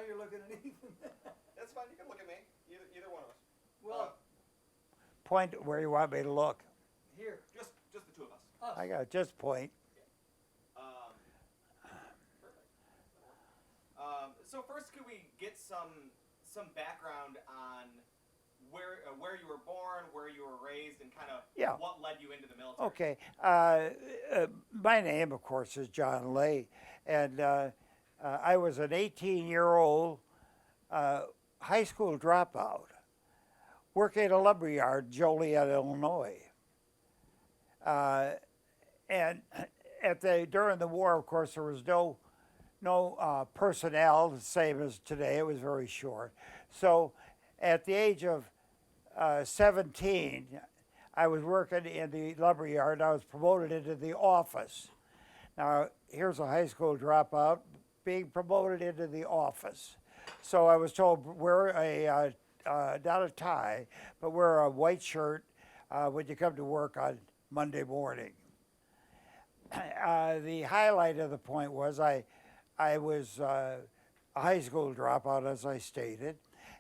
you're looking at Ethan. That's fine. You can look at me. Either one of us. Well, Point where you want me to look. here. Just the two of us. Us. I got just point. Perfect. So first, could we get some background on where you were born, where you were raised, and kind of what led you into the military? Okay. My name, of course, is John Ley, and I was an 18-year-old high school dropout working at a lumber yard in Joliet, Illinois. And during the war, of course, there was no personnel, the same as today. It was very short. So at the age of 17, I was working in the lumber yard. I was promoted into the office. Now, here's a high school dropout being promoted into the office. So I was told, wear not a tie, but wear a white shirt when you come to work on Monday morning. The highlight of the point was I was a high school dropout, as I stated,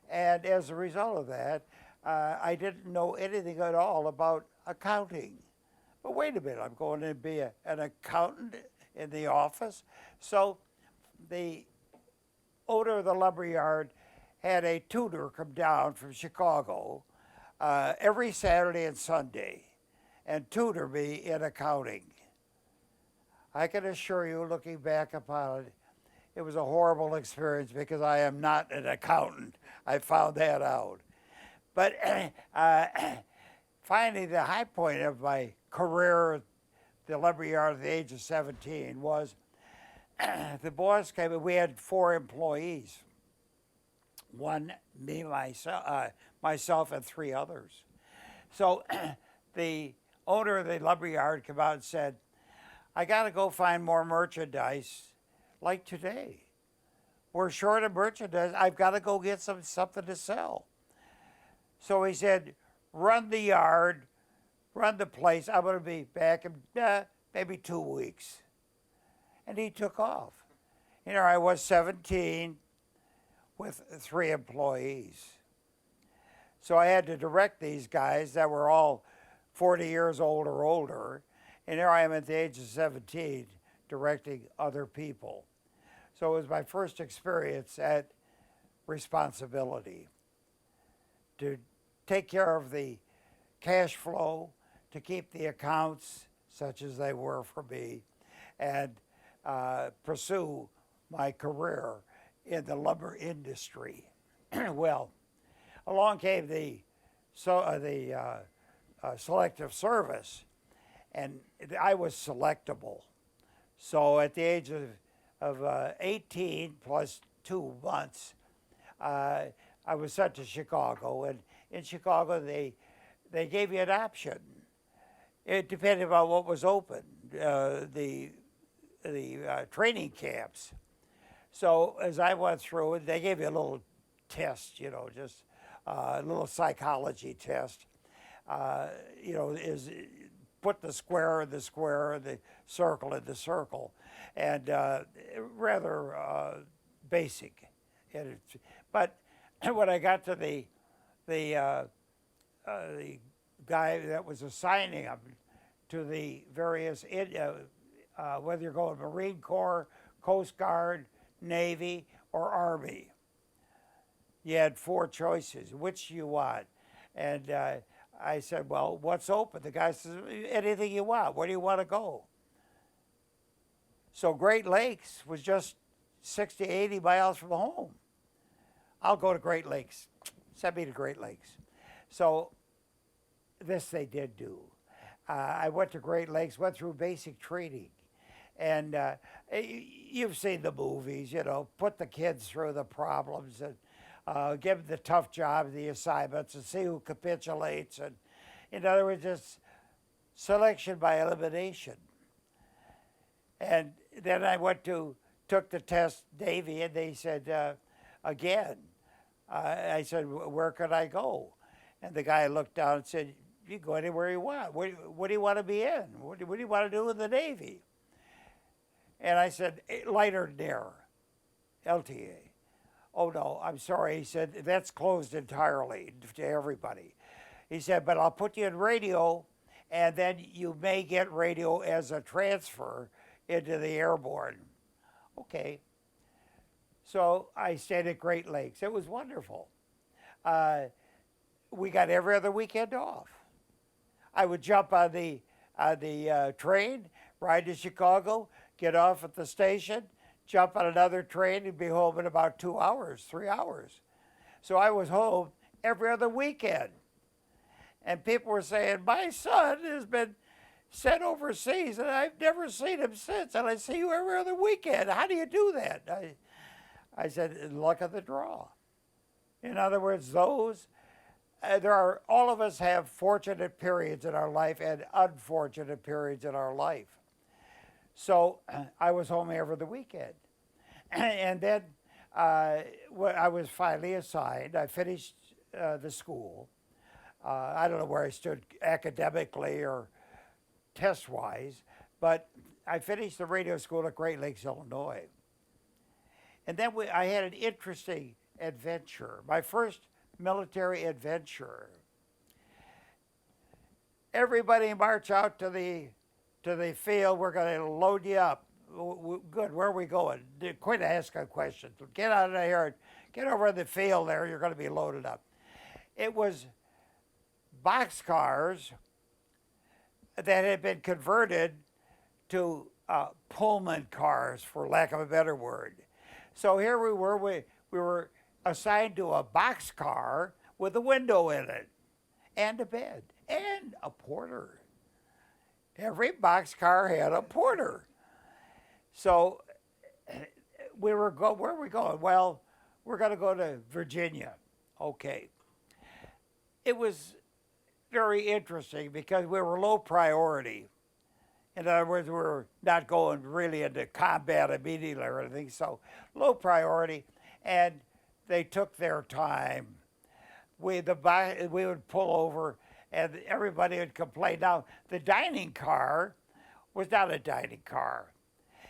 and as a result of that, I didn't know anything at all about accounting. But wait a minute, I'm going to be an accountant in the office? So the owner of the lumber yard had a tutor come down from Chicago every Saturday and Sunday and tutor me in accounting. I can assure you, looking back upon it, it was a horrible experience because I am not an accountant. I found that out. But finally, the high point of my career at the lumber yard at the age of 17 was the boss came and we had 4 employees. One, me, myself, and 3 others. So the owner of the lumber yard came out and said, I got to go find more merchandise like today. We're short of merchandise. I've got to go get something to sell. So he said, run the yard, run the place. I'm going to be back in maybe 2 weeks. And he took off. You know, I was 17 with 3 employees. So I had to direct these guys that were all 40 years old or older. And here I am at the age of 17 directing other people. So it was my first experience at responsibility to take care of the cash flow, to keep the accounts such as they were for me, and pursue my career in the lumber industry. Well, along came the selective service, and I was selectable. So at the age of 18 plus 2 months, I was sent to Chicago, and in Chicago they gave you an option. It depended on what was open, the training camps. So as I went through it, they gave you a little test, you know, just a little psychology test. You know, is put the square in the square and the circle in the circle, and rather basic. But when I got to the guy that was assigning them to the various, whether you're going Marine Corps, Coast Guard, Navy, or Army, you had 4 choices. Which do you want? And I said, well, what's open? The guy says, anything you want. Where do you want to go? So Great Lakes was just 60, 80 miles from home. I'll go to Great Lakes. Send me to Great Lakes. So this they did do. I went to Great Lakes, went through basic training. And you've seen the movies, you know, put the kids through the problems and give them the tough job, the assignments, and see who capitulates. And in other words, it's selection by elimination. And then I took the test, Navy, and they said, again, I said, where could I go? And the guy looked down and said, you go anywhere you want. What do you want to be in? What do you want to do in the Navy? And I said, lighter than air, LTA. "Oh no, I'm sorry." He said, "That's closed entirely to everybody." He said, "But I'll put you in radio, and then you may get radio as a transfer into the airborne." Okay. So I stayed at Great Lakes. It was wonderful. Uh, we got every other weekend off. I would jump on the train, ride to Chicago, get off at the station, jump on another train, and be home in about 2 hours, 3 hours. So I was home every other weekend. And people were saying, "My son has been sent overseas, and I've never seen him since. And I see you every other weekend. How do you do that?" I said, "Luck of the draw." In other words, all of us have fortunate periods in our life and unfortunate periods in our life. So I was home every other weekend. And then when I was finally assigned, I finished the school. I don't know where I stood academically or test-wise, but I finished the radio school at Great Lakes, Illinois. And then I had an interesting adventure, my first military adventure. Everybody march out to the field. We're going to load you up. Good, where are we going? Quit asking questions. Get out of here. Get over in the field there. You're going to be loaded up. It was boxcars that had been converted to Pullman cars, for lack of a better word. So here we were assigned to a boxcar with a window in it, and a bed, and a porter. Every boxcar had a porter. So where are we going? Well, we're going to go to Virginia. Okay. It was very interesting because we were low priority. In other words, we were not going really into combat immediately or anything, so low priority, and they took their time. We would pull over, and everybody would complain. Now, the dining car was not a dining car.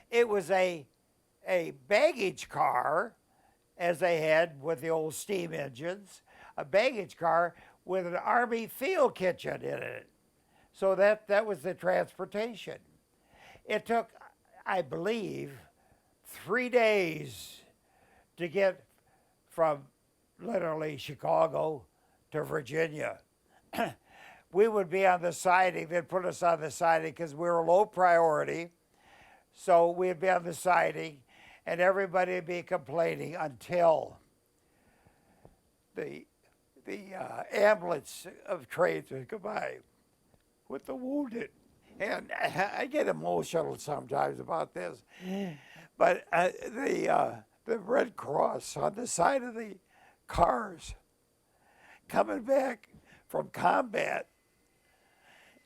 It was a baggage car, as they had with the old steam engines, a baggage car with an Army field kitchen in it. So that was the transportation. It took, I believe, 3 days to get from literally Chicago to Virginia. We would be on the siding. They'd put us on the siding because we were low priority. So we'd be on the siding, and everybody would be complaining until the ambulance of trains would go by with the wounded. And I get emotional sometimes about this. But the Red Cross on the side of the cars coming back from combat.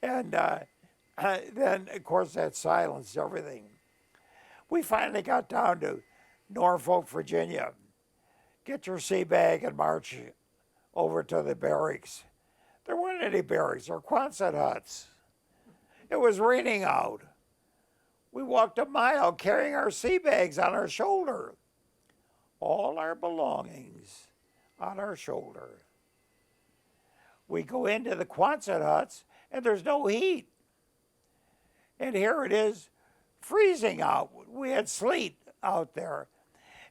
And then, of course, that silenced everything. We finally got down to Norfolk, Virginia. Get your sea bag and march over to the barracks. There weren't any barracks or Quonset huts. It was raining out. We walked a mile carrying our sea bags on our shoulder. All our belongings on our shoulder. We go into the Quonset huts and there's no heat. And here it is freezing out. We had sleet out there.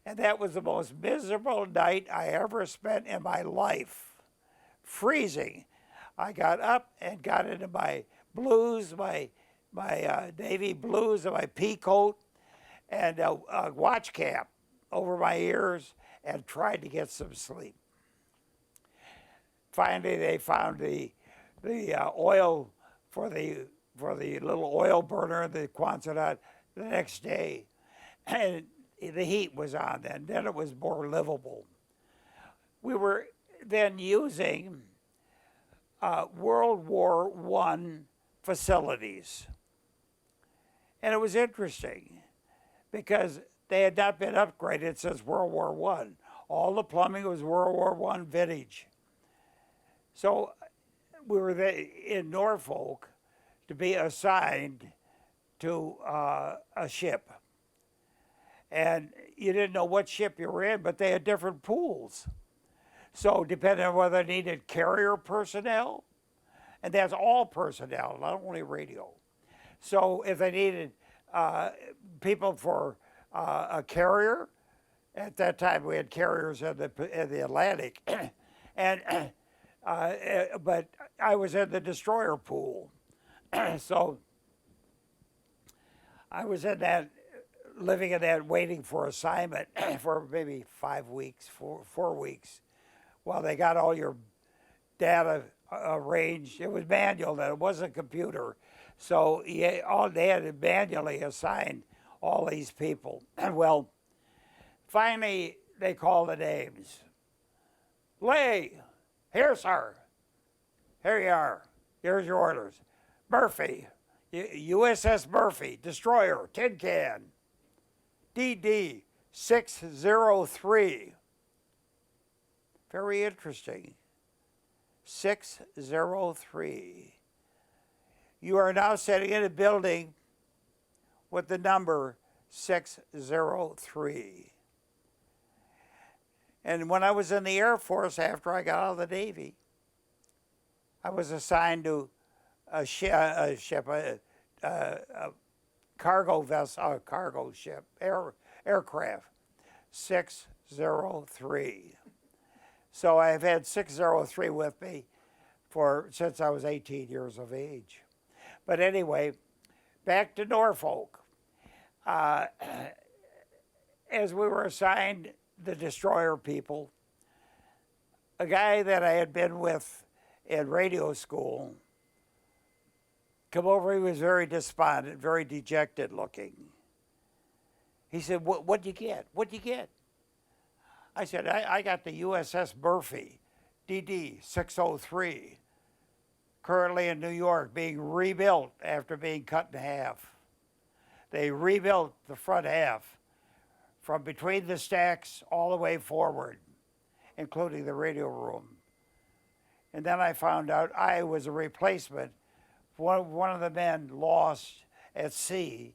And that was the most miserable night I ever spent in my life. Freezing. I got up and got into my blues, my navy blues and my pea coat and a watch cap over my ears and tried to get some sleep. Finally, they found the oil for the little oil burner in the Quonset hut the next day. And the heat was on then. Then it was more livable. We were then using World War I facilities. And it was interesting because they had not been upgraded since World War I. All the plumbing was World War I vintage. So we were there in Norfolk to be assigned to a ship. And you didn't know what ship you were in, but they had different pools. So depending on whether they needed carrier personnel, and that's all personnel, not only radio. So if they needed people for a carrier, at that time we had carriers in the Atlantic, and but I was in the destroyer pool, so I was in that, living in that, waiting for assignment for maybe 5 weeks, 4 weeks, while they got all your data arranged. It was manual then, it wasn't a computer. So they had to manually assign all these people. Well, finally they called the names. Ley, here, sir. Here you are. Here's your orders. Murphy, USS Murphy, destroyer, tin can. DD 603. Very interesting. 603. You are now sitting in a building with the number 603. And when I was in the Air Force after I got out of the Navy, I was assigned to a cargo vessel, cargo ship, aircraft, 603. So I've had 603 with me since I was 18 years of age. But anyway, back to Norfolk. As we were assigned the destroyer people, a guy that I had been with in radio school come over. He was very despondent, very dejected looking. He said, what'd you get? What'd you get? I said, I got the USS Murphy, DD 603, currently in New York, being rebuilt after being cut in half. They rebuilt the front half from between the stacks all the way forward, including the radio room. And then I found out I was a replacement. One of the men lost at sea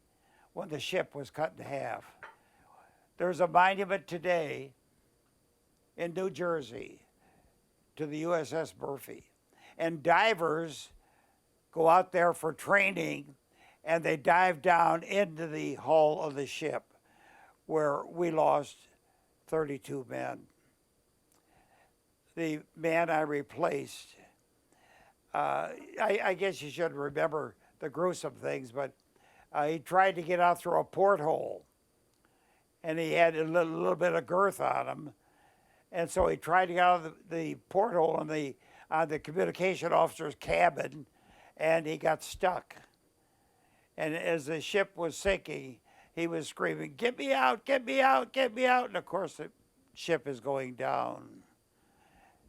when the ship was cut in half. There's a monument today in New Jersey to the USS Murphy. And divers go out there for training, and they dive down into the hull of the ship, where we lost 32 men. The man I replaced, I guess you should remember the gruesome things, but he tried to get out through a porthole, and he had a little bit of girth on him, and so he tried to get out of the porthole in the communication officer's cabin, and he got stuck. And as the ship was sinking, he was screaming, "Get me out, get me out, get me out." And of course the ship is going down,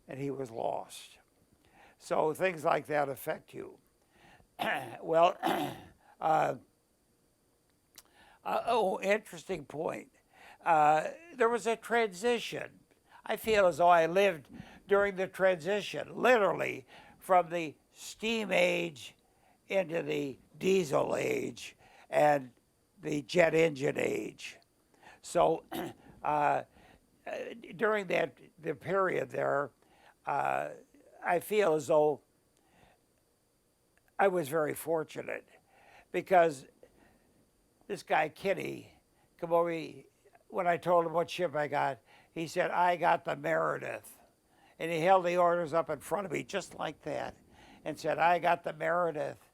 and he was lost. So things like that affect you. Well, interesting point. There was a transition. I feel as though I lived during the transition, literally from the steam age into the diesel age and the jet engine age. So during the period there, I feel as though I was very fortunate, because this guy Kitty come over. When I told him what ship I got, he said, "I got the Meredith," and he held the orders up in front of me just like that, and said, "I got the Meredith."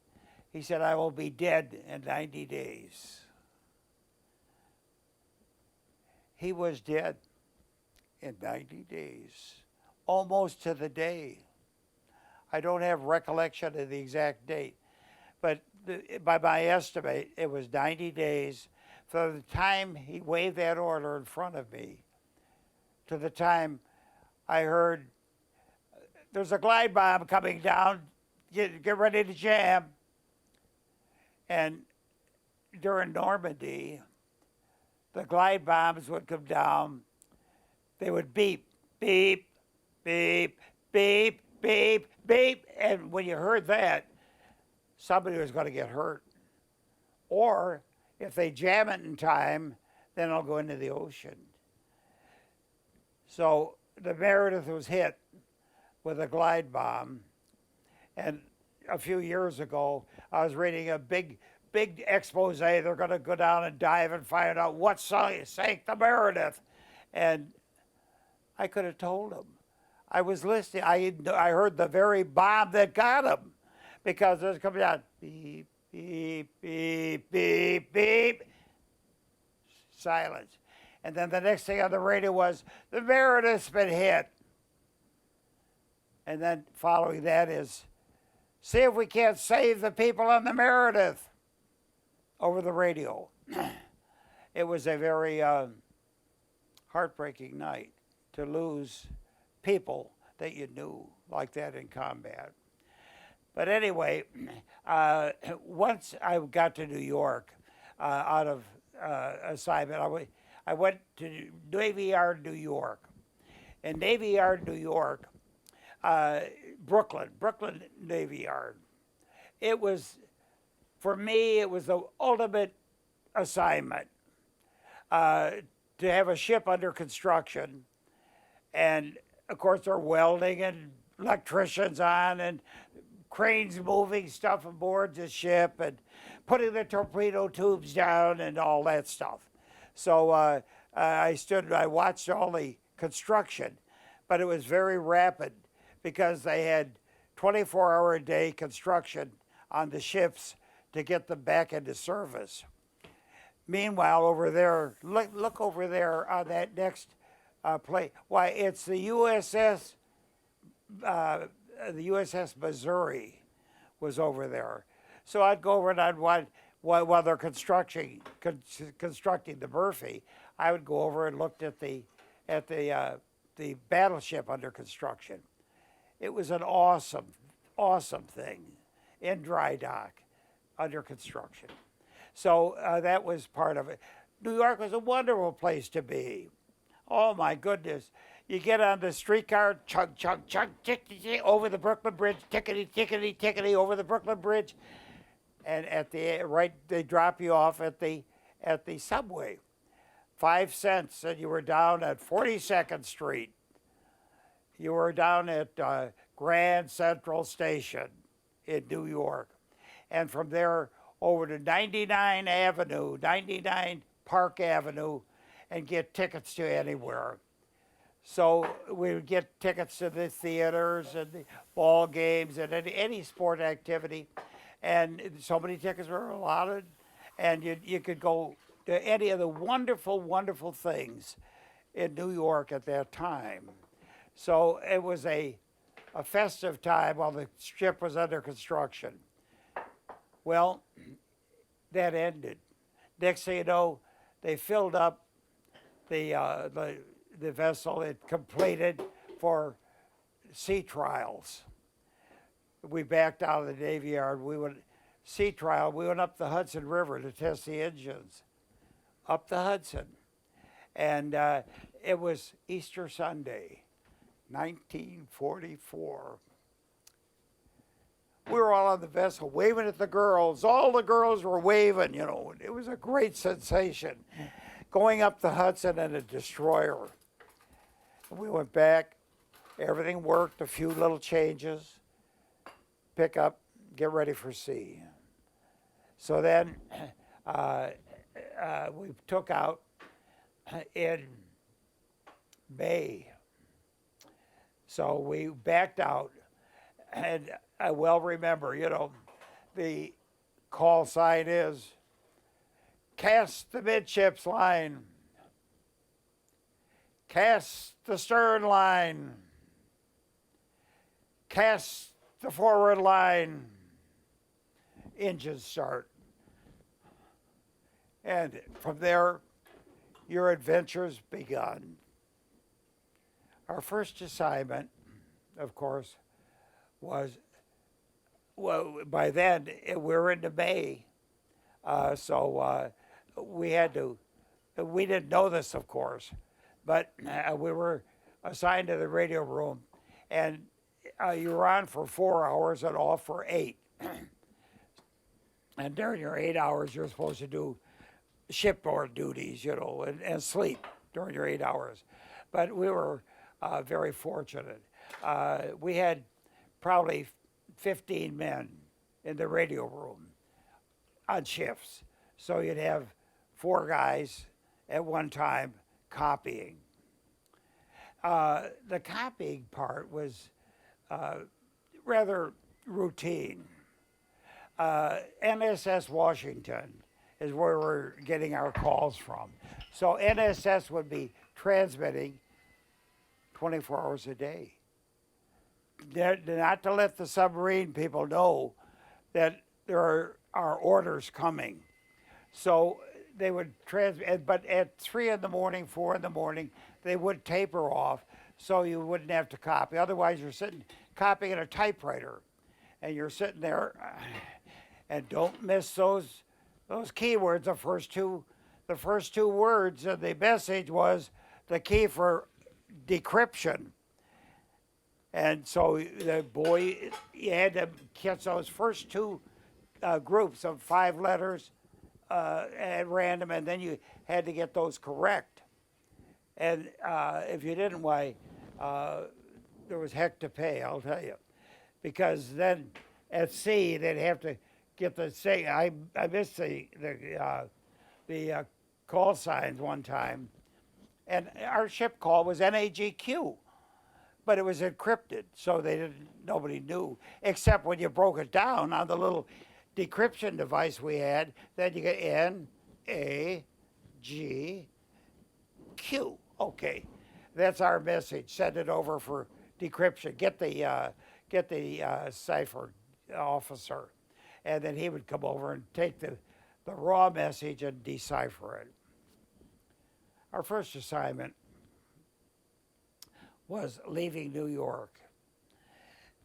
He said, "I will be dead in 90 days." He was dead in 90 days, almost to the day. I don't have recollection of the exact date, but by my estimate, it was 90 days from the time he waved that order in front of me to the time I heard, "There's a glide bomb coming down, get ready to jam." And during Normandy, the glide bombs would come down. They would beep, beep, beep, beep, beep, beep. And when you heard that, somebody was going to get hurt. Or if they jam it in time, then I'll go into the ocean. So the Meredith was hit with a glide bomb, and a few years ago, I was reading a big expose. They're going to go down and dive and find out what sank the Meredith. And I could have told them. I was listening. I heard the very bomb that got him, because it was coming out, beep, beep, beep, beep, beep. Silence. And then the next thing on the radio was, the Meredith's been hit. And then following that is, see if we can't save the people on the Meredith, over the radio. It was a very heartbreaking night to lose people that you knew like that in combat. But anyway, once I got to New York out of assignment, I went to Navy Yard, New York. In Navy Yard, New York, Brooklyn Navy Yard. It was, for me, it was the ultimate assignment to have a ship under construction. And of course, they're welding and electricians on and cranes moving stuff aboard the ship and putting the torpedo tubes down and all that stuff. So I watched all the construction, but it was very rapid because they had 24-hour-a-day construction on the ships to get them back into service. Meanwhile, over there, look over there on that next plate. Why, it's the USS Missouri was over there. So I'd go over and I'd watch while they're constructing the Murphy. I would go over and looked at the battleship under construction. It was an awesome thing in dry dock under construction. So that was part of it. New York was a wonderful place to be. Oh my goodness. You get on the streetcar, chug, chug, chug, tick, tick, tick, over the Brooklyn Bridge, tickety, tickety, tickety, over the Brooklyn Bridge. And they drop you off at the subway. 5 cents, and you were down at 42nd Street. You were down at Grand Central Station in New York. And from there over to 99 Park Avenue, and get tickets to anywhere. So we would get tickets to the theaters and the ball games and any sport activity. And so many tickets were allotted, and you could go to any of the wonderful, wonderful things in New York at that time. So it was a festive time while the ship was under construction. Well, that ended. Next thing you know, they filled up the vessel. It completed for sea trials. We backed out of the Navy Yard. We went sea trial. We went up the Hudson River to test the engines, up the Hudson, and it was Easter Sunday, 1944. We were all on the vessel waving at the girls. All the girls were waving, you know. It was a great sensation, going up the Hudson in a destroyer. We went back. Everything worked. A few little changes. Pick up, get ready for sea. So then we took out in May. So we backed out, and I well remember, you know, the call sign is, cast the midships line, cast the stern line, cast the forward line. Engines start. And from there, your adventures begun. Our first assignment, of course, was, well, by then, we were into May. So we had to, we didn't know this, of course, but we were assigned to the radio room, and you were on for 4 hours and off for 8. And during your 8 hours, you're supposed to do shipboard duties, and sleep during your 8 hours. But we were very fortunate. We had probably 15 men in the radio room on shifts. So you'd have 4 guys at one time copying. The copying part was rather routine. NSS Washington is where we're getting our calls from. So NSS would be transmitting 24 hours a day. Not to let the submarine people know that there are orders coming. So they would transmit, but at 3 in the morning, 4 in the morning, they would taper off so you wouldn't have to copy. Otherwise, you're sitting copying at a typewriter, and you're sitting there, and don't miss those keywords. The first two words of the message was the key for decryption. And so you had to catch those first 2 groups of 5 letters at random, and then you had to get those correct. And if you didn't, why, there was heck to pay, I'll tell you. Because then at sea, they'd have to get the say. I missed the call signs one time, and our ship call was NAGQ, but it was encrypted, so nobody knew, except when you broke it down on the little decryption device we had. Then you get NAGQ. Okay, that's our message. Send it over for decryption. Get the cipher officer, and then he would come over and take the raw message and decipher it. Our first assignment was leaving New York,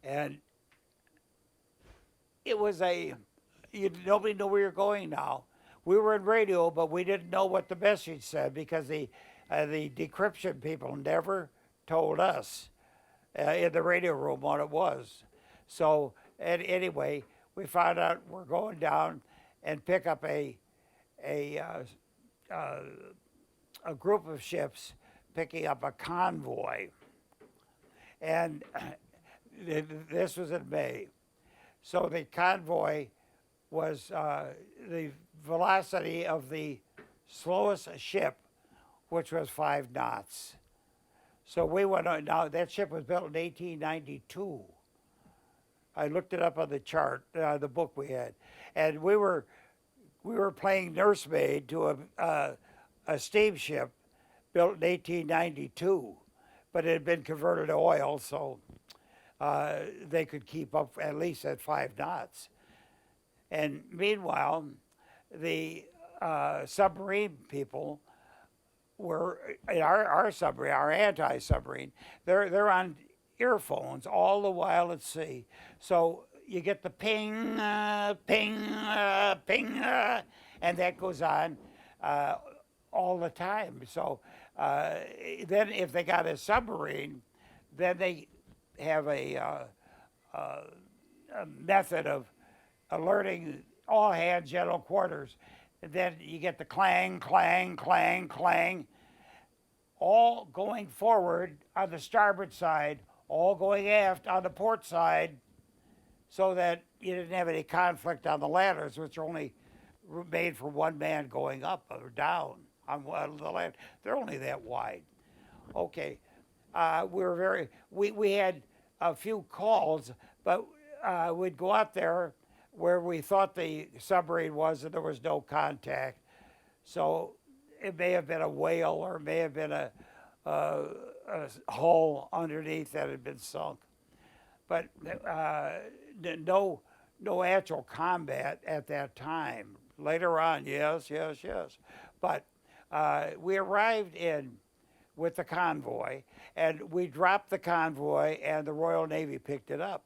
and it was nobody knew where you're going now. We were in radio, but we didn't know what the message said because the decryption people never told us in the radio room what it was. So anyway, we found out we're going down and pick up a group of ships picking up a convoy. And this was in May. So the convoy was the velocity of the slowest ship, which was 5 knots. So we went on. Now, that ship was built in 1892. I looked it up on the chart, the book we had. And we were playing nursemaid to a steamship built in 1892, but it had been converted to oil, so they could keep up at least at 5 knots. And meanwhile, the submarine people were, our submarine, our anti-submarine, they're on earphones all the while at sea. So you get the ping, ping, ping, and that goes on all the time. So then if they got a submarine, then they have a method of alerting all hands, general quarters. And then you get the clang, clang, clang, clang, all going forward on the starboard side, all going aft on the port side, so that you didn't have any conflict on the ladders, which are only made for one man going up or down on the ladder. They're only that wide. Okay, we had a few calls, but we'd go out there where we thought the submarine was, and there was no contact. So it may have been a whale, or it may have been a hull underneath that had been sunk. But no actual combat at that time. Later on, yes. But we arrived in with the convoy, and we dropped the convoy, and the Royal Navy picked it up.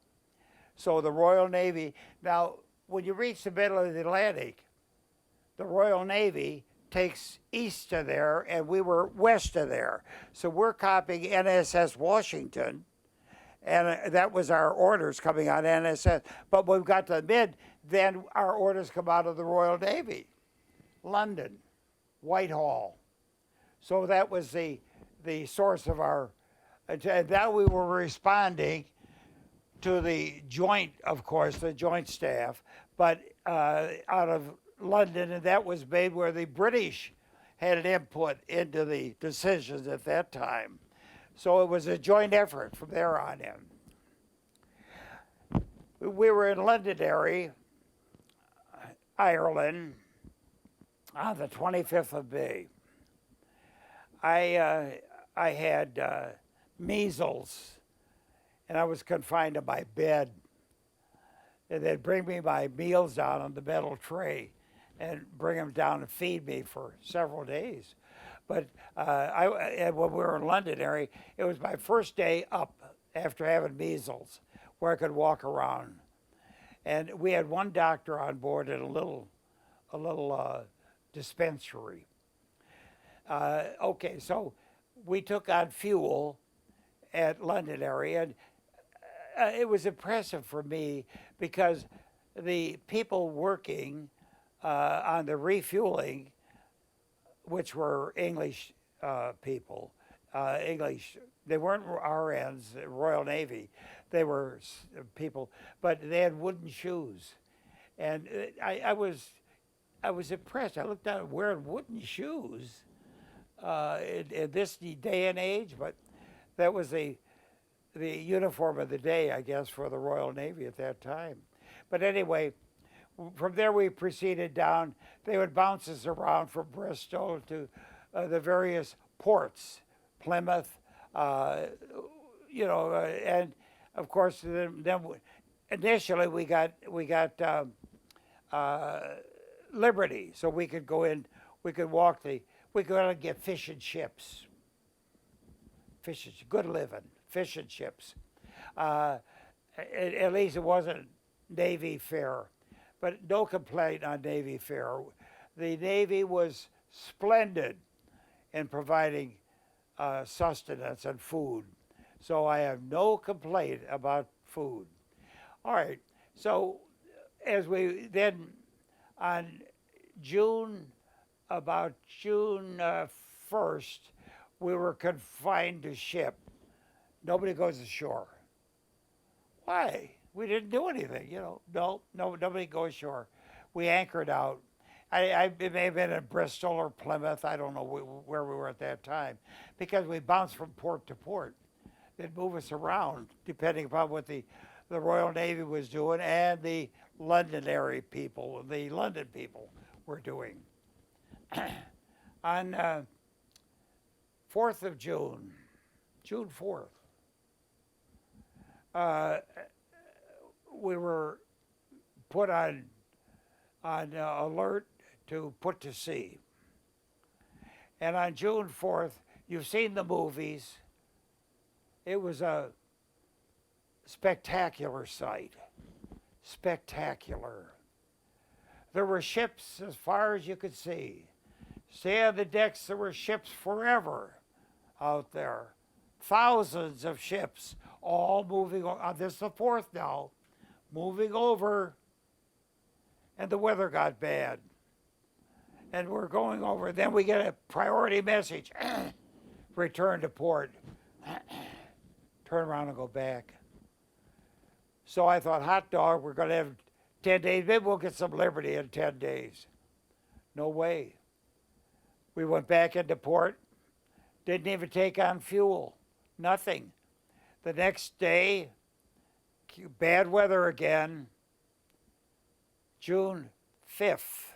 So the Royal Navy, now when you reach the middle of the Atlantic, the Royal Navy takes east of there, and we were west of there. So we're copying NSS Washington, and that was our orders coming on NSS. But when we got to the mid, then our orders come out of the Royal Navy, London. Whitehall. So that was the source of our, and that we were responding to the joint, of course, the joint staff, but out of London, and that was made where the British had an input into the decisions at that time. So it was a joint effort from there on in. We were in Londonderry, Ireland, on the 25th of May. I had measles, and I was confined to my bed. And they'd bring me my meals down on the metal tray and bring them down and feed me for several days. But when we were in Londonderry, it was my first day up after having measles, where I could walk around. And we had one doctor on board at a little dispensary. Okay, so we took on fuel at Londonderry, and it was impressive for me because the people working on the refueling, which were English people, English, they weren't RNs, Royal Navy, they were people, but they had wooden shoes. And I was impressed. I looked down wearing wooden shoes in this day and age, but that was the uniform of the day, I guess, for the Royal Navy at that time. But anyway, from there we proceeded down. They would bounce us around from Bristol to the various ports, Plymouth, and of course then initially we got Liberty, so we could go in, we could go and get fish and chips. Good living, fish and chips. At least it wasn't Navy fare, but no complaint on Navy fare. The Navy was splendid in providing sustenance and food, so I have no complaint about food. All right, so as we then on about June 1st, we were confined to ship. Nobody goes ashore. Why? We didn't do anything, No, nobody goes ashore. We anchored out. It may have been in Bristol or Plymouth. I don't know where we were at that time, because we bounced from port to port. They'd move us around depending upon what the Royal Navy was doing and the London people were doing. On 4th of June 4th, we were put on alert to put to sea. And on June 4th, you've seen the movies. It was a spectacular sight. Spectacular. There were ships as far as you could see. Stay on the decks, there were ships forever out there. Thousands of ships all moving on. This is the 4th now, moving over. And the weather got bad. And we're going over. Then we get a priority message. Return to port. Turn around and go back. So I thought, hot dog, we're going to have 10 days. Maybe we'll get some liberty in 10 days. No way. We went back into port. Didn't even take on fuel. Nothing. The next day, bad weather again. June 5th.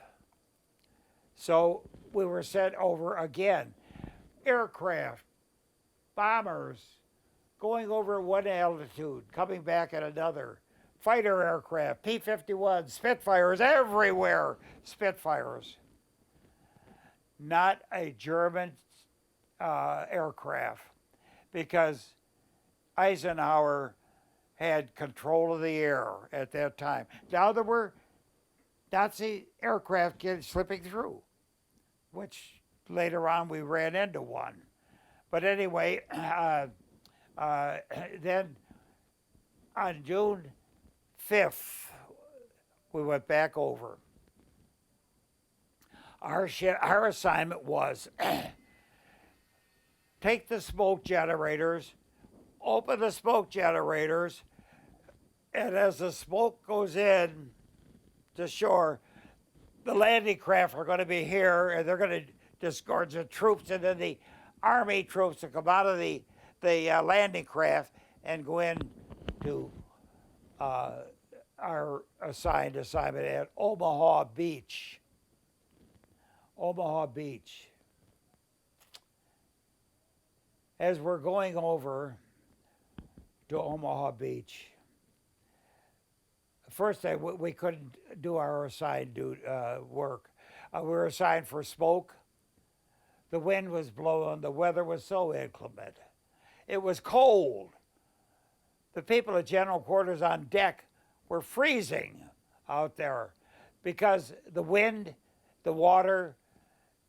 So we were sent over again. Aircraft, bombers, going over at one altitude, coming back at another. Fighter aircraft, P-51, Spitfires everywhere. Spitfires. Not a German aircraft, because Eisenhower had control of the air at that time. Now there were Nazi aircraft slipping through, which later on we ran into one. But anyway, then on June 5th, we went back over. Our assignment was take the smoke generators, open the smoke generators, and as the smoke goes in to shore, the landing craft are going to be here, and they're going to disgorge the troops, and then the Army troops will come out of the landing craft and go in to our assignment at Omaha Beach. Omaha Beach. As we're going over to Omaha Beach, first we couldn't do our assigned work. We were assigned for smoke. The wind was blowing. The weather was so inclement. It was cold. The people at general quarters on deck were freezing out there because the wind, the water,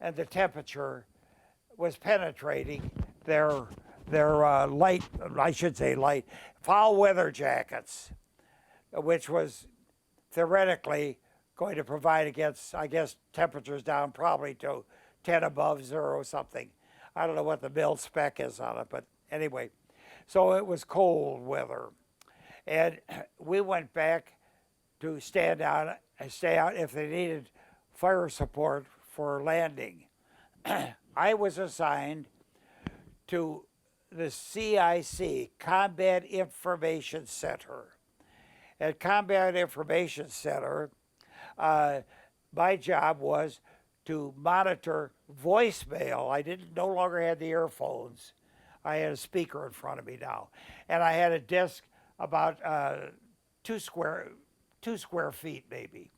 and the temperature was penetrating their light, I should say light, foul weather jackets, which was theoretically going to provide against, I guess, temperatures down probably to 10 above zero or something. I don't know what the mil spec is on it, but anyway. So it was cold weather. And we went back to stay out if they needed fire support for landing. I was assigned to the CIC, Combat Information Center. At Combat Information Center, my job was to monitor voicemail. I no longer had the earphones. I had a speaker in front of me now. And I had a desk about 2 square feet maybe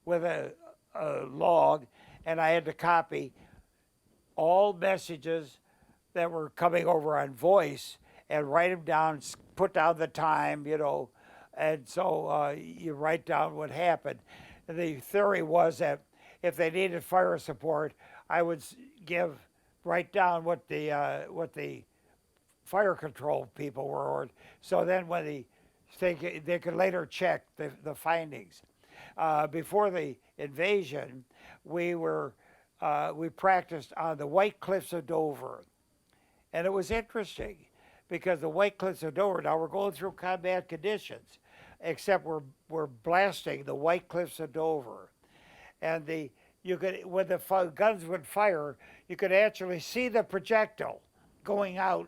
with a log, and I had to copy all messages that were coming over on voice and write them down, put down the time, and so you write down what happened. And the theory was that if they needed fire support, I would write down what the fire control people were ordered. So then when they could later check the findings. Before the invasion, we practiced on the White Cliffs of Dover. And it was interesting because the White Cliffs of Dover, now we're going through combat conditions, except we're blasting the White Cliffs of Dover. And when the guns would fire, you could actually see the projectile going out,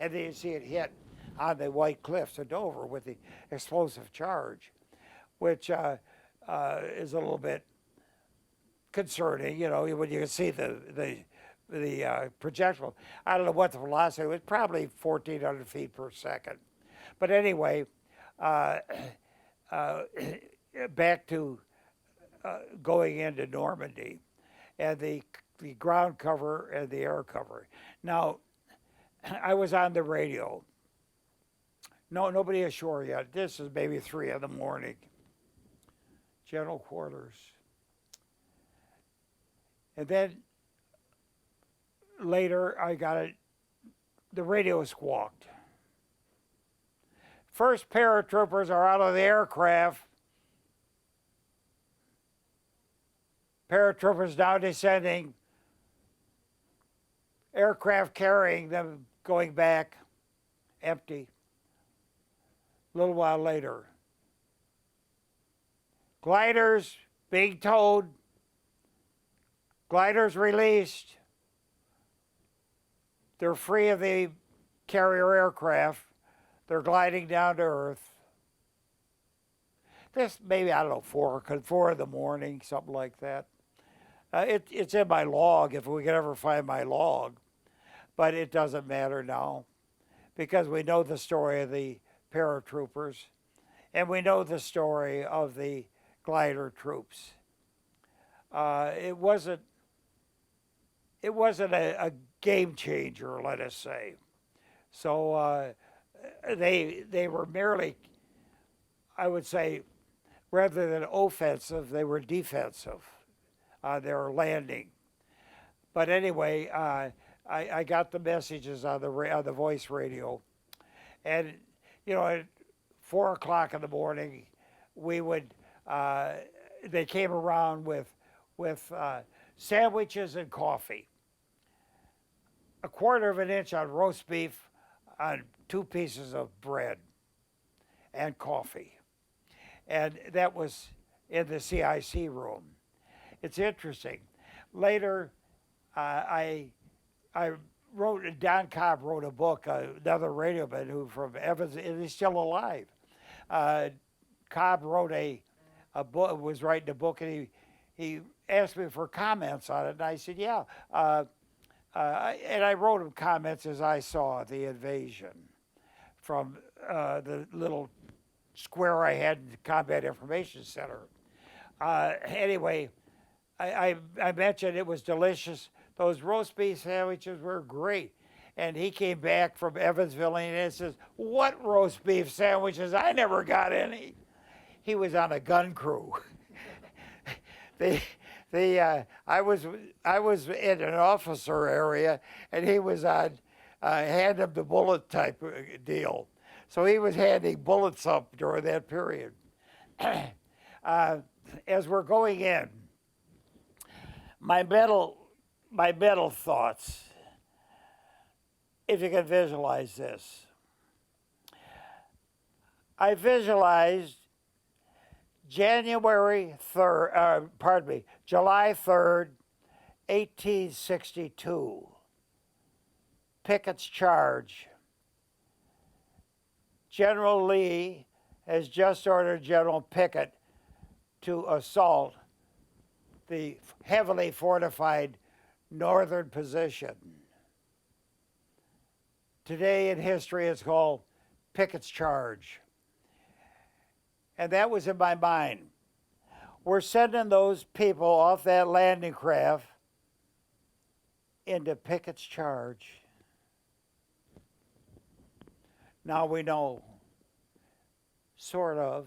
and then you see it hit on the White Cliffs of Dover with the explosive charge, which is a little bit concerning, when you can see the projectile. I don't know what the velocity was, probably 1,400 feet per second. But anyway, back to going into Normandy and the ground cover and the air cover. Now, I was on the radio. No, nobody ashore yet. This is maybe 3 in the morning. General quarters. And then later I got it, the radio squawked. First paratroopers are out of the aircraft. Paratroopers now descending. Aircraft carrying them going back, empty. A little while later, gliders being towed, gliders released. They're free of the carrier aircraft. They're gliding down to Earth. This maybe, I don't know, 4 in the morning, something like that. It's in my log, if we could ever find my log. But it doesn't matter now because we know the story of the paratroopers and we know the story of the glider troops. It wasn't a game changer, let us say. So they were merely, I would say, rather than offensive, they were defensive. They were landing. But anyway, I got the messages on the voice radio, and at 4 o'clock in the morning, we would. They came around with sandwiches and coffee. A quarter of an inch on roast beef on 2 pieces of bread and coffee. And that was in the CIC room. It's interesting. Later, I wrote, Don Cobb wrote a book, another radioman who from Evans, and he's still alive. Cobb wrote a book, was writing a book, and he asked me for comments on it, and I said, yeah. And I wrote him comments as I saw the invasion from the little square I had in the Combat Information Center. Anyway, I mentioned it was delicious. Those roast beef sandwiches were great. And he came back from Evansville and he says, what roast beef sandwiches? I never got any. He was on a gun crew. I was in an officer area, and he was on hand him the bullet type deal. So he was handing bullets up during that period. As we're going in, my mental thoughts, if you can visualize this. I visualized July 3rd, 1862, Pickett's charge. General Lee has just ordered General Pickett to assault the heavily fortified northern position. Today in history, it's called Pickett's charge. And that was in my mind. We're sending those people off that landing craft into Pickett's charge. Now we know, sort of,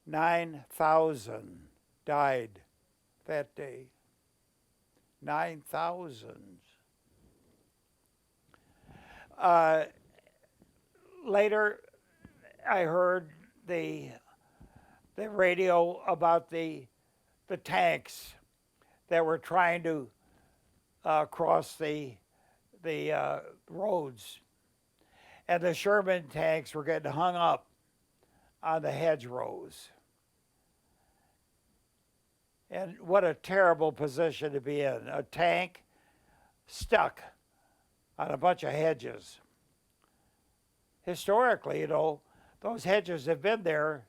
9,000 died that day. 9,000. Later, I heard the radio about the tanks that were trying to cross the roads, and the Sherman tanks were getting hung up on the hedgerows. And what a terrible position to be in, a tank stuck on a bunch of hedges. Historically, you know, those hedges have been there.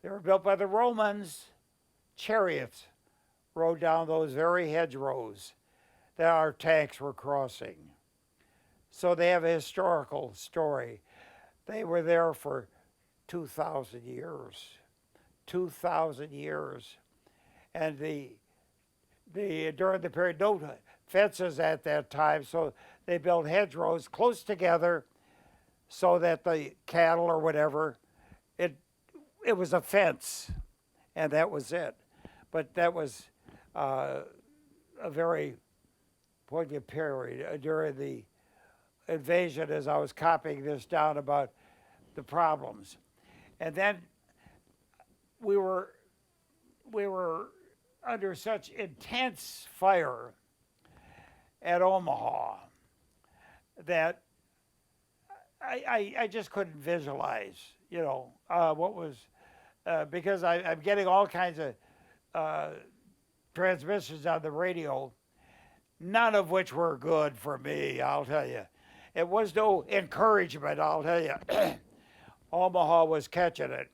They were built by the Romans. Chariots rode down those very hedgerows that our tanks were crossing. So they have a historical story. They were there for 2,000 years. 2,000 years. And during the period, no fences at that time, so they built hedgerows close together so that the cattle or whatever, it was a fence, and that was it. But that was a very poignant period during the invasion as I was copying this down about the problems. And then we were under such intense fire at Omaha that I just couldn't visualize, you know, what was, because I'm getting all kinds of transmissions on the radio, none of which were good for me, I'll tell you. It was no encouragement, I'll tell you. Omaha was catching it.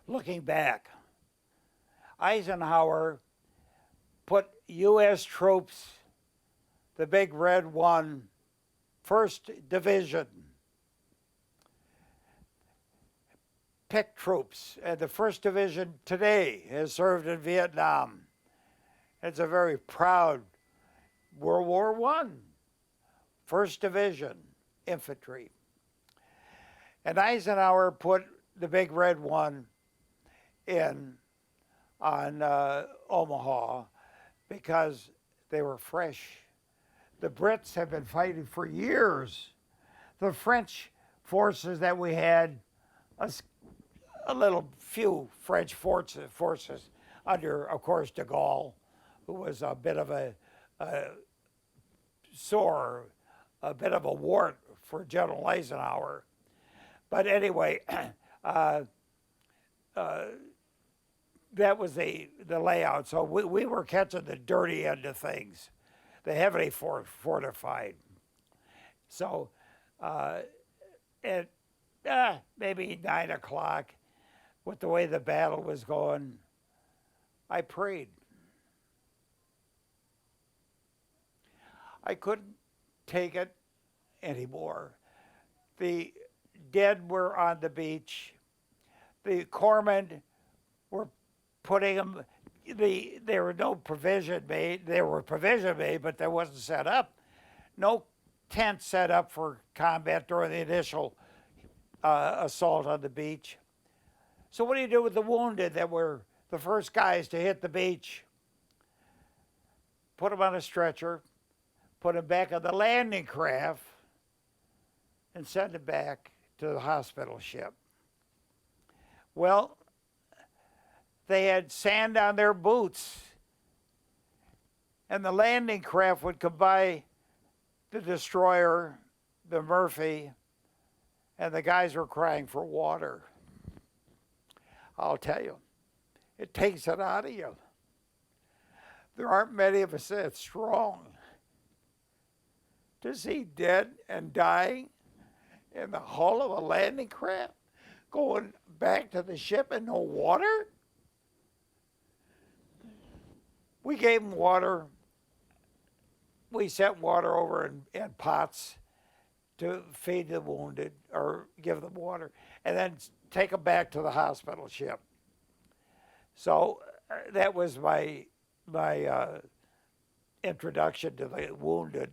Looking back, Eisenhower put U.S. troops, the Big Red One, 1st Division, picked troops, and the 1st Division today has served in Vietnam. It's a very proud World War I, 1st Division infantry. And Eisenhower put the Big Red One in on Omaha because they were fresh. The Brits have been fighting for years. The French forces that we had, a little few French forces under, of course, de Gaulle, who was a bit of a sore, a bit of a wart for General Eisenhower. But anyway, that was the layout. So we were catching the dirty end of things, the heavily fortified. So at maybe 9 o'clock, with the way the battle was going, I prayed. I couldn't take it anymore. The dead were on the beach. The corpsmen were putting them, there were no provision made. There were provision made, but they wasn't set up. No tent set up for combat during the initial assault on the beach. So what do you do with the wounded that were the first guys to hit the beach? Put them on a stretcher, put them back on the landing craft, and send them back to the hospital ship. Well, they had sand on their boots, and the landing craft would come by the destroyer, the Murphy, and the guys were crying for water. I'll tell you, it takes it out of you. There aren't many of us that strong to see dead and dying in the hull of a landing craft, going back to the ship and no water. We gave them water. We sent water over in pots to feed the wounded or give them water, and then take them back to the hospital ship. So that was my introduction to the wounded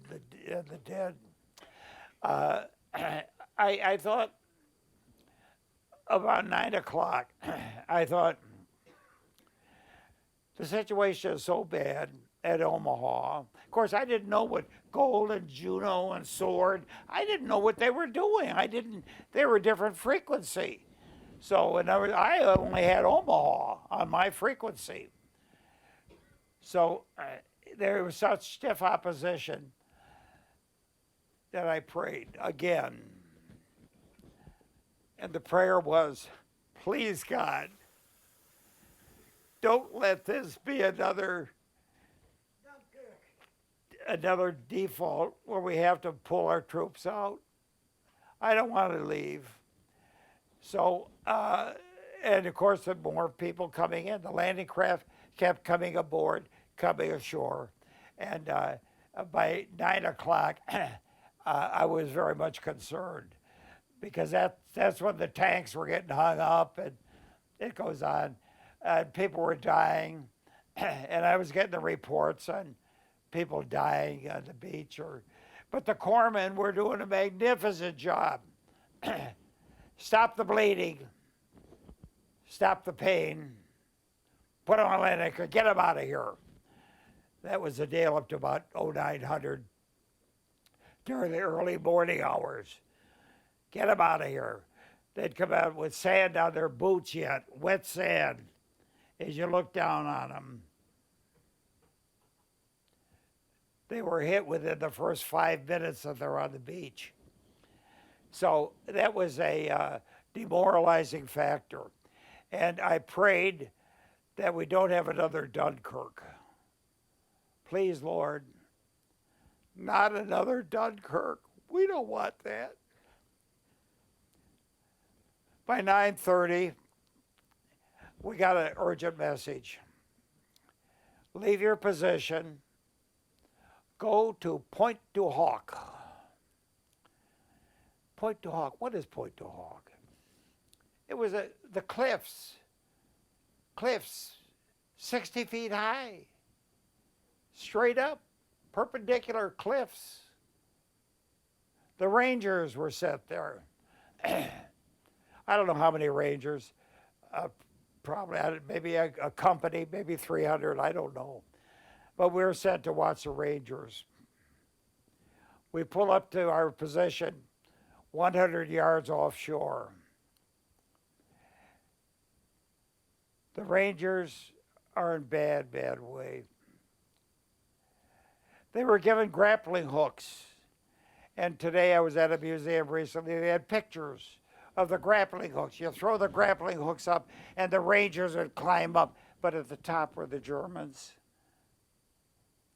and the dead. I thought about 9 o'clock, I thought the situation is so bad at Omaha. Of course, I didn't know what Gold and Juno and Sword, I didn't know what they were doing. They were a different frequency. So in other words, I only had Omaha on my frequency. So there was such stiff opposition that I prayed again. And the prayer was, please God, don't let this be another default where we have to pull our troops out. I don't want to leave. So, and of course, the more people coming in, the landing craft kept coming aboard, coming ashore. And by 9 o'clock, I was very much concerned because that's when the tanks were getting hung up and it goes on. People were dying, and I was getting the reports on people dying on the beach. But the corpsmen were doing a magnificent job. Stop the bleeding, stop the pain, put them on landing, get them out of here. That was the deal up to about 0900 during the early morning hours. Get them out of here. They'd come out with sand on their boots yet, wet sand, as you look down on them. They were hit within the first 5 minutes that they're on the beach. So that was a demoralizing factor. And I prayed that we don't have another Dunkirk. Please, Lord, not another Dunkirk. We don't want that. By 9:30, we got an urgent message. Leave your position. Go to Point du Hoc. Point du Hoc. What is Point du Hoc? It was the cliffs, 60 feet high, straight up, perpendicular cliffs. The Rangers were set there. I don't know how many Rangers, probably maybe a company, maybe 300, I don't know. But we were sent to watch the Rangers. We pull up to our position 100 yards offshore. The Rangers are in bad, bad way. They were given grappling hooks. And today I was at a museum recently. They had pictures of the grappling hooks. You throw the grappling hooks up, and the Rangers would climb up. But at the top were the Germans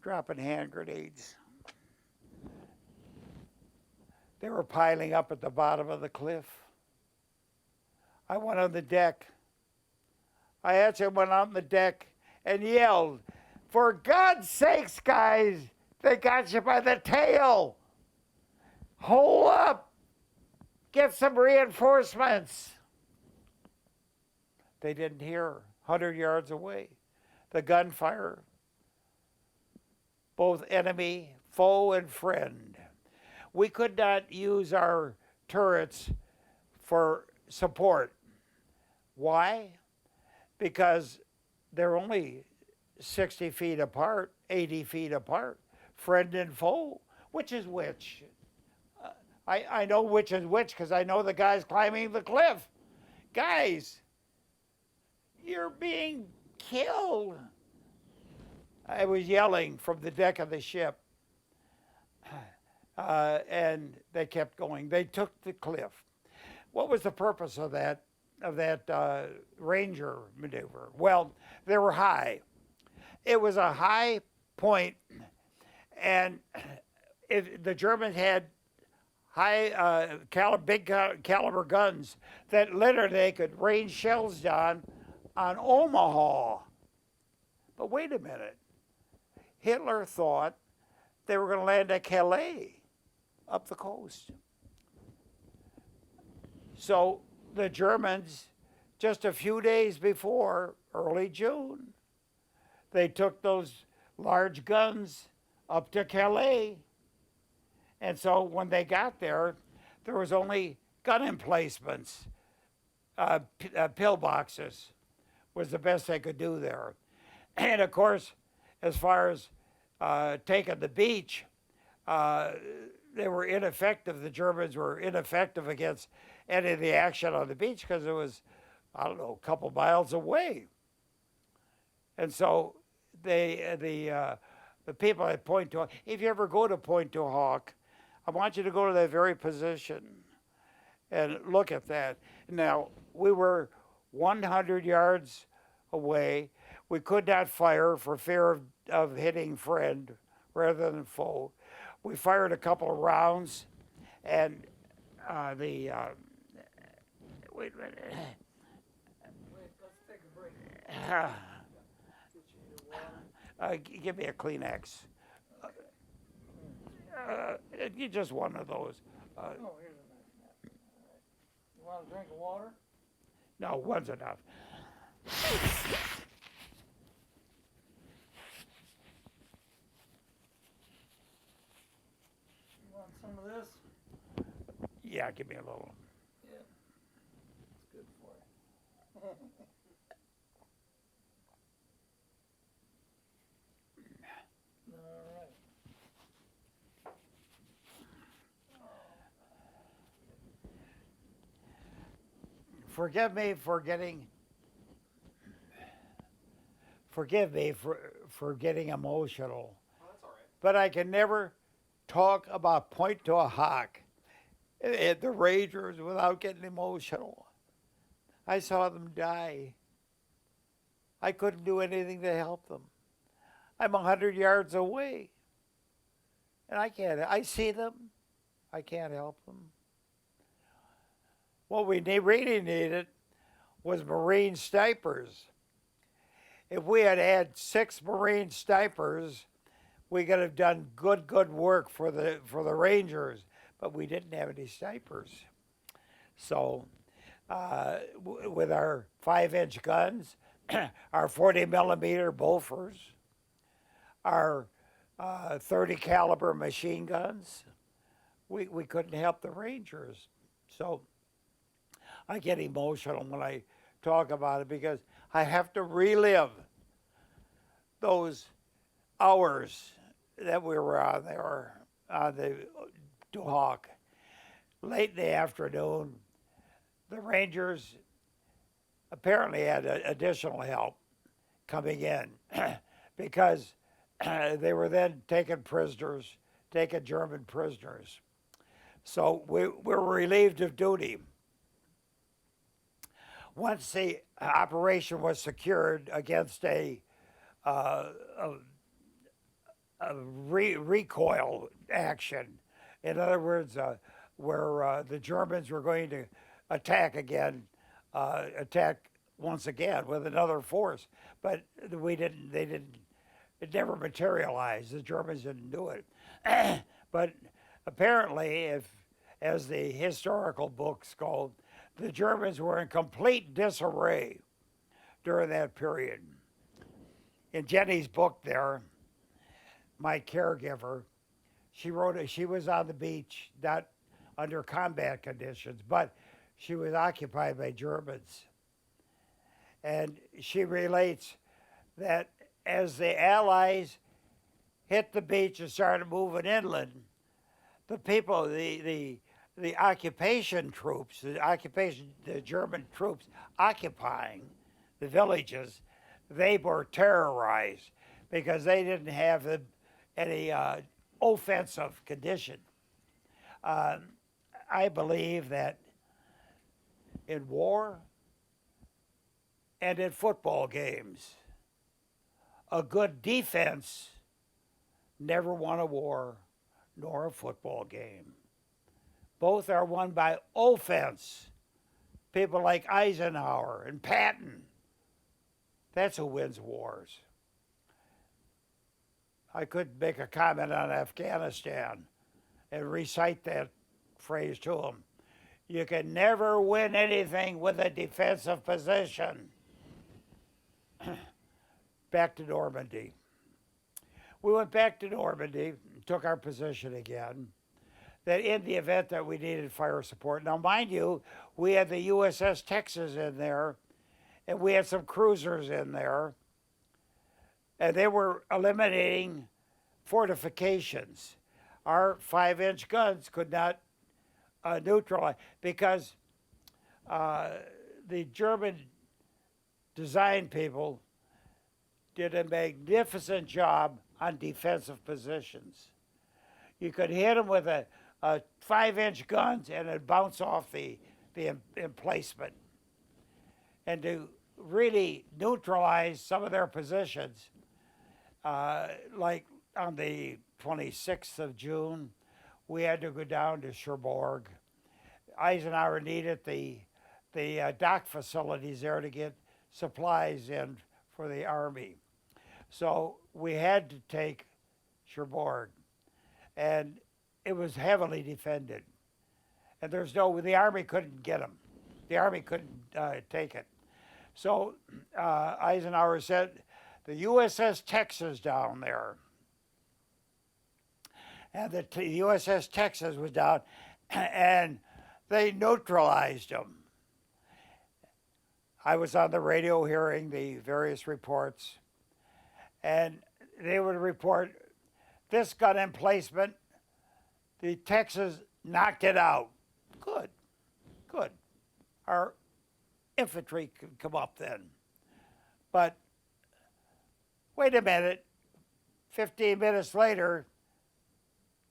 dropping hand grenades. They were piling up at the bottom of the cliff. I went on the deck. I actually went on the deck and yelled, "For God's sakes, guys, they got you by the tail. Hold up. Get some reinforcements." They didn't hear. 100 yards away. The gunfire. Both enemy, foe, and friend. We could not use our turrets for support. Why? Because they're only 60 feet apart, 80 feet apart. Friend and foe. Which is which? I know which is which because I know the guys climbing the cliff. Guys, you're being killed. I was yelling from the deck of the ship. And they kept going. They took the cliff. What was the purpose of that Ranger maneuver? Well, they were high. It was a high point, and the Germans had big caliber guns that literally they could rain shells down on Omaha. But wait a minute. Hitler thought they were going to land at Calais up the coast. So the Germans, just a few days before, early June, they took those large guns up to Calais. And so when they got there, there was only gun emplacements, pillboxes was the best they could do there. And of course, as far as taking the beach, they were ineffective. The Germans were ineffective against any of the action on the beach because it was, I don't know, a couple miles away. And so the people at Point Du Hoc, if you ever go to Point Du Hoc, I want you to go to that very position and look at that. Now, we were 100 yards away. We could not fire for fear of hitting friend rather than foe. We fired a couple of rounds, and wait a minute. Wait, let's take a break. Give me a Kleenex. Just one of those. Oh, here's a nice nap. You want a drink of water? No, one's enough. You want some of this? Yeah, give me a little. Yeah. It's good for you. All right. Forgive me for getting emotional. Oh, that's all right. But I can never talk about Point Du Hoc and the Rangers without getting emotional. I saw them die. I couldn't do anything to help them. I'm 100 yards away. And I see them. I can't help them. What we really needed was Marine snipers. If we had had 6 Marine snipers, we could have done good work for the Rangers, but we didn't have any snipers. So with our 5-inch guns, our 40 millimeter Bofors, our 30 caliber machine guns, we couldn't help the Rangers. So I get emotional when I talk about it because I have to relive those hours that we were on there on the Du Hoc. Late in the afternoon, the Rangers apparently had additional help. coming in because they were then taking German prisoners. So we were relieved of duty. Once the operation was secured against a recoil action, in other words, where the Germans were going to attack once again with another force, but it never materialized. The Germans didn't do it. But apparently, as the historical books go, the Germans were in complete disarray during that period. In Jenny's book there, my caregiver, she was on the beach, not under combat conditions, but she was occupied by Germans. And she relates that as the Allies hit the beach and started moving inland, the people, the occupation troops, the German troops occupying the villages, they were terrorized because they didn't have any offensive condition. I believe that in war and in football games, a good defense never won a war nor a football game. Both are won by offense. People like Eisenhower and Patton. That's who wins wars. I could make a comment on Afghanistan and recite that phrase to them. You can never win anything with a defensive position. Back to Normandy. We went back to Normandy, took our position again, that in the event that we needed fire support. Now, mind you, we had the USS Texas in there, and we had some cruisers in there, and they were eliminating fortifications. Our 5-inch guns could not neutralize because the German design people did a magnificent job on defensive positions. You could hit them with a 5-inch guns and it'd bounce off the emplacement. And to really neutralize some of their positions, like on the 26th of June, we had to go down to Cherbourg. Eisenhower needed the dock facilities there to get supplies in for the Army. So we had to take Cherbourg, and it was heavily defended. And the Army couldn't get them. The Army couldn't take it. So Eisenhower said, the USS Texas down there. And the USS Texas was down, and they neutralized them. I was on the radio hearing the various reports, and they would report this gun emplacement, the Texas knocked it out. Good. Our infantry could come up then. But wait a minute, 15 minutes later,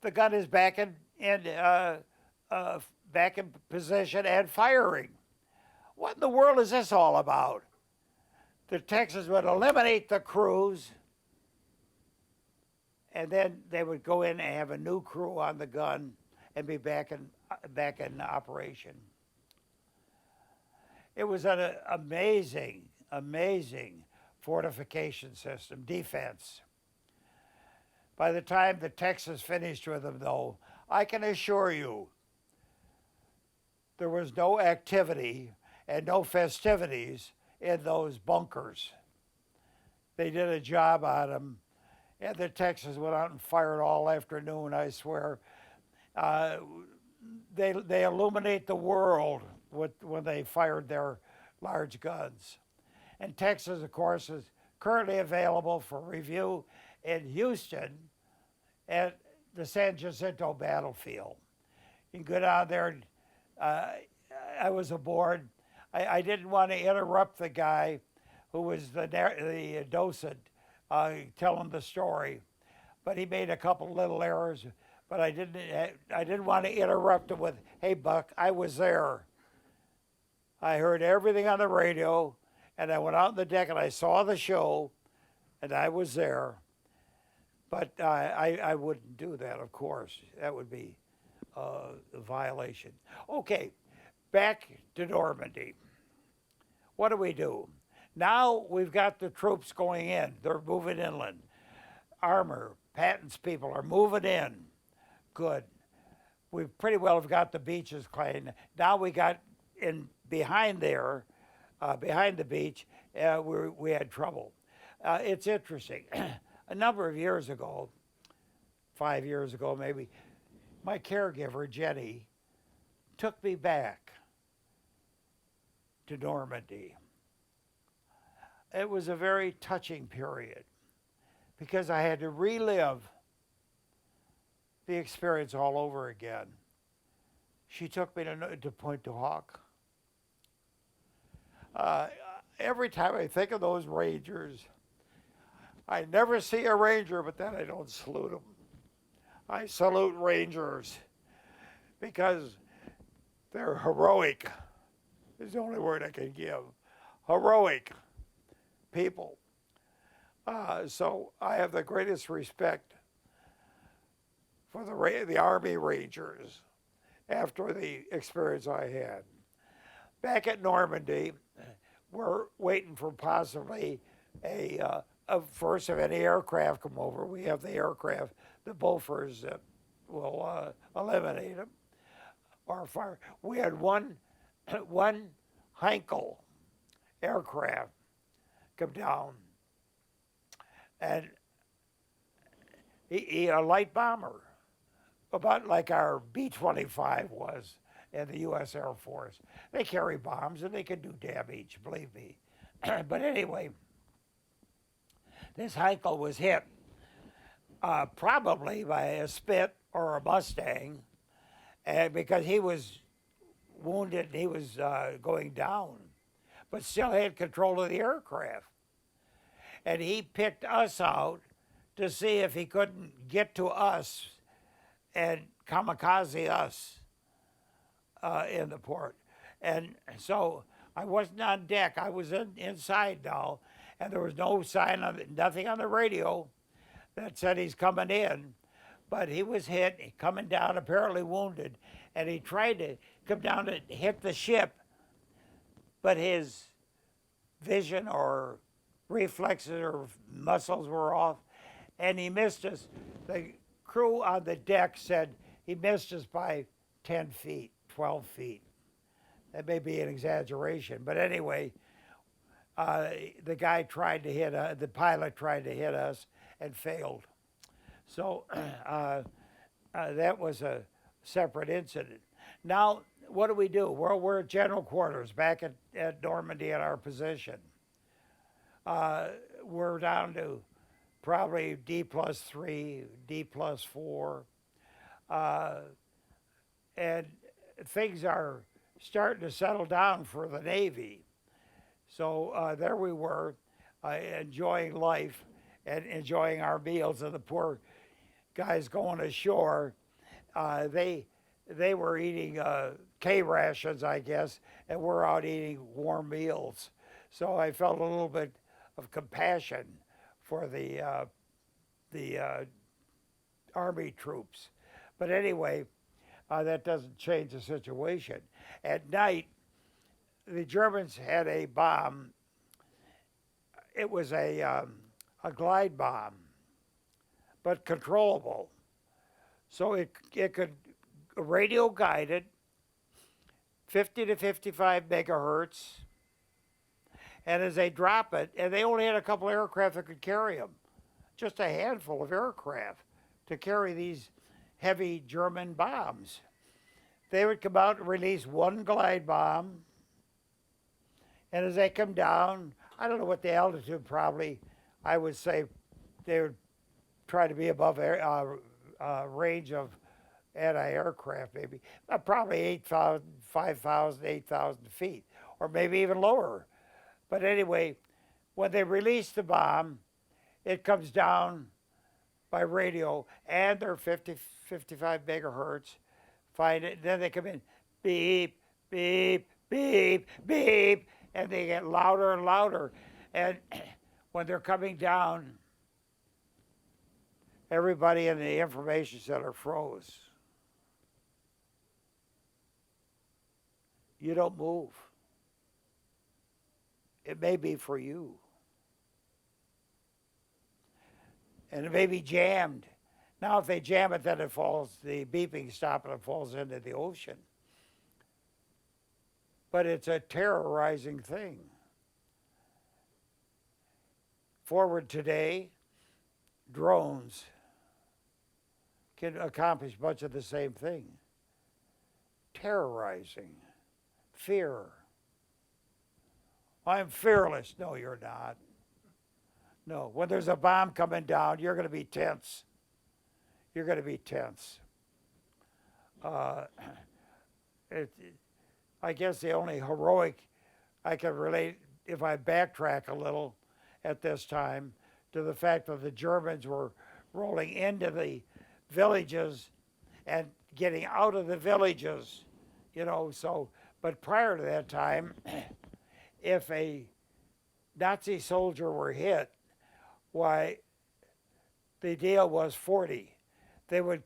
the gun is back in position and firing. What in the world is this all about? The Texans would eliminate the crews, and then they would go in and have a new crew on the gun and be back in operation. It was an amazing fortification system, defense. By the time the Texas finished with them, though, I can assure you there was no activity and no festivities in those bunkers. They did a job on them, and the Texans went out and fired all afternoon, I swear. They illuminate the world when they fired their large guns. And Texas, of course, is currently available for review in Houston at the San Jacinto battlefield. You can go down there. I was aboard. I didn't want to interrupt the guy who was the docent, telling the story, but he made a couple little errors. But I didn't want to interrupt him with, "Hey, Buck, I was there. I heard everything on the radio, and I went out on the deck and I saw the show, and I was there." But I wouldn't do that, of course. That would be a violation. Okay, back to Normandy. What do? Now we've got the troops going in. They're moving inland. Armor, Patton's people are moving in. Good. We pretty well have got the beaches cleaned. Now we got in behind there, behind the beach, we had trouble. It's interesting. A number of years ago, 5 years ago maybe, my caregiver, Jenny, took me back to Normandy. It was a very touching period because I had to relive the experience all over again. She took me to Pointe du Hoc. Every time I think of those Rangers, I never see a Ranger, but then I don't salute them. I salute Rangers because they're heroic, is the only word I can give. Heroic people. So I have the greatest respect for the Army Rangers after the experience I had. Back at Normandy, we're waiting for possibly first if any aircraft come over. We have the aircraft, the Bofors that will eliminate them or fire. We had one Heinkel aircraft come down, and he a light bomber, about like our B-25 was in the U.S. Air Force. They carry bombs and they can do damage, believe me. But anyway, this Heinkel was hit probably by a Spit or a Mustang, and because he was wounded, he was going down, but still had control of the aircraft. And he picked us out to see if he couldn't get to us and kamikaze us in the port. And so I wasn't on deck. I was inside now, and there was no sign of it, nothing on the radio that said he's coming in. But he was hit, coming down, apparently wounded, and he tried to come down and hit the ship, but his vision or reflexes or muscles were off, and he missed us. The crew on the deck said he missed us by 10 feet, 12 feet. That may be an exaggeration, but anyway, the guy tried to hit the pilot tried to hit us and failed. So that was a separate incident. Now, what do? Well, we're at general quarters back at Normandy at our position. We're down to probably D+3, D+4, and things are starting to settle down for the Navy. So there we were, enjoying life and enjoying our meals, and the poor guys going ashore, they were eating K rations, I guess, and we're out eating warm meals. So I felt a little bit of compassion for the Army troops. But anyway, that doesn't change the situation. At night, the Germans had a bomb. It was a glide bomb, but controllable. So it could radio guided, 50 to 55 megahertz. And as they drop it, and they only had a couple aircraft that could carry them, just a handful of aircraft to carry these heavy German bombs. They would come out and release one glide bomb, and as they come down, I don't know what the altitude, probably, I would say they would try to be above range of anti-aircraft, maybe, probably 8,000, 5,000, 8,000 feet, or maybe even lower. But anyway, when they release the bomb, it comes down by radio, and they're 50, 55 megahertz. Find it, then they come in, beep, beep, beep, beep, and they get louder and louder. And when they're coming down, everybody in the information center froze. You don't move. It may be for you. And it may be jammed. Now, if they jam it, then it falls, the beeping stops and it falls into the ocean. But it's a terrorizing thing. Forward today, drones can accomplish much of the same thing. Terrorizing, fear. I'm fearless. No, you're not. No, when there's a bomb coming down, you're going to be tense. You're going to be tense. I guess the only heroic I can relate, if I backtrack a little at this time, to the fact that the Germans were rolling into the villages and getting out of the villages, so, but prior to that time, if a Nazi soldier were hit, why, the deal was 40. They would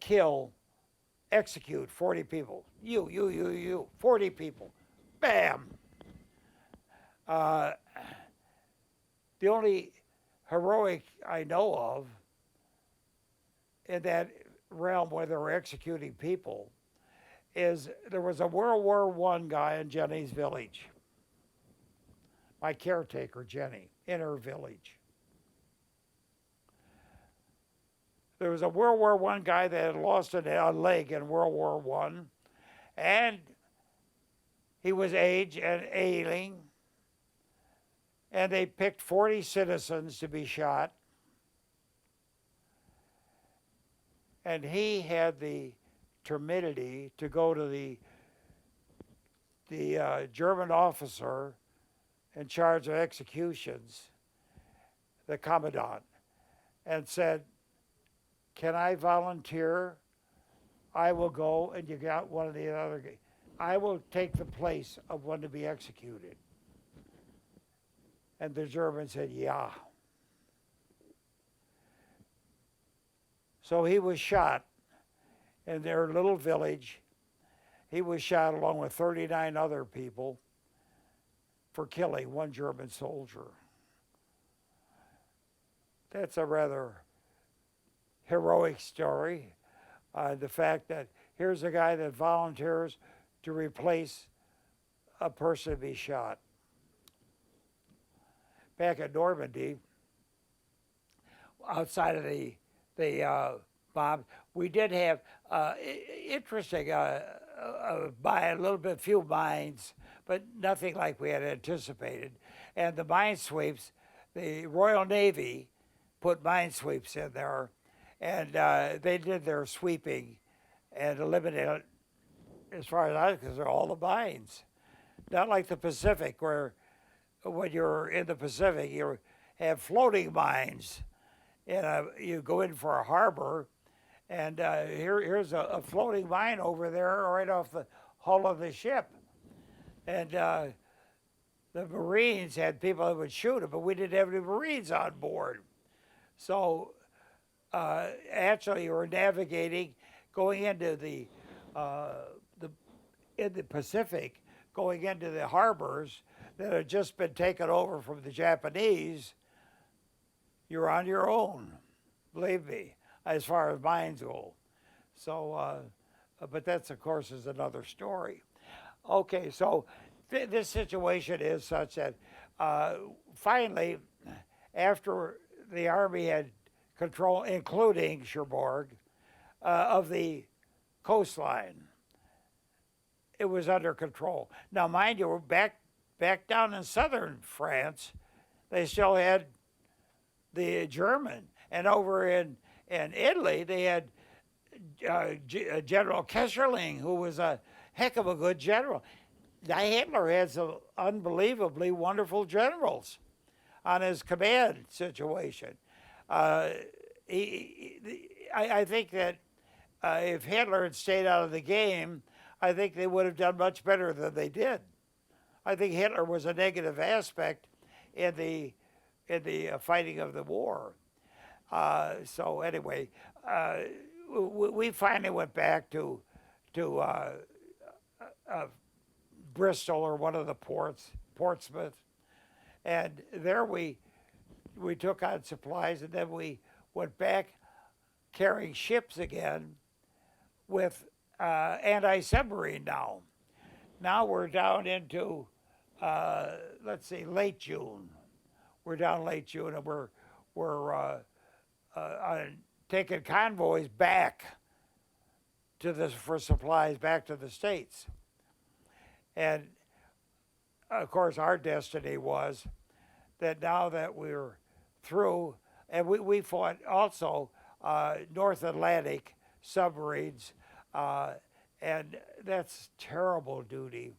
execute 40 people. You, 40 people. Bam! The only heroic I know of in that realm where they were executing people is there was a World War I guy in Jenny's village. My caretaker, Jenny, in her village. There was a World War I guy that had lost a leg in World War I, and he was aged and ailing, and they picked 40 citizens to be shot, and he had the temerity to go to the German officer in charge of executions, the commandant, and said, "Can I volunteer? I will go, and you got one of the other guys. I will take the place of one to be executed." And the German said, "Yeah." So he was shot in their little village. He was shot along with 39 other people for killing one German soldier. That's a rather heroic story. The fact that here's a guy that volunteers to replace a person to be shot. Back at Normandy, outside of the bomb, we did have interesting by a little bit few mines, but nothing like we had anticipated. And the mine sweeps, the Royal Navy put mine sweeps in there, and they did their sweeping and eliminated, as far as I was concerned, all the mines. Not like the Pacific, where when you're in the Pacific, you have floating mines. And you go in for a harbor, and here's a floating mine over there right off the hull of the ship. And the Marines had people that would shoot it, but we didn't have any Marines on board. So actually, you were navigating, going into in the Pacific, going into the harbors that had just been taken over from the Japanese. You're on your own, believe me, as far as mines go. So, but that's, of course, is another story. Okay, so this situation is such that finally, after the Army had control, including Cherbourg, of the coastline, it was under control. Now, mind you, back down in southern France, they still had the German, and over in Italy they had General Kesselring, who was a heck of a good general. Now, Hitler had some unbelievably wonderful generals. on his command situation. Uh, I think that if Hitler had stayed out of the game, I think they would have done much better than they did. I think Hitler was a negative aspect in the fighting of the war. So anyway, we finally went back to Bristol or one of the ports, Portsmouth, and there we took on supplies, and then we went back carrying ships again with anti-submarine now. Now we're down into, let's see, late June. We're down late June, and we're taking convoys back for supplies back to the States. And of course, our destiny was that now that we're through, and we fought also North Atlantic submarines, and that's terrible duty.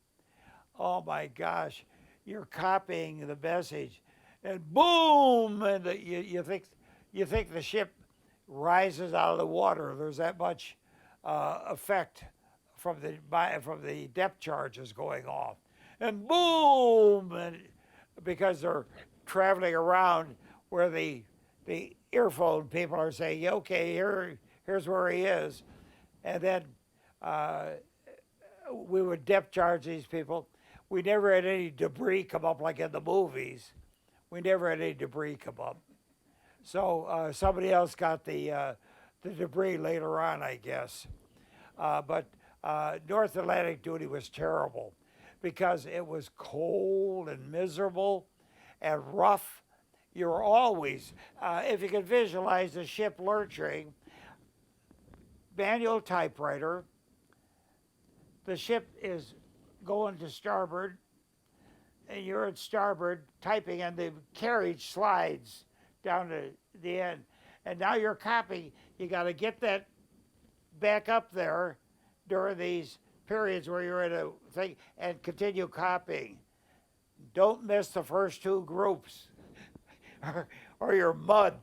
Oh my gosh, you're copying the message, and boom, and you think the ship rises out of the water. There's that much effect from the depth charges going off, and boom, and because they're traveling around where the earphone people are saying, okay, here's where he is, and then we would depth charge these people. We never had any debris come up like in the movies. We never had any debris come up. So somebody else got the debris later on, I guess. But North Atlantic duty was terrible because it was cold and miserable and rough. You're always, if you can visualize the ship lurching, manual typewriter, the ship is going to starboard, and you're at starboard typing, and the carriage slides down to the end. And now you're copying. You got to get that back up there during these periods where you're in a thing and continue copying. Don't miss the first two groups, or you're mud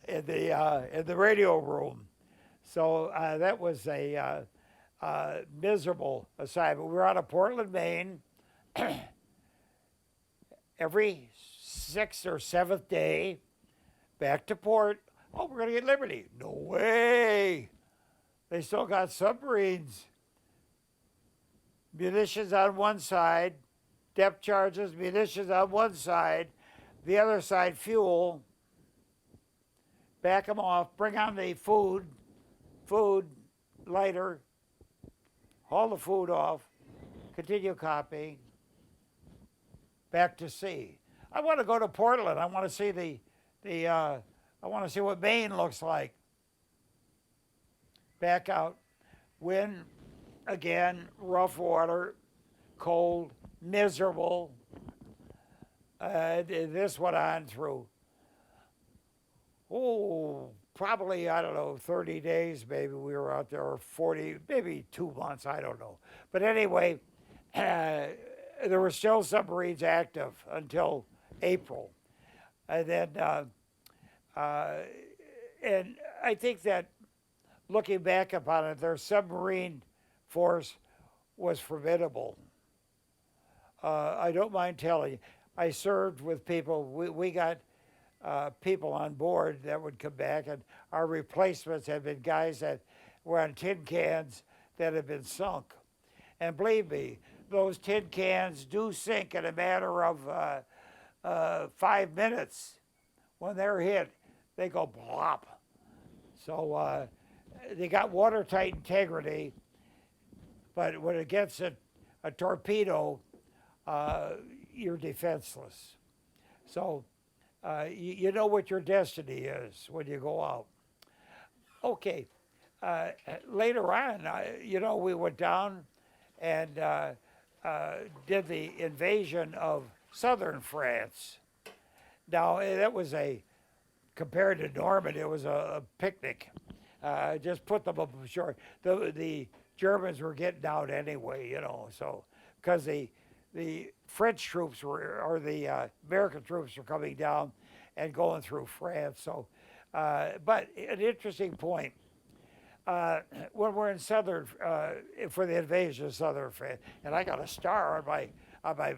in the radio room. So that was a miserable assignment. We were out of Portland, Maine. Every sixth or seventh day, back to port. Oh, we're going to get Liberty. No way. They still got submarines. Munitions on one side, depth charges, munitions on one side, the other side fuel. Back them off, bring on the food, lighter, haul the food off, continue copying, back to sea. I want to go to Portland. I want to see I want to see what Maine looks like. Back out, wind again, rough water, cold, miserable. This went on through, probably, I don't know, 30 days maybe we were out there, or 40, maybe 2 months, I don't know. But anyway, there were still submarines active until April. And then, and I think that looking back upon it, their submarine force was formidable. I don't mind telling you, I served with people, we got people on board that would come back, and our replacements had been guys that were on tin cans that had been sunk. And believe me, those tin cans do sink in a matter of 5 minutes. When they're hit, they go plop. So they got watertight integrity, but when it gets a torpedo, you're defenseless. So you know what your destiny is when you go out. Okay, later on, we went down and did the invasion of southern France. Now, that was compared to Normandy, it was a picnic. Just put them up shore. The Germans were getting out anyway, so, because the the French troops were, or the American troops were coming down and going through France. So, but an interesting point. When we're in southern, for the invasion of southern France, and I got a star on my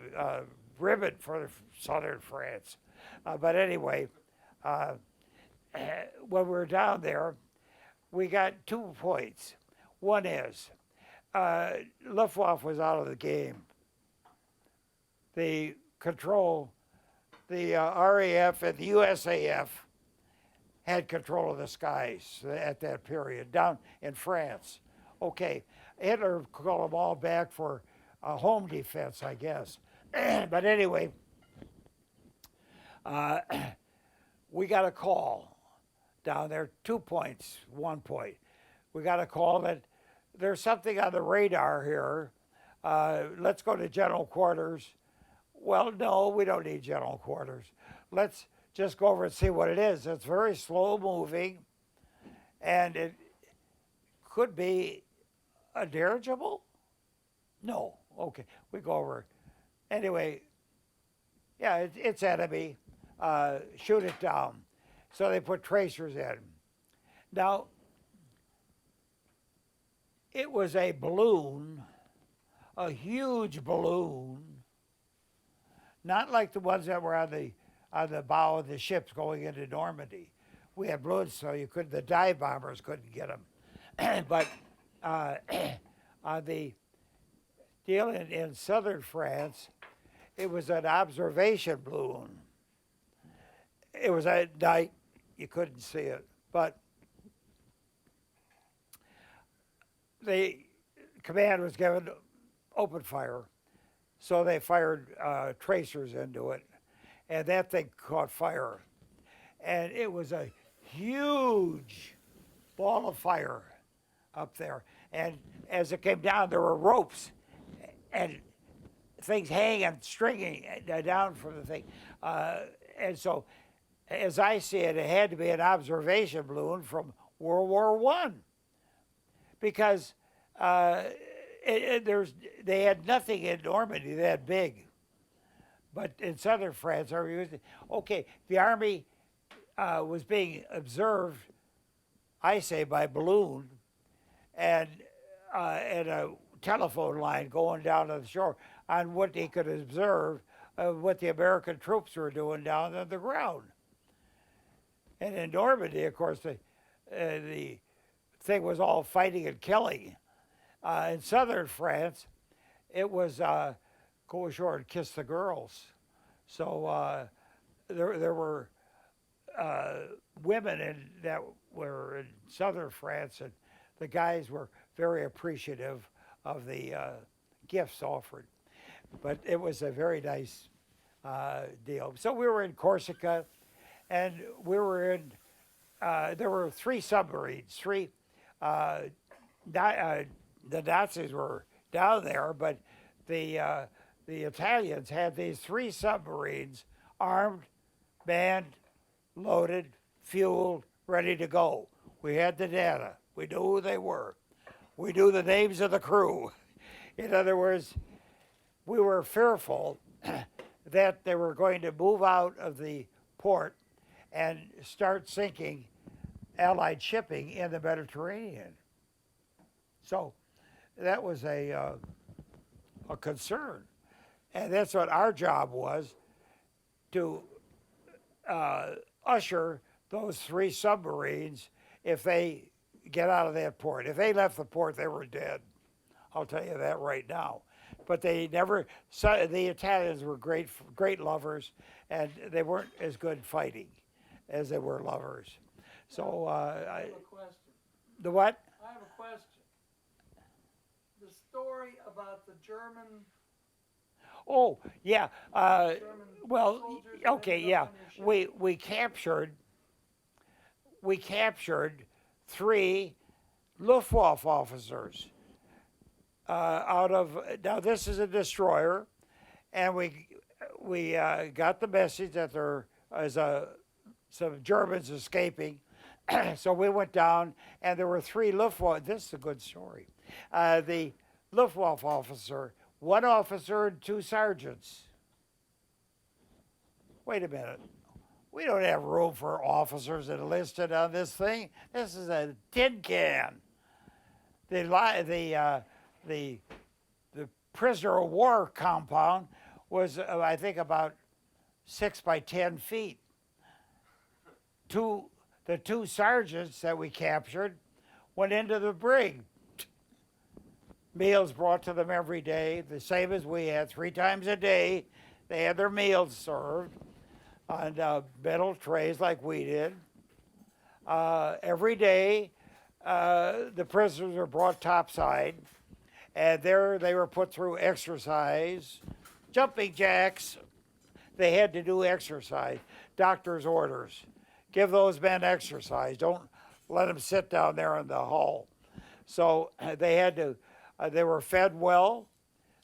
ribbon for southern France. But anyway, when we were down there, we got 2 points. One is Luftwaffe was out of the game. The RAF and the USAF had control of the skies at that period down in France. Okay, Hitler called them all back for home defense, I guess. But anyway, we got a call down there, 2 points, 1 point. We got a call that there's something on the radar here. Let's go to general quarters. Well, no, we don't need general quarters. Let's just go over and see what it is. It's very slow moving, and it could be a dirigible? No. Okay, we go over. Anyway, yeah, it's enemy. Shoot it down. So they put tracers in. Now, it was a balloon, a huge balloon, not like the ones that were on the bow of the ships going into Normandy. We had balloons, so the dive bombers couldn't get them. But on the deal in southern France, it was an observation balloon. It was at night, you couldn't see it, but the command was given open fire, so they fired tracers into it, and that thing caught fire. And it was a huge ball of fire up there. And as it came down, there were ropes and things hanging, stringing down from the thing. And so, as I see it, it had to be an observation balloon from World War I. Because they had nothing in Normandy that big. But in southern France, okay, the army was being observed, I say, by balloon, and a telephone line going down to the shore on what they could observe of what the American troops were doing down on the ground. And in Normandy, of course, the thing was all fighting and killing. In southern France, it was go ashore and kiss the girls. So there were women that were in southern France, and the guys were very appreciative of the gifts offered. But it was a very nice deal. So we were in Corsica, and we were in, there were 3 submarines, the Nazis were down there, but the Italians had these 3 submarines, armed, manned, loaded, fueled, ready to go. We had the data. We knew who they were. We knew the names of the crew. In other words, we were fearful that they were going to move out of the port and start sinking Allied shipping in the Mediterranean. So that was a concern. And that's what our job was, to usher those 3 submarines if they get out of that port. If they left the port, they were dead. I'll tell you that right now. But they never, the Italians were great lovers, and they weren't as good fighting as they were lovers. So I have a question. The what? I have a question. The story about the German. Oh, yeah. German Well, soldiers okay, ended yeah. up on your ship. We captured 3 Luftwaffe officers out of. Now this is a destroyer, and we got the message that there is some Germans escaping. So we went down, and there were 3 Luftwaffe. This is a good story. The Luftwaffe officer one officer and 2 sergeants. Wait a minute. We don't have room for officers enlisted on this thing. This is a tin can. The prisoner of war compound was, I think, about 6 by 10 feet. The 2 sergeants that we captured went into the brig. Meals brought to them every day, the same as we had, 3 times a day. They had their meals served on metal trays like we did. Every day, the prisoners were brought topside, and there they were put through exercise, jumping jacks. They had to do exercise. Doctor's orders. Give those men exercise. Don't let them sit down there in the hall. So they had to, they were fed well.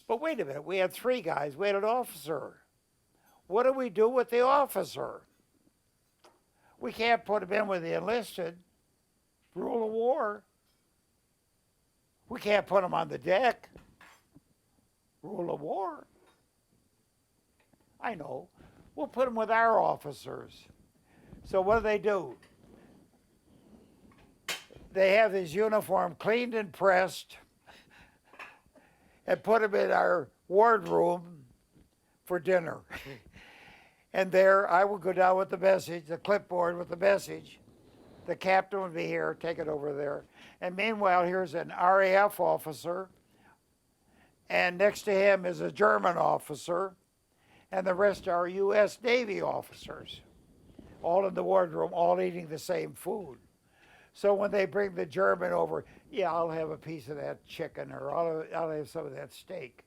But wait a minute, we had 3 guys. We had an officer. What do we do with the officer? We can't put him in with the enlisted. Rule of war. We can't put him on the deck. Rule of war. I know. We'll put him with our officers. So what do? They have his uniform cleaned and pressed and put him in our wardroom for dinner. And there I would go down with the message, the clipboard with the message. The captain would be here, take it over there. And meanwhile, here's an RAF officer, and next to him is a German officer, and the rest are U.S. Navy officers, all in the wardroom, all eating the same food. So when they bring the German over, yeah, I'll have a piece of that chicken, or I'll have some of that steak.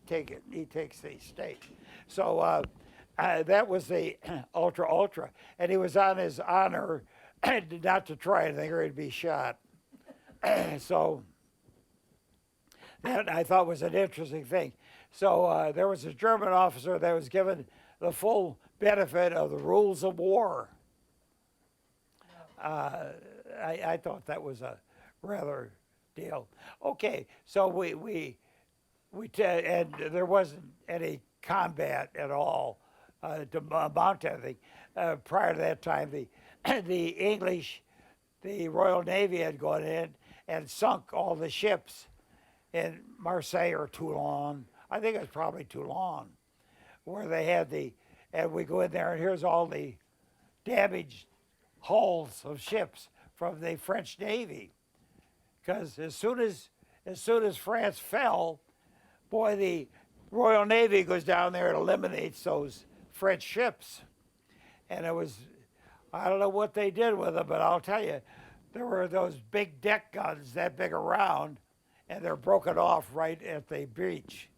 Take it. He takes the steak. So that was the ultra, and he was on his honor not to try anything or he'd be shot. So that I thought was an interesting thing. So there was a German officer that was given the full benefit of the rules of war. I thought that was a rather deal. Okay, so we and there wasn't any combat at all to amount to anything. Prior to that time, the English, the Royal Navy had gone in and sunk all the ships in Marseille or Toulon. I think it was probably Toulon, where they had and we go in there and here's all the damaged hulls of ships from the French Navy. Because as soon as France fell, boy, the Royal Navy goes down there and eliminates those French ships. And it was, I don't know what they did with them, but I'll tell you, there were those big deck guns that big around, and they're broken off right at the breach.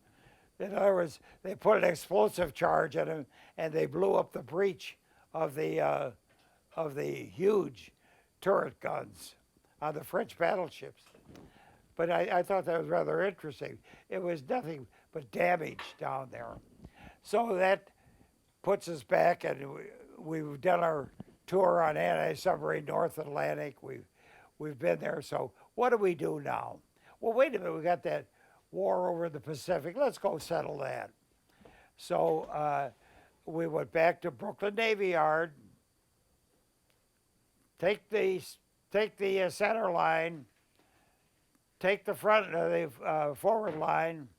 In other words, they put an explosive charge in them, and they blew up the breech of the huge turret guns on the French battleships. But I thought that was rather interesting. It was nothing but damage down there. So that puts us back, and we've done our tour on anti-submarine North Atlantic. We've been there. So what do we do now? Well, wait a minute. We got that war over the Pacific. Let's go settle that. So we went back to Brooklyn Navy Yard. Take the center line. Take the front, the forward line.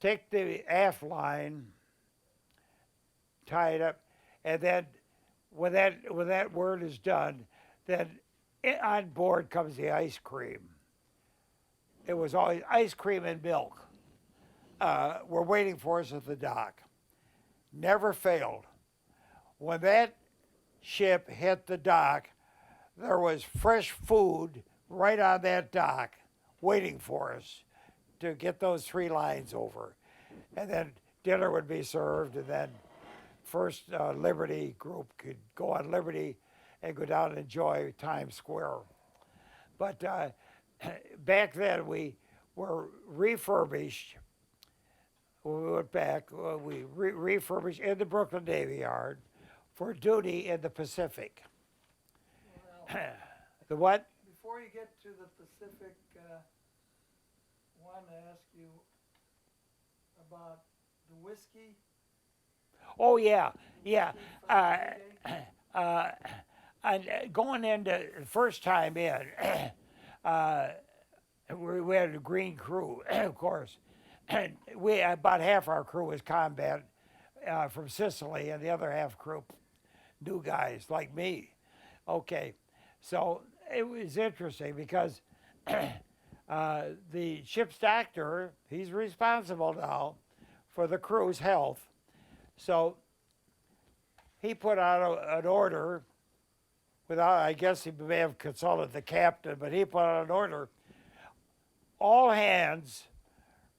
Take the aft line. Tie it up, and then when that word is done, then on board comes the ice cream. It was always ice cream and milk. Were waiting for us at the dock. Never failed. When that ship hit the dock, there was fresh food right on that dock waiting for us to get those 3 lines over. And then dinner would be served, and then First Liberty group could go on Liberty and go down and enjoy Times Square. But back then we were refurbished. When we went back, we refurbished in the Brooklyn Navy Yard for duty in the Pacific. Well, The what? before you get to the Pacific, one to ask you about the whiskey. Oh yeah, yeah. Whiskey from D-Day. And going into the first time in, we had a green crew, of course, and we about half our crew was combat from Sicily, and the other half crew, new guys like me. Okay, so it was interesting because the ship's doctor, he's responsible now for the crew's health. So he put out an order without, I guess he may have consulted the captain, but he put out an order. All hands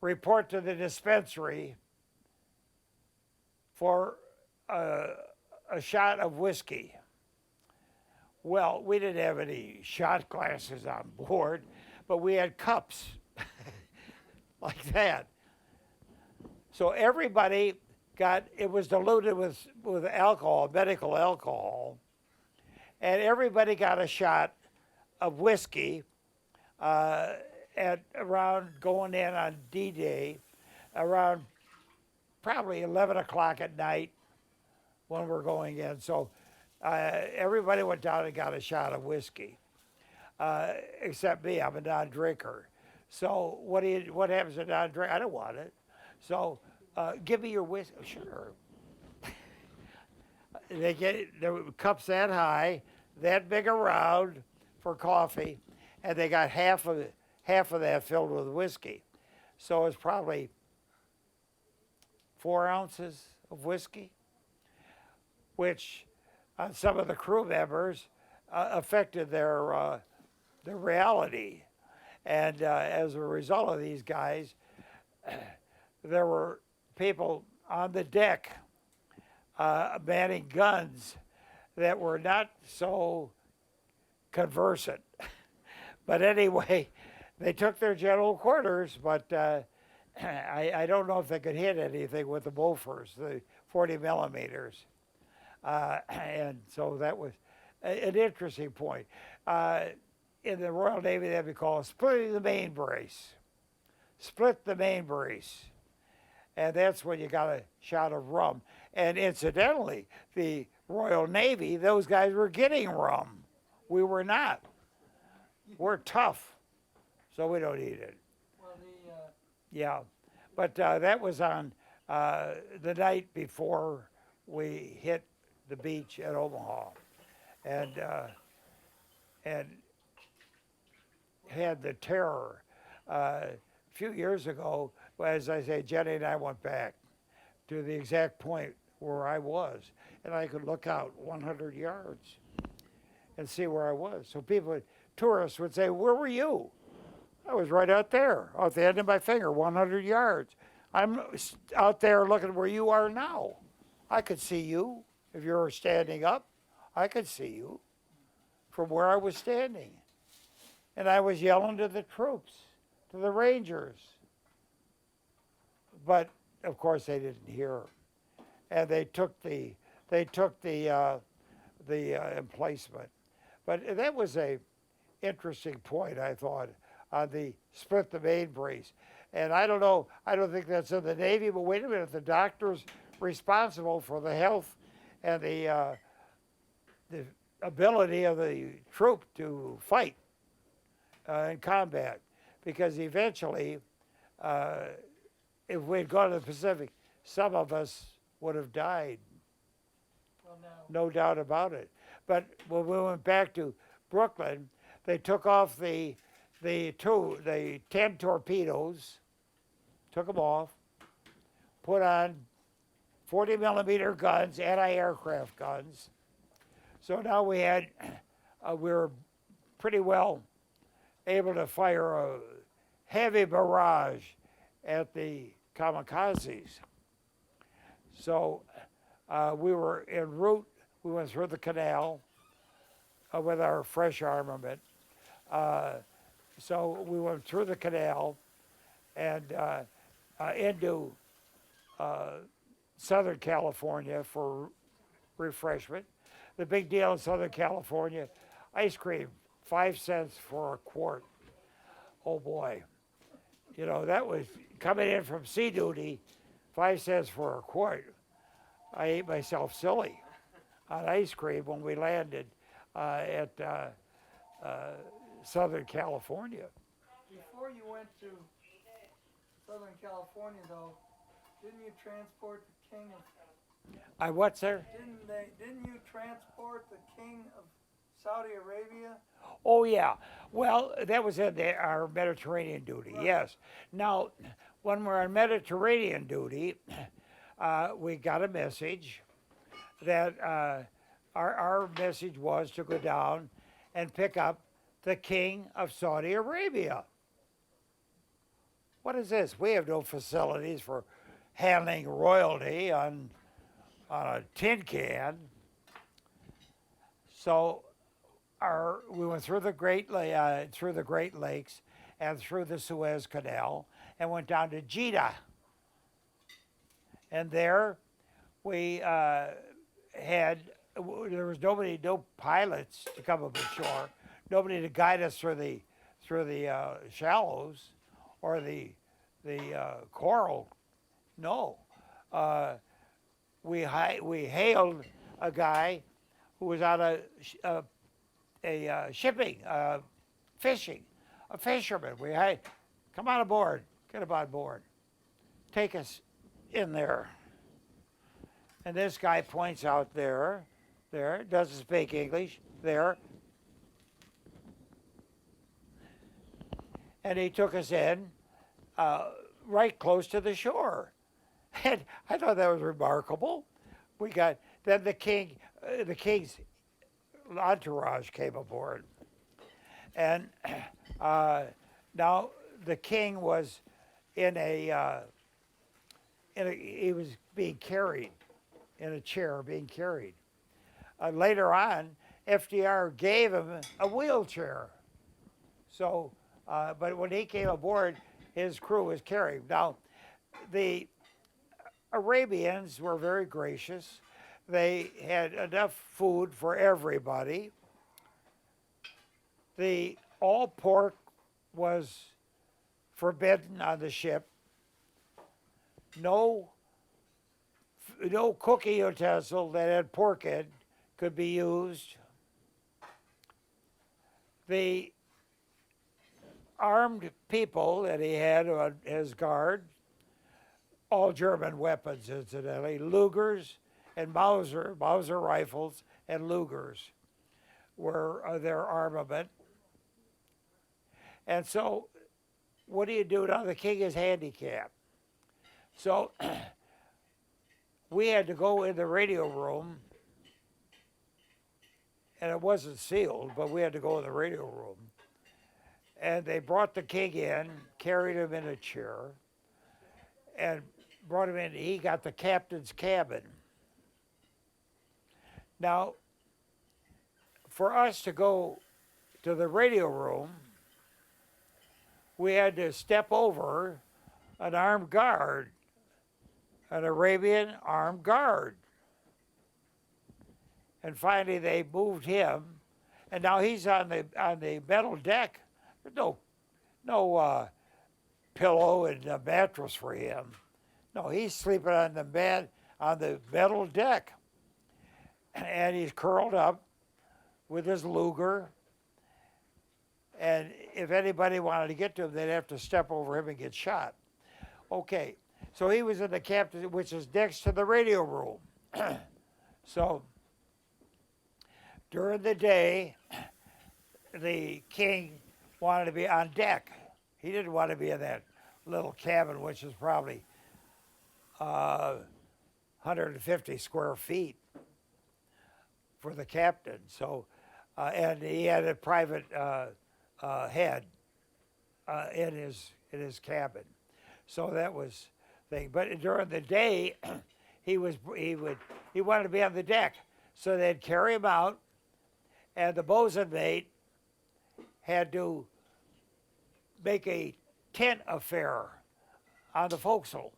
report to the dispensary for a shot of whiskey. Well, we didn't have any shot glasses on board, but we had cups like that. So everybody got, it was diluted with alcohol, medical alcohol, and everybody got a shot of whiskey at around going in on D-Day, around probably 11 o'clock at night when we're going in. So everybody went down and got a shot of whiskey, except me. I'm a non-drinker. So what happens to a non-drinker? I don't want it. So give me your whiskey. Oh, sure. They get the cups that high, that big around for coffee, and they got half of that filled with whiskey. So it's probably 4 ounces of whiskey, which on some of the crew members affected their reality. And as a result of these guys, there were people on the deck manning guns that were not so conversant. But anyway, they took their general quarters, but I don't know if they could hit anything with the Bofors, the 40 millimeters. And so that was an interesting point. In the Royal Navy, that'd be called splitting the main brace. Split the main brace. And that's when you got a shot of rum. And incidentally, the Royal Navy, those guys were getting rum. We were not. We're tough, so we don't eat it. Well, Yeah, but that was on the night before we hit the beach at Omaha, and had the terror. A few years ago, as I say, Jenny and I went back to the exact point where I was, and I could look out 100 yards and see where I was. So tourists would say, "Where were you?" I was right out there, out the end of my finger, 100 yards. I'm out there looking where you are now. I could see you. If you were standing up, I could see you from where I was standing. And I was yelling to the troops, to the Rangers. But, of course, they didn't hear. And they took the emplacement. But that was a interesting point, I thought, on the split the main brace. And I don't know, I don't think that's in the Navy, but wait a minute, the doctor's responsible for the health and the ability of the troop to fight in combat. Because eventually, if we'd gone to the Pacific, some of us would have died. well, No doubt about it. But when we went back to Brooklyn, they took off the 10 torpedoes, took them off, put on 40 millimeter guns, anti-aircraft guns. So now we were pretty well able to fire a heavy barrage at the kamikazes. So we were en route. We went through the canal with our fresh armament. So we went through the canal and into Southern California for refreshment. The big deal in Southern California, ice cream, 5 cents for a quart. Oh boy. You know, that was coming in from sea duty, 5 cents for a quart. I ate myself silly on ice cream when we landed at Southern California. Before you went to Southern California, though, didn't you transport the king of? I what, sir? Didn't you transport the king of Saudi Arabia? Oh yeah. Well, that was in our Mediterranean duty. Right. Yes. Now, when we're on Mediterranean duty, we got a message that our message was to go down and pick up the king of Saudi Arabia. What is this? We have no facilities for handling royalty on a tin can. So we went through the Great Lakes and through the Suez Canal and went down to Jeddah. And there we there was no pilots to come up ashore, nobody to guide us through the shallows or the coral. No, we hailed a guy who was on a shipping, fishing, a fisherman. We had, come on aboard, get him on board, take us in there. And this guy points out there, doesn't speak English, there. And he took us in right close to the shore. And I thought that was remarkable. Then the king's entourage came aboard. And now the king was he was being carried in a chair, being carried. Later on, FDR gave him a wheelchair. So, but when he came aboard, his crew was carrying. Now, the Arabians were very gracious. They had enough food for everybody. All pork was forbidden on the ship. No cooking utensil that had pork in could be used. The armed people that he had on his guard, all German weapons incidentally, Lugers and Mauser rifles and Lugers were their armament. And so what do you do now? The king is handicapped. So we had to go in the radio room, and it wasn't sealed, but we had to go in the radio room. And they brought the king in, carried him in a chair, and brought him in. He got the captain's cabin. Now, for us to go to the radio room, we had to step over an armed guard, an Arabian armed guard. And finally they moved him, and now he's on the metal deck. There's no pillow and a mattress for him. No, he's sleeping on the metal deck. And he's curled up with his Luger. And if anybody wanted to get to him, they'd have to step over him and get shot. Okay, so he was in the captain, which is next to the radio room. So during the day, the king wanted to be on deck. He didn't want to be in that little cabin, which is probably 150 square feet for the captain. So, and he had a private head in his cabin. So that was thing. But during the day, he wanted to be on the deck. So they'd carry him out, and the bosun mate had to make a tent affair on the forecastle.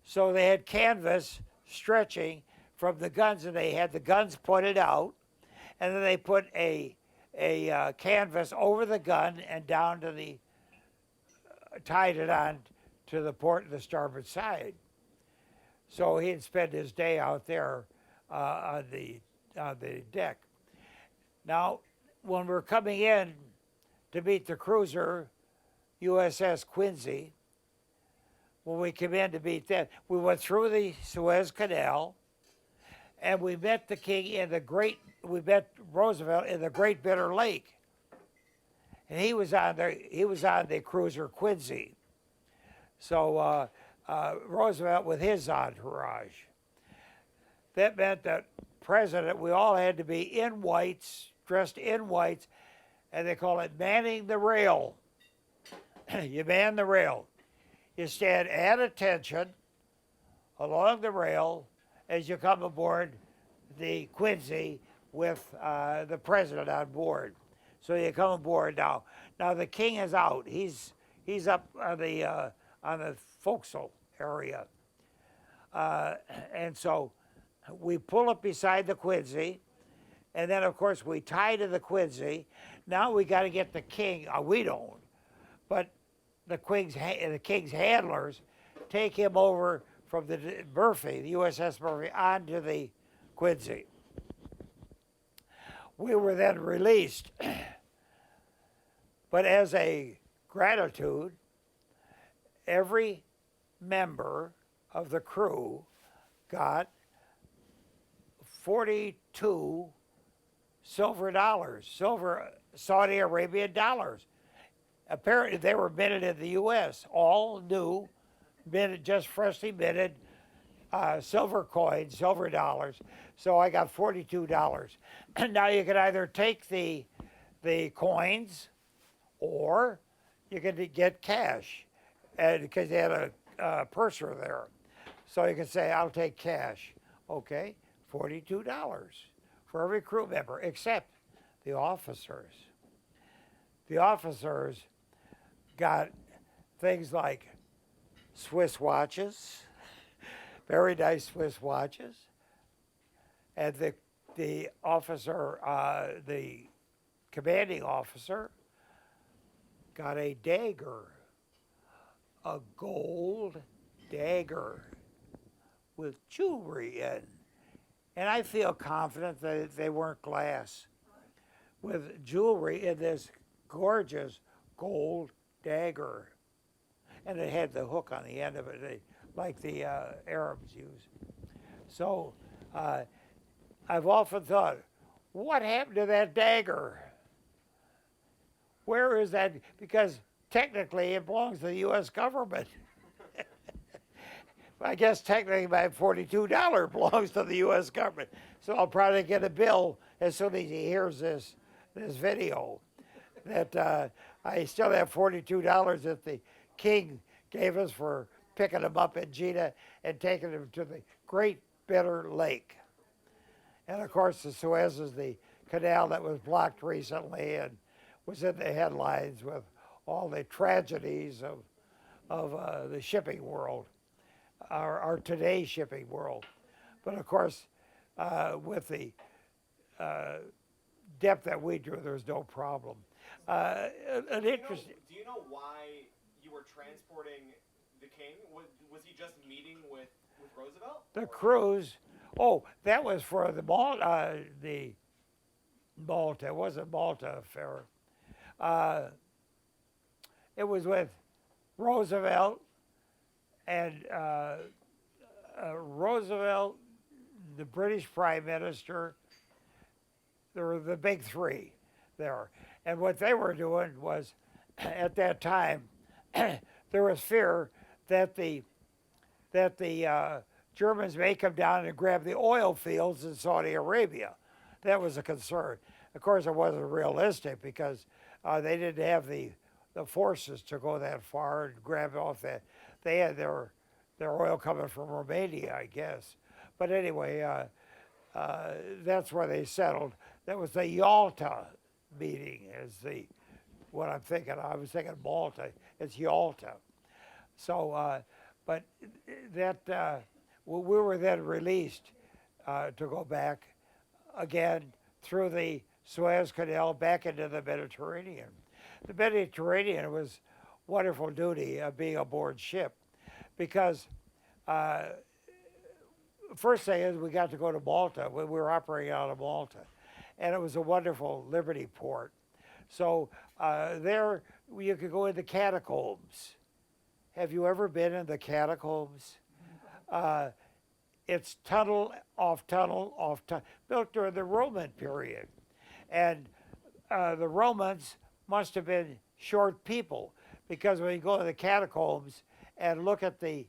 So they had canvas stretching from the guns, and they had the guns pointed out, and then they put a canvas over the gun and down to the tied it on to the port, the starboard side. So he'd spend his day out there on the deck. Now, when we're coming in to meet the cruiser, USS Quincy, when we came in to meet that, we went through the Suez Canal, and we met the king in we met Roosevelt in the Great Bitter Lake. And he was on the cruiser Quincy. So Roosevelt with his entourage. That meant that president, we all had to be in whites, dressed in whites, and they call it manning the rail. You man the rail. You stand at attention along the rail as you come aboard the Quincy with the president on board. So you come aboard now. Now the king is out. He's up on the forecastle area, and so we pull up beside the Quincy, and then of course we tie to the Quincy. Now we got to get the king. We don't, but the king's handlers take him over from the Murphy, the USS Murphy, onto the Quincy. We were then released, but as a gratitude, every member of the crew got 42 silver Saudi Arabian dollars. Apparently, they were minted in the U.S., all new, minted, just freshly minted silver coins, silver dollars. So I got $42. And now you can either take the coins, or you can get cash, and because they had a purser there. So you can say, I'll take cash. Okay, $42 for every crew member, except the officers. The officers got things like Swiss watches, very nice Swiss watches, and the officer, the commanding officer, got a dagger, a gold dagger with jewelry in. And I feel confident that they weren't glass, with jewelry in this gorgeous gold dagger. And it had the hook on the end of it, like the Arabs use. So I've often thought, what happened to that dagger? Where is that? Because technically it belongs to the U.S. government. I guess technically my $42 belongs to the U.S. government. So I'll probably get a bill as soon as he hears this video that I still have $42 that the king gave us for picking him up in Jeddah and taking him to the Great Bitter Lake. And of course the Suez is the canal that was blocked recently and was in the headlines with all the tragedies of the shipping world, our today's shipping world. But of course, with the depth that we drew, there's no problem. Do you know why you were transporting the king? Was he just meeting with Roosevelt? The cruise. Oh, that was for the Malta. It wasn't Malta affair. It was with Roosevelt and Roosevelt, the British Prime Minister. There were the big three there. And what they were doing was, at that time, there was fear that the Germans may come down and grab the oil fields in Saudi Arabia. That was a concern. Of course, it wasn't realistic because they didn't have the forces to go that far and grab off that. They had their oil coming from Romania, I guess. But anyway, that's where they settled. That was the Yalta meeting, what I'm thinking. I was thinking Malta. It's Yalta. So, but that we were then released to go back again through the Suez Canal back into the Mediterranean. The Mediterranean wonderful duty of being aboard ship, because first thing is we got to go to Malta. We were operating out of Malta, and it was a wonderful Liberty port. So there you could go in the catacombs. Have you ever been in the catacombs? It's tunnel off tunnel off tunnel, built during the Roman period. And the Romans must have been short people, because when you go to the catacombs and look at the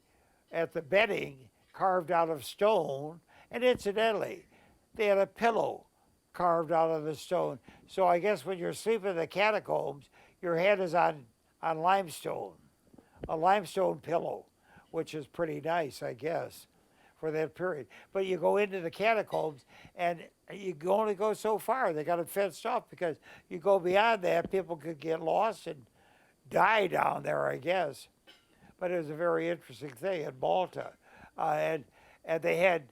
bedding carved out of stone, and incidentally, they had a pillow carved out of the stone. So I guess when you're sleeping in the catacombs, your head is on limestone, a limestone pillow, which is pretty nice, I guess, for that period. But you go into the catacombs, and you can only go so far. They got it fenced off, because you go beyond that, people could get lost and die down there, I guess. But it was a very interesting thing in Malta, and they had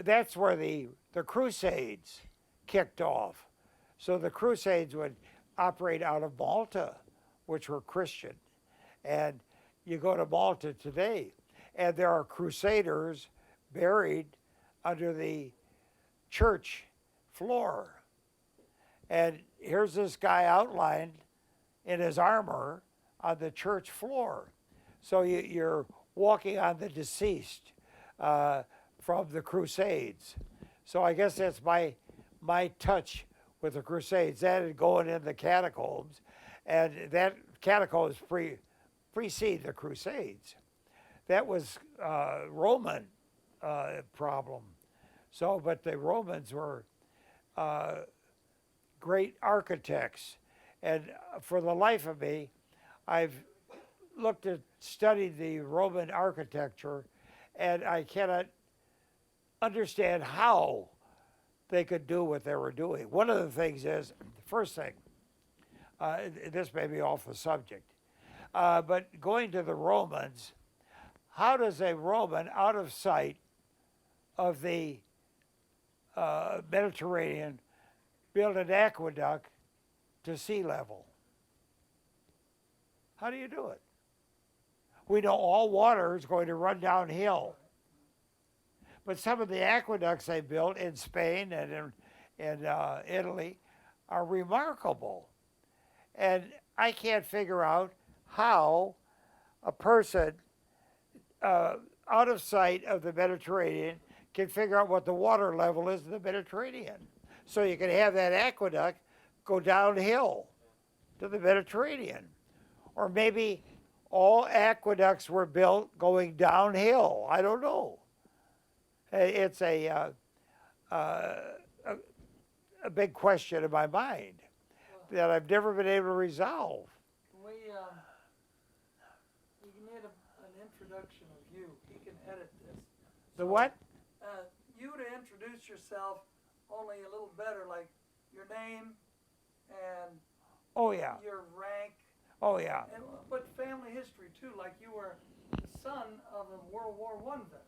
that's where the Crusades kicked off. So the Crusades would operate out of Malta, which were Christian. And you go to Malta today, and there are crusaders buried under the church floor. And here's this guy outlined in his armor on the church floor. So you're walking on the deceased from the Crusades. So I guess that's my touch with the Crusades. That and going in the catacombs, and that catacombs precede the Crusades. That was Roman problem. So, but the Romans were great architects, and for the life of me, I've studied the Roman architecture, and I cannot understand how they could do what they were doing. One of the things is, the first thing, this may be off the subject, but going to the Romans, how does a Roman out of sight of the Mediterranean build an aqueduct to sea level? How do you do it? We know all water is going to run downhill. But some of the aqueducts they built in Spain and in Italy are remarkable. And I can't figure out how a person out of sight of the Mediterranean can figure out what the water level is in the Mediterranean. So you can have that aqueduct go downhill to the Mediterranean. Or maybe all aqueducts were built going downhill. I don't know. It's a big question in my mind that I've never been able to resolve. We need an introduction of you. He can edit this. The what? You to introduce yourself only a little better, like your name and your rank. Oh yeah. But family history too, like you were the son of a World War I veteran.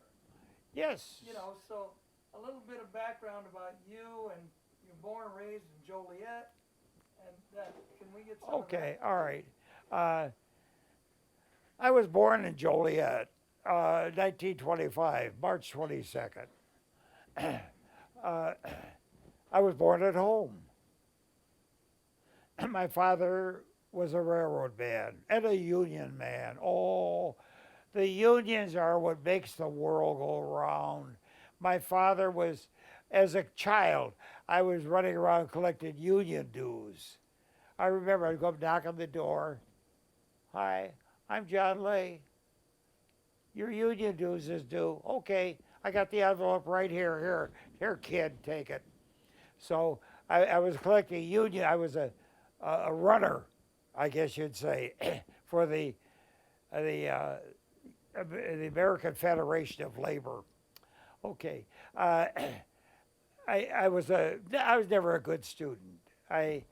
Yes. You know, so a little bit of background about you, and you're born and raised in Joliet, and that. Can we get some Okay, of that? all right. I was born in Joliet, 1925, March 22nd. I was born at home. My father was a railroad man and a union man. Oh, the unions are what makes the world go round. My father was, as a child, I was running around collecting union dues. I remember I'd go up, knock on the door. Hi, I'm John Ley. Your union dues is due. Okay, I got the envelope right here. Here, kid, take it. So I was collecting union. I was a runner, I guess you'd say, for the American Federation of Labor. Okay, I was never a good student. I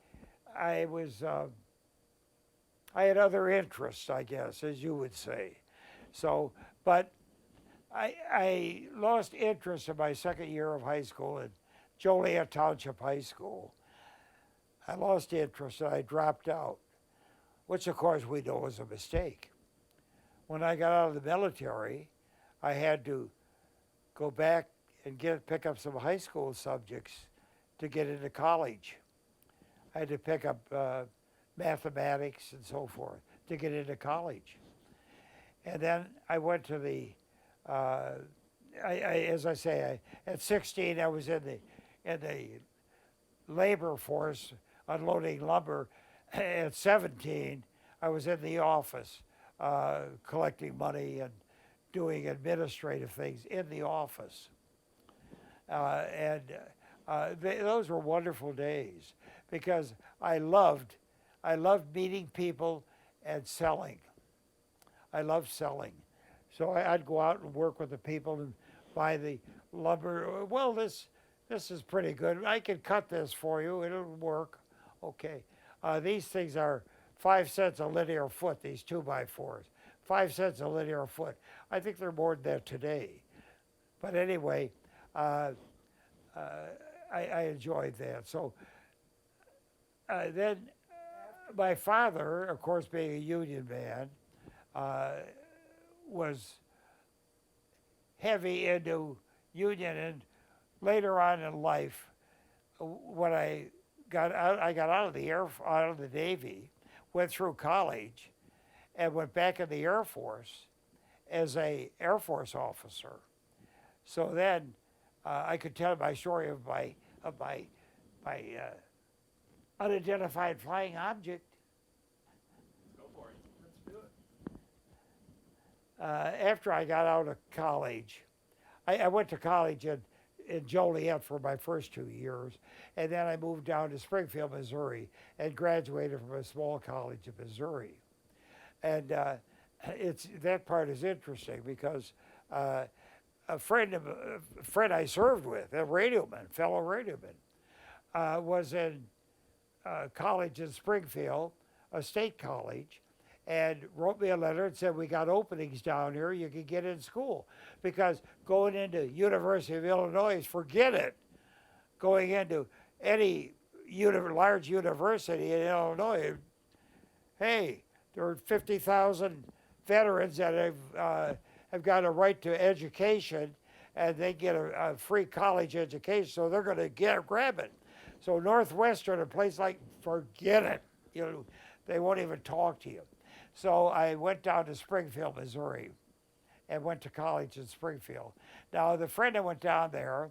had other interests, I guess, as you would say. So, but I lost interest in my second year of high school at Joliet Township High School. I lost interest and I dropped out. which of course we know was a mistake. When I got out of the military, I had to go back and pick up some high school subjects to get into college. I had to pick up mathematics and so forth to get into college. And then I went to the, as I say, at 16 I was in the labor force unloading lumber. At 17 I was in the office collecting money and doing administrative things in the office. Those were wonderful days because I loved meeting people and selling. I loved selling. So I'd go out and work with the people and buy the lumber. Well, this is pretty good. I can cut this for you. It'll work. Okay. These things are 5 cents a linear foot, these 2x4s. 5 cents a linear foot. I think they're more than that today. But anyway, I enjoyed that. So then my father, of course, being a union man, was heavy into union. And later on in life, when I got out of the Navy, went through college, and went back in the Air Force as a Air Force officer. So then I could tell my story of my unidentified flying object. Go for it. Let's do it. After I got out of college, I went to college in Joliet for my first 2 years, and then I moved down to Springfield, Missouri, and graduated from a small college in Missouri. And that part is interesting because a friend I served with, a fellow radioman, was in college in Springfield, a state college, and wrote me a letter and said, we got openings down here, you can get in school. Because going into University of Illinois, forget it. Going into any large university in Illinois, hey, there are 50,000 veterans that have got a right to education, and they get a free college education, so they're going to grab it. So Northwestern, a place like, forget it. They won't even talk to you. So I went down to Springfield, Missouri, and went to college in Springfield. Now, the friend that went down there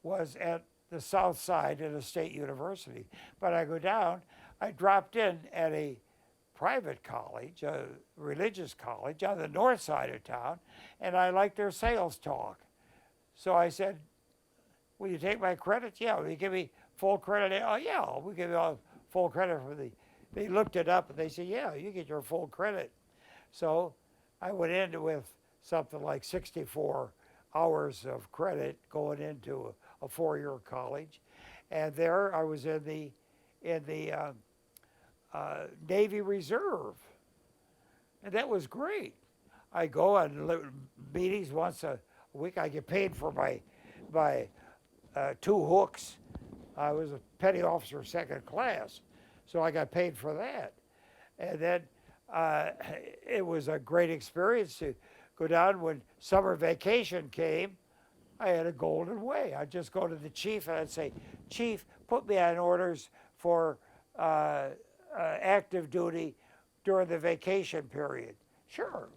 was at the south side at a state university. But I go down, I dropped in at a private college, a religious college on the north side of town, and I liked their sales talk. So I said, will you take my credits? Yeah. Will you give me full credit? Oh, yeah, we'll give you all full credit for they looked it up and they said, yeah, you get your full credit. So I went in with something like 64 hours of credit going into a 4-year college. And there I was in the Navy Reserve. And that was great. I go on meetings once a week. I get paid for my 2 hooks. I was a petty officer second class, so I got paid for that. And then it was a great experience to go down. When summer vacation came, I had a golden way. I'd just go to the chief and I'd say, Chief, put me on orders for active duty during the vacation period. Sure.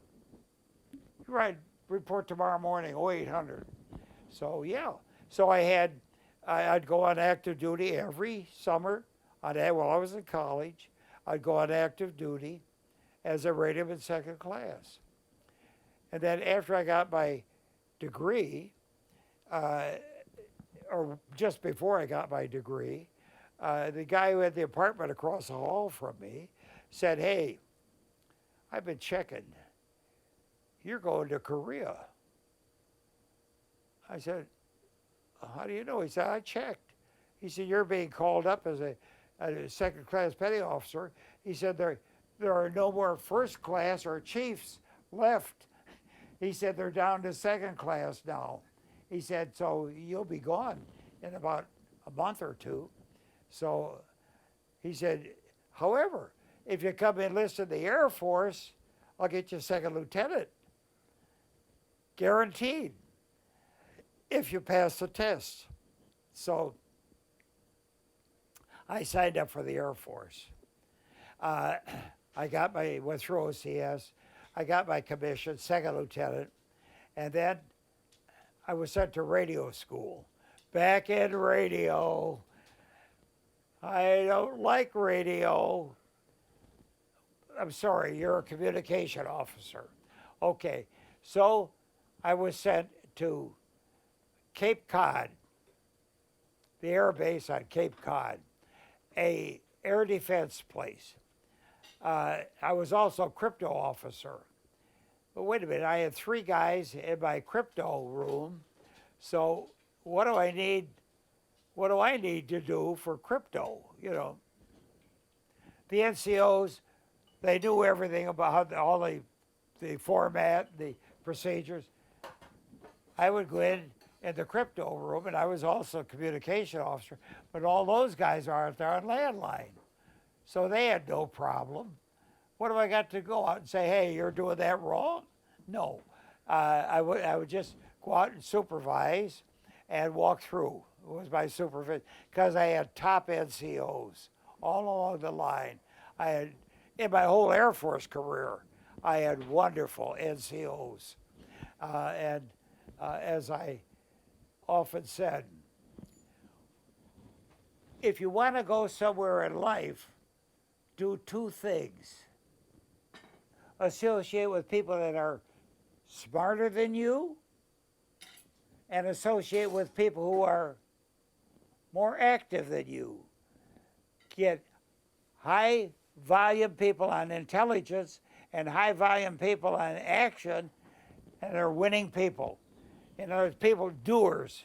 Right, report tomorrow morning, 0800. So yeah, so I'd go on active duty every summer while I was in college. I'd go on active duty as a radioman second class. And then after I got my degree, or just before I got my degree, the guy who had the apartment across the hall from me said, hey, I've been checking. You're going to Korea. I said, how do you know? He said, I checked. He said, you're being called up as a second class petty officer. He said, there are no more first class or chiefs left. He said, they're down to second class now. He said, so you'll be gone in about a month or two. So he said, however, if you come enlist in the Air Force, I'll get you second lieutenant. Guaranteed. If you pass the test. So I signed up for the Air Force. Went through OCS. I got my commission, second lieutenant, and then I was sent to radio school. Back in radio. I don't like radio. I'm sorry, you're a communication officer. Okay, so I was sent to Cape Cod, the air base on Cape Cod, a air defense place. I was also a crypto officer. But wait a minute, I had 3 guys in my crypto room. So what do I need? What do I need to do for crypto? You know, the NCOs, they knew everything about all the format, the procedures. I would go in the crypto room, and I was also a communication officer, but all those guys are out there on landline. So they had no problem. What do I got to go out and say, hey, you're doing that wrong? No. I would just go out and supervise and walk through. It was my supervision, because I had top NCOs all along the line. I had, in my whole Air Force career, I had wonderful NCOs. As I often said, if you want to go somewhere in life, do 2 things. Associate with people that are smarter than you, and associate with people who are more active than you. Get high volume people on intelligence and high volume people on action, and they're winning people. You know, there's people, doers,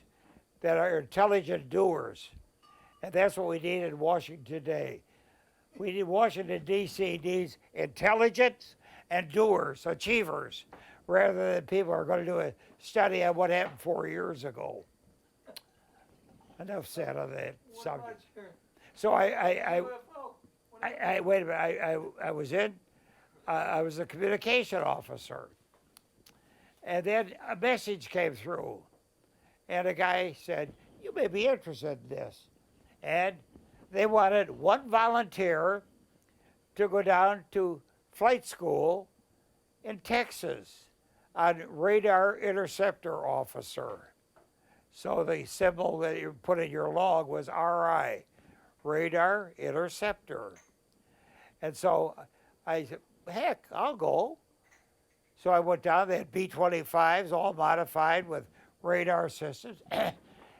that are intelligent doers. And that's what we need in Washington today. We need Washington, D.C. needs intelligence and doers, achievers, rather than people who are going to do a study on what happened 4 years ago. Enough said on that subject. So I wait a minute, I was a communication officer. And then a message came through, and a guy said, you may be interested in this. And they wanted 1 volunteer to go down to flight school in Texas on radar interceptor officer. So the symbol that you put in your log was RI, radar interceptor. And so I said, heck, I'll go. So I went down, they had B-25s, all modified with radar systems.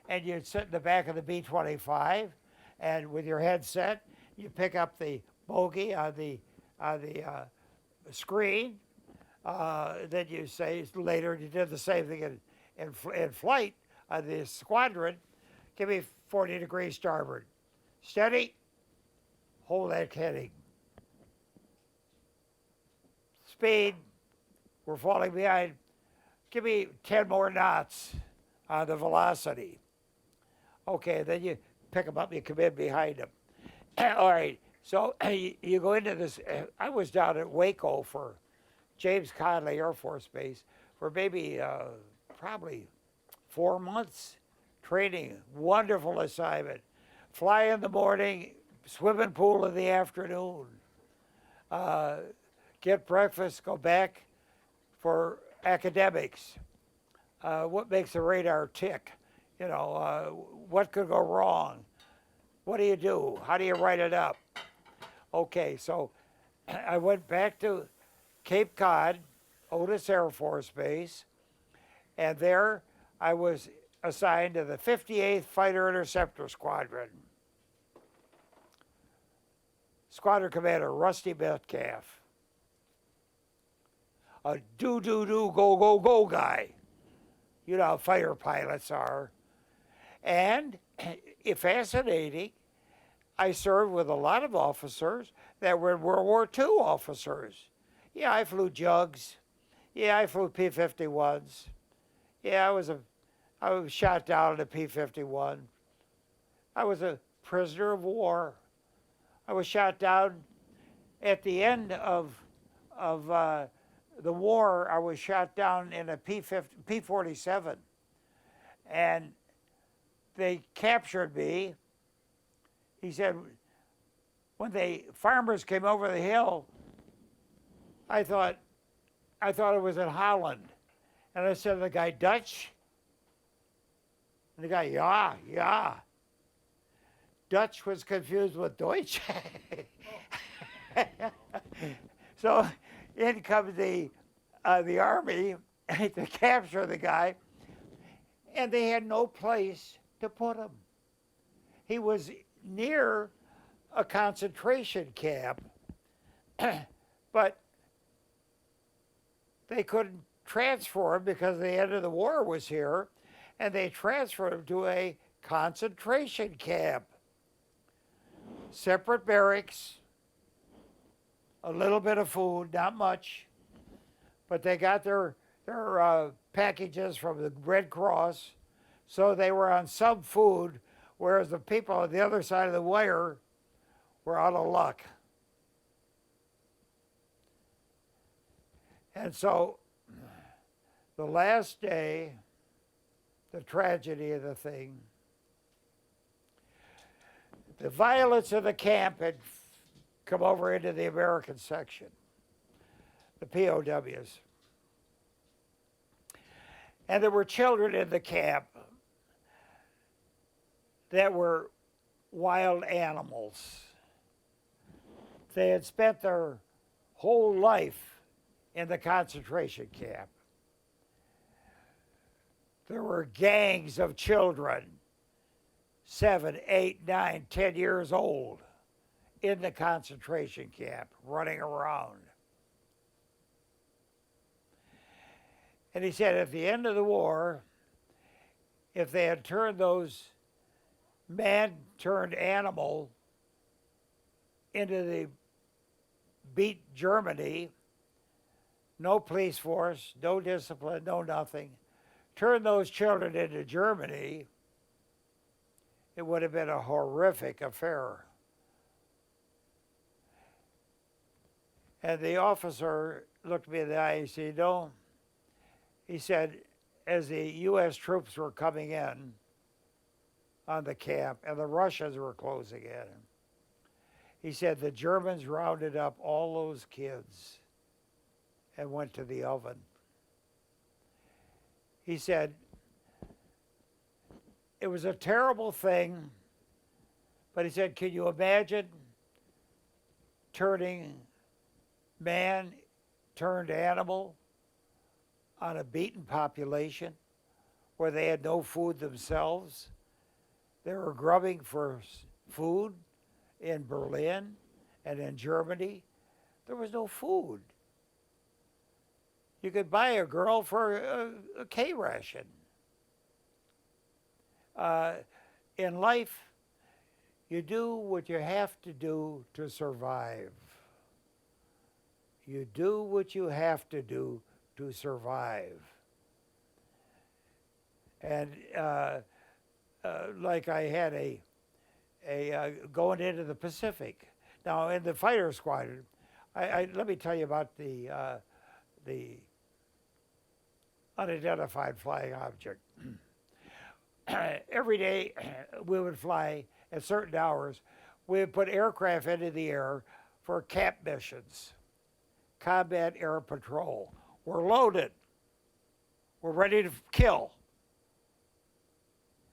And you'd sit in the back of the B-25, and with your headset, you pick up the bogey on the screen. Then you say, later you did the same thing in flight on the squadron. Give me 40 degrees starboard. Steady, hold that heading. Speed, we're falling behind. Give me 10 more knots on the velocity. Okay, then you pick them up, you come in behind them. All right, so you go into this. I was down at Waco for James Conley Air Force Base for maybe probably 4 months training. Wonderful assignment. Fly in the morning, swimming pool in the afternoon. Get breakfast, go back for academics. What makes the radar tick? You know, what could go wrong? What do you do? How do you write it up? Okay, so I went back to Cape Cod, Otis Air Force Base, and there I was assigned to the 58th Fighter Interceptor Squadron. Squadron Commander Rusty Metcalf. A do-do-do, go-go-go guy. You know how fighter pilots are. And fascinating, I served with a lot of officers that were World War II officers. Yeah, I flew Jugs. Yeah, I flew P-51s. Yeah, I was shot down in a P-51. I was a prisoner of war. I was shot down at the end of the war, I was shot down in a P-47, and they captured me. He said, when the farmers came over the hill, I thought it was in Holland. And I said to the guy, Dutch? And the guy, yeah, yeah. Dutch was confused with Deutsch. So in comes the army to capture the guy, and they had no place to put him. He was near a concentration camp, but they couldn't transfer him because the end of the war was here, and they transferred him to a concentration camp. Separate barracks, a little bit of food, not much, but they got their packages from the Red Cross, so they were on some food, whereas the people on the other side of the wire were out of luck. And so the last day, the tragedy of the thing, the violence of the camp had come over into the American section, the POWs. And there were children in the camp that were wild animals. They had spent their whole life in the concentration camp. There were gangs of children, 7, 8, 9, 10 years old, in the concentration camp, running around. And he said at the end of the war, if they had turned those man-turned-animal into the beat Germany, no police force, no discipline, no nothing, turn those children into Germany, it would have been a horrific affair. And the officer looked me in the eye and said, no. He said, as the U.S. troops were coming in on the camp and the Russians were closing in, he said the Germans rounded up all those kids and went to the oven. He said, it was a terrible thing, but he said, can you imagine turning man turned animal on a beaten population where they had no food themselves? They were grubbing for food in Berlin and in Germany. There was no food. You could buy a girl for a K ration. In life, you do what you have to do to survive. You do what you have to do to survive. And like I had a going into the Pacific. Now in the fighter squadron, let me tell you about the unidentified flying object. Every day we would fly at certain hours. We would put aircraft into the air for camp missions, combat air patrol. We're loaded. We're ready to kill.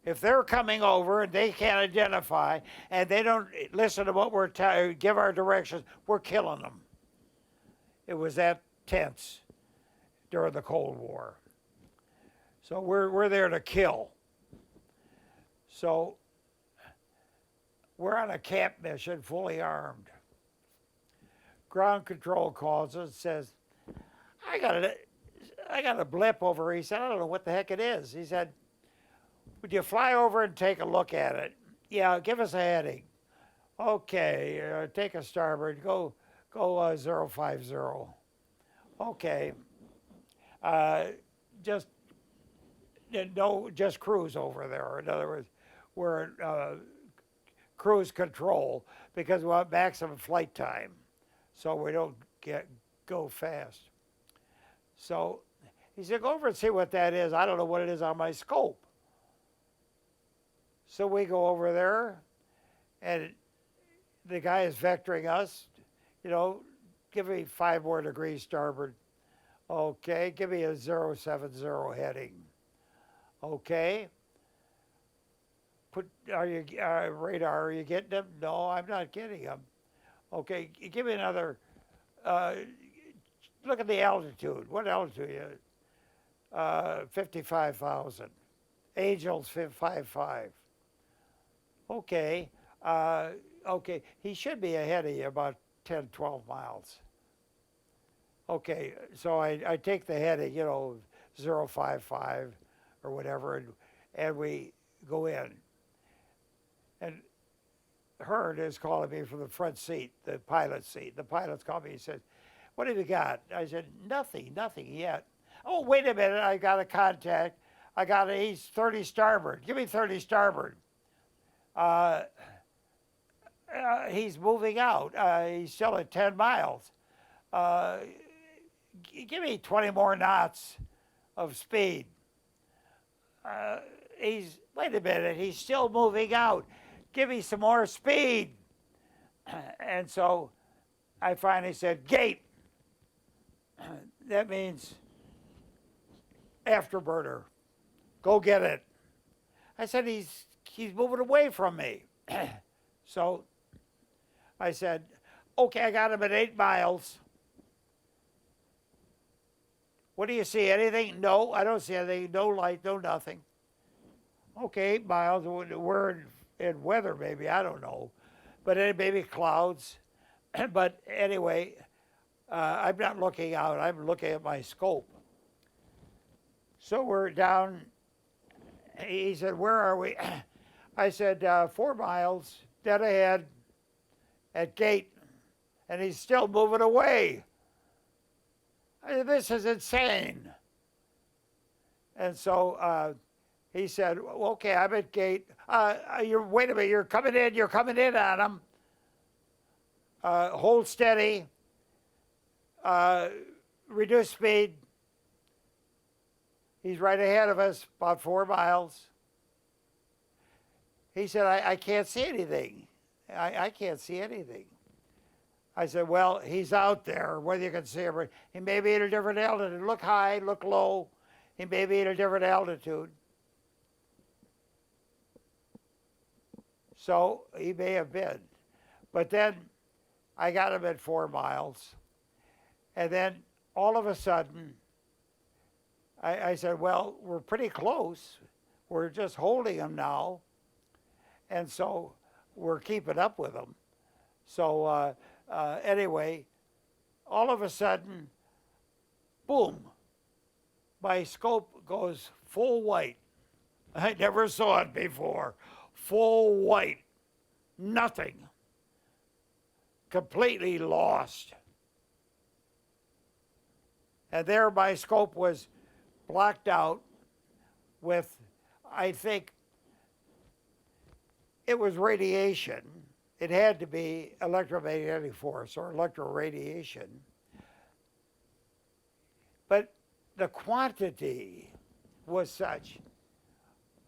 If they're coming over and they can't identify and they don't listen to what we're give our directions, we're killing them. It was that tense during the Cold War. So we're there to kill. So we're on a camp mission, fully armed. Ground control calls us and says, I got a blip over here. He said, I don't know what the heck it is. He said, would you fly over and take a look at it? Yeah, give us a heading. Okay, take a starboard, go 050. Okay, just cruise over there. In other words, we're cruise control because we want maximum flight time. so we don't go fast. So he said, go over and see what that is. I don't know what it is on my scope. So we go over there, and the guy is vectoring us, give me 5 more degrees starboard. Okay, give me a 070 heading. Okay. Radar, are you getting them? No, I'm not getting them. Okay, give me another, look at the altitude. What altitude? 55,000. Angel's 5.5. Okay, okay, he should be ahead of you about 10, 12 miles. Okay, so I take the heading, 055 or whatever, and we go in. And Hearn is calling me from the front seat, the pilot's seat. The pilot's called me, he said, what have you got? I said, nothing yet. Oh, wait a minute, I got a contact. He's 30 starboard. Give me 30 starboard. He's moving out. He's still at 10 miles. Give me 20 more knots of speed. Wait a minute, he's still moving out. Give me some more speed. And so I finally said, gate. That means afterburner. Go get it. I said, he's moving away from me. So I said, okay, I got him at 8 miles. What do you see? Anything? No, I don't see anything. No light, no nothing. Okay, 8 miles. We're in weather, maybe. I don't know. But maybe clouds. But anyway, I'm not looking out. I'm looking at my scope. So we're down. He said, where are we? I said, 4 miles, dead ahead, at gate. And he's still moving away. I said, this is insane. And so he said, okay, I'm at gate. Wait a minute, you're coming in on him. Hold steady. Reduce speed. He's right ahead of us, about 4 miles. He said, I can't see anything. I can't see anything. I said, well, he's out there, whether you can see him. He may be at a different altitude. Look high, look low. He may be at a different altitude. So he may have been. But then I got him at 4 miles. And then all of a sudden, I said, well, we're pretty close. We're just holding him now. And so we're keeping up with him. So anyway, all of a sudden, boom, my scope goes full white. I never saw it before. Full white. Nothing. Completely lost. And there my scope was blocked out with, I think, it was radiation. It had to be electromagnetic force or electroradiation. But the quantity was such.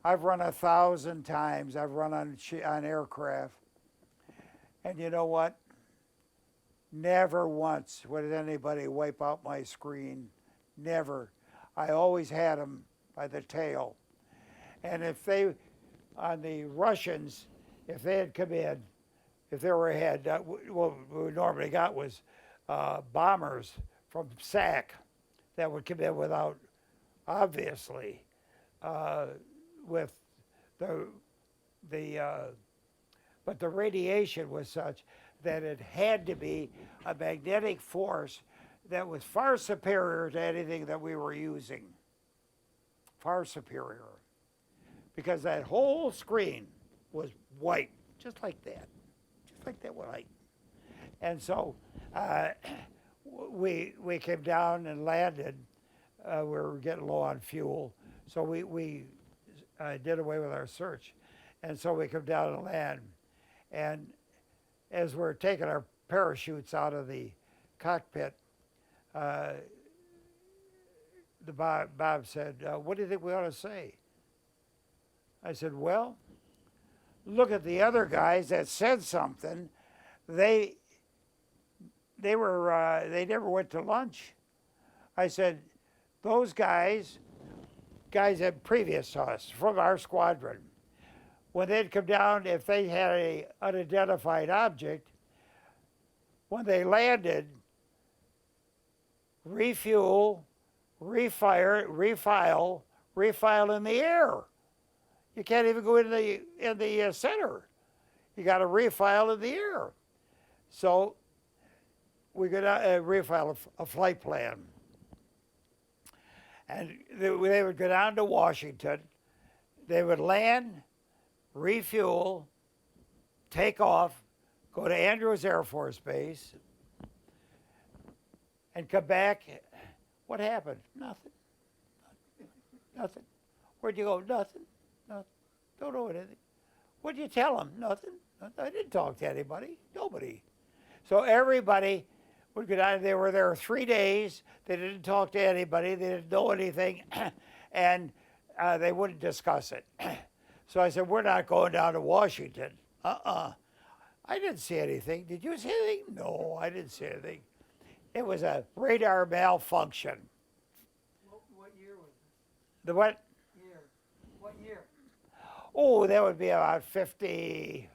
I've run 1,000 times. I've run on aircraft. And you know what? Never once would anybody wipe out my screen. Never. I always had them by the tail. And on the Russians, if they had come in, if they were ahead, what we normally got was bombers from SAC that would come in without, obviously, with but the radiation was such that it had to be a magnetic force that was far superior to anything that we were using. Far superior. Because that whole screen was white, just like that. Just like that white. And so we came down and landed. We were getting low on fuel. So we did away with our search. And so we come down and land. And as we're taking our parachutes out of the cockpit, Bob said, what do you think we ought to say? I said, well, look at the other guys that said something. They never went to lunch. I said, those guys that previous to us from our squadron, when they'd come down, if they had an unidentified object, when they landed, refuel, refire, refile in the air. You can't even go in the center. You got to refile in the air. So we could refile a flight plan. And they would go down to Washington. They would land, refuel, take off, go to Andrews Air Force Base, and come back. What happened? Nothing. Nothing. Where'd you go? Nothing. Nothing. Don't know anything. What'd you tell them? Nothing. I didn't talk to anybody. Nobody. So everybody would go down. They were there 3 days. They didn't talk to anybody. They didn't know anything, and they wouldn't discuss it. So I said, we're not going down to Washington. I didn't see anything. Did you see anything? No, I didn't see anything. It was a radar malfunction. What year was it? The what? Year. What year? Oh, that would be about 50,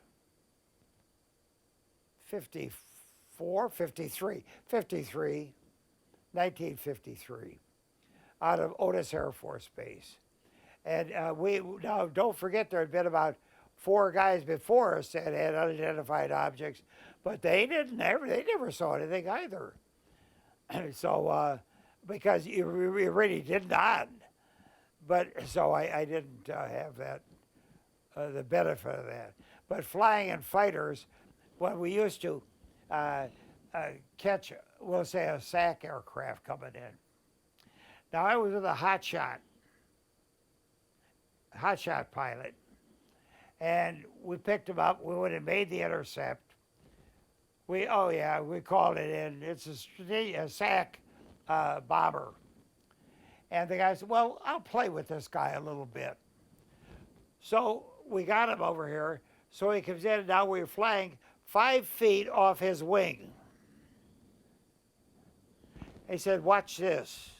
54, 53, 53, 1953, out of Otis Air Force Base. And now don't forget there had been about 4 guys before us that had unidentified objects, but they never saw anything either. So, because you really did not. But so I didn't have that, the benefit of that. But flying in fighters, when we used to catch, we'll say, a SAC aircraft coming in. Now I was with a hotshot pilot, and we picked him up. We would have made the intercept. We called it in. It's a SAC bomber. And the guy said, well, I'll play with this guy a little bit. So we got him over here. So he comes in, and now we're flying 5 feet off his wing. He said, watch this.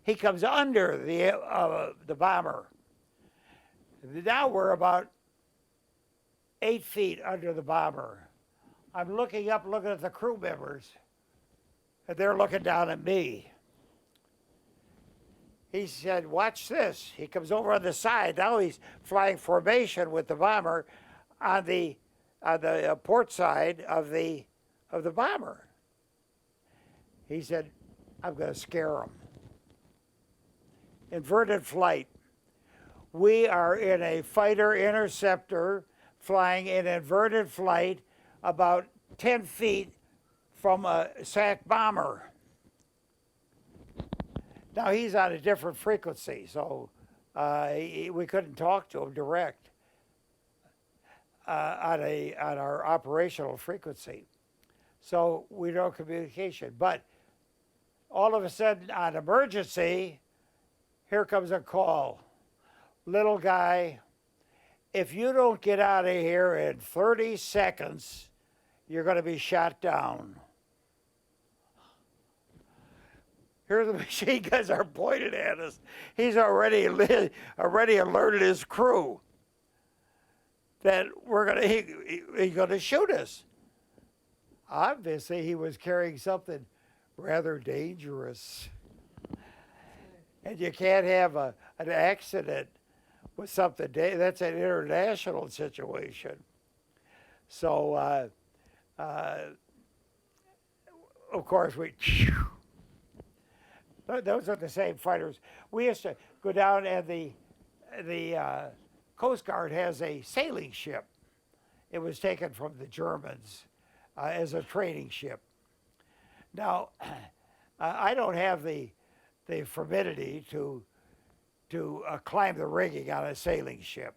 He comes under the bomber. Now we're about 8 feet under the bomber. I'm looking up, looking at the crew members, and they're looking down at me. He said, watch this. He comes over on the side. Now he's flying formation with the bomber on the port side of the bomber. He said, I'm going to scare him. Inverted flight. We are in a fighter interceptor flying in inverted flight about 10 feet from a SAC bomber. Now he's on a different frequency, so we couldn't talk to him direct on our operational frequency. So we don't communication. But all of a sudden, on emergency, here comes a call. Little guy, if you don't get out of here in 30 seconds, you're going to be shot down. Here the machine guns are pointed at us. He's already alerted his crew that he's going to shoot us. Obviously, he was carrying something rather dangerous. And you can't have an accident with something. That's an international situation. So, of course, those are the same fighters. We used to go down, and the Coast Guard has a sailing ship. It was taken from the Germans as a training ship. Now, I don't have the ferocity to climb the rigging on a sailing ship.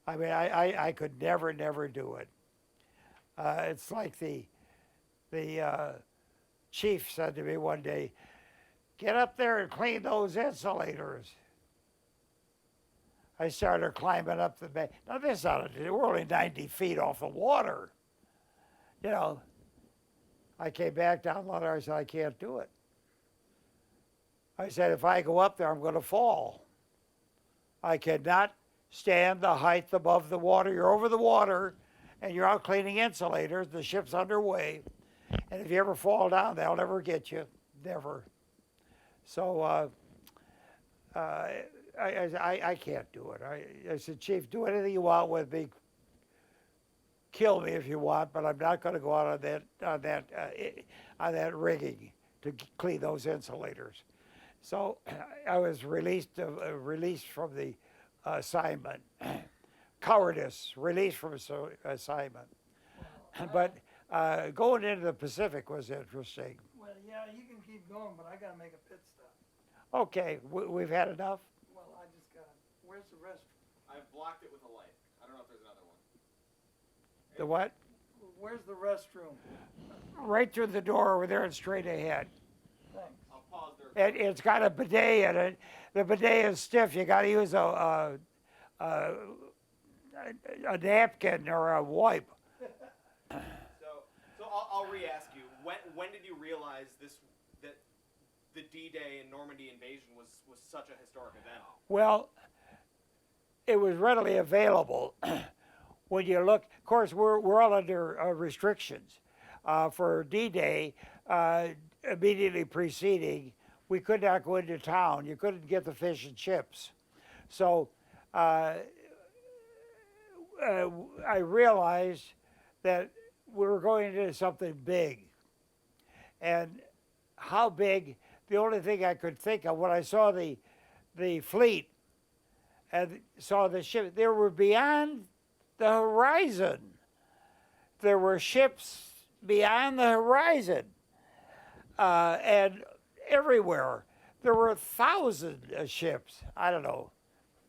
I mean, I could never do it. It's like the the chief said to me one day, "Get up there and clean those insulators." I started climbing up the bank. Now we're only 90 feet off the water. You know, I came back down the ladder. I said, "I can't do it." I said, "If I go up there, I'm going to fall. I cannot stand the height above the water. You're over the water, and you're out cleaning insulators. The ship's underway. And if you ever fall down, they'll never get you. Never." So I can't do it. I said, "Chief, do anything you want with me. Kill me if you want, but I'm not going to go out on that rigging to clean those insulators." So I was released from the assignment. Cowardice, released from assignment. But going into the Pacific was interesting. Well, yeah, you can keep going, but I gotta make a pit stop. Okay, we've had enough? Well, I just gotta, where's the restroom? I've blocked it with a light. I don't know if there's another one. The what? Where's the restroom? Right through the door over there and straight ahead. Thanks. I'll pause there. It's got a bidet in it. The bidet is stiff. You got to use a napkin or a wipe. So I'll re-ask you. When did you realize that the D-Day and Normandy invasion was such a historic event? Well, it was readily available. When you look, of course, we're all under restrictions. For D-Day, immediately preceding, we could not go into town. You couldn't get the fish and chips. So I realized that we were going into something big. And how big, the only thing I could think of when I saw the fleet and saw the ship, they were beyond the horizon. There were ships beyond the horizon. And everywhere. There were thousands of ships. I don't know.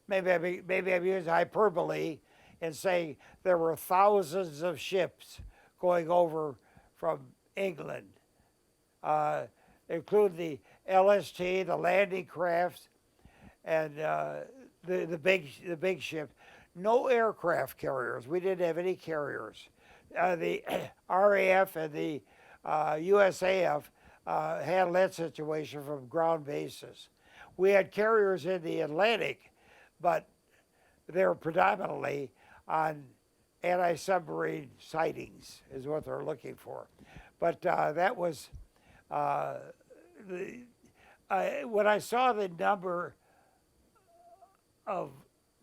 Maybe I'm using hyperbole in saying there were thousands of ships going over from England, including the LST, the landing crafts, and the big ships. No aircraft carriers. We didn't have any carriers. The RAF and the USAF handled that situation from ground bases. We had carriers in the Atlantic, but they were predominantly on anti-submarine sightings is what they're looking for. But that was, when I saw the number of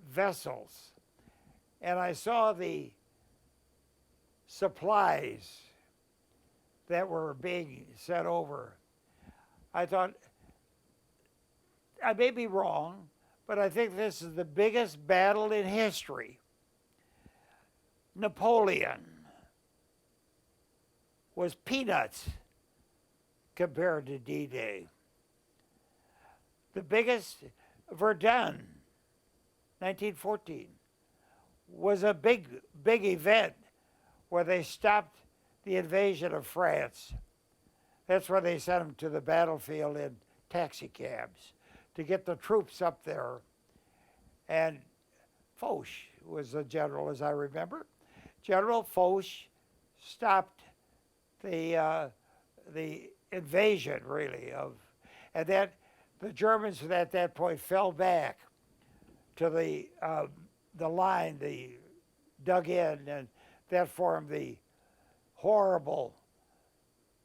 vessels and I saw the supplies that were being sent over, I thought, I may be wrong, but I think this is the biggest battle in history. Napoleon was peanuts compared to D-Day. The biggest, Verdun, 1914, was a big event where they stopped the invasion of France. That's where they sent them to the battlefield in taxi cabs to get the troops up there. And Foch was the general, as I remember. General Foch stopped the invasion, really, and that the Germans at that point fell back to the line they dug in, and that formed the horrible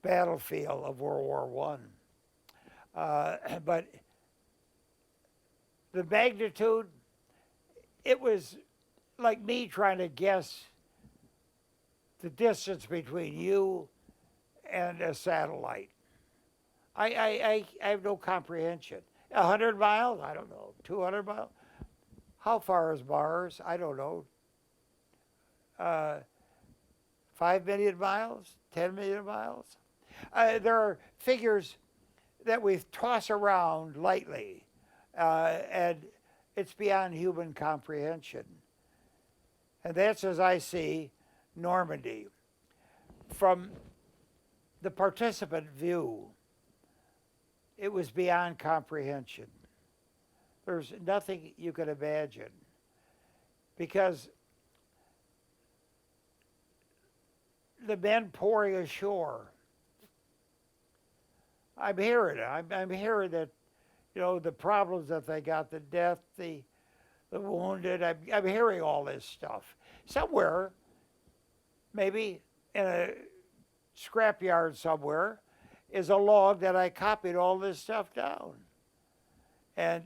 battlefield of World War I. But the magnitude, it was like me trying to guess the distance between you and a satellite. I have no comprehension. 100 miles? I don't know. 200 miles? How far is Mars? I don't know. 5 million miles? 10 million miles? There are figures that we toss around lightly, and it's beyond human comprehension. And that's, as I see, Normandy. From the participant view, it was beyond comprehension. There's nothing you could imagine, because the men pouring ashore, I'm hearing that, the problems that they got, the death, the wounded. I'm hearing all this stuff. Somewhere, maybe in a scrapyard somewhere, is a log that I copied all this stuff down. And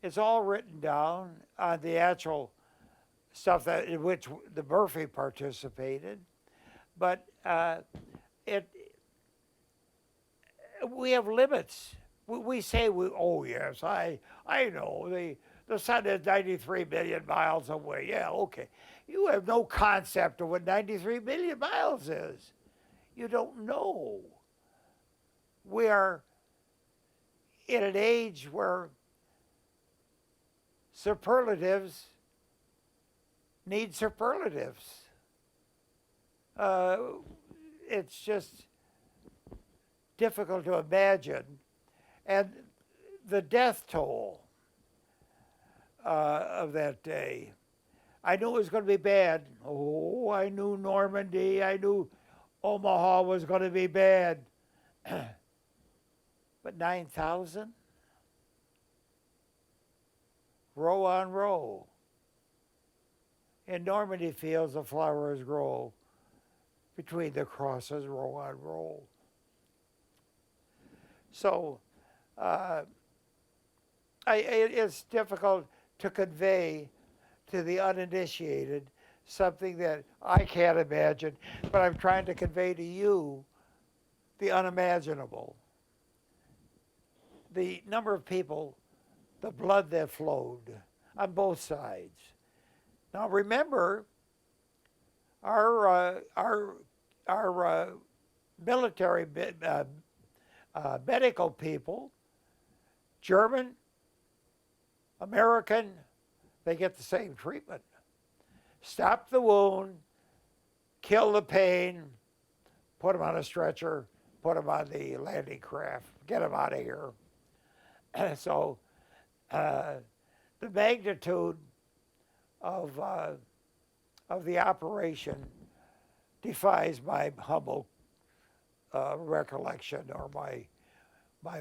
it's all written down on the actual stuff in which the Murphy participated. But we have limits. We say, oh yes, I know, the sun is 93 million miles away. Yeah, okay. You have no concept of what 93 million miles is. You don't know. We are in an age where superlatives need superlatives. It's just difficult to imagine. And the death toll of that day, I knew it was going to be bad. Oh, I knew Normandy, I knew Omaha was going to be bad. But 9,000? Row on row. In Normandy fields, the flowers grow between the crosses, row on row. So it's difficult to convey to the uninitiated something that I can't imagine, but I'm trying to convey to you the unimaginable. The number of people, the blood that flowed on both sides. Now remember, our military medical people, German, American, they get the same treatment. Stop the wound, kill the pain, put them on a stretcher, put them on the landing craft, get them out of here. So the magnitude of the operation defies my humble recollection or my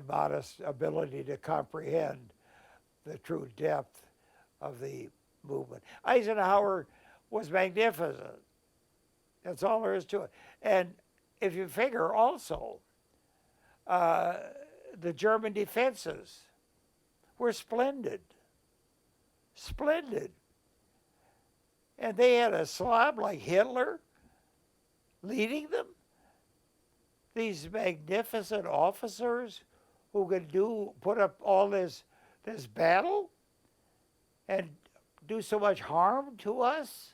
modest ability to comprehend the true depth of the movement. Eisenhower was magnificent. That's all there is to it. And if you figure also, the German defenses were splendid. Splendid. And they had a slob like Hitler leading them. These magnificent officers who could put up all this battle and do so much harm to us.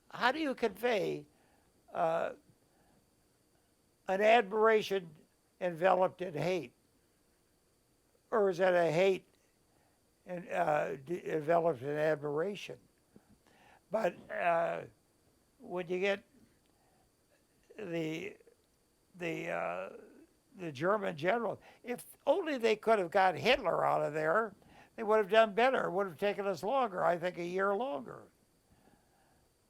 How do you convey an admiration enveloped in hate? Or is that a hate enveloped in admiration? But when you get the German general, if only they could have got Hitler out of there, they would have done better. It would have taken us longer, I think a year longer.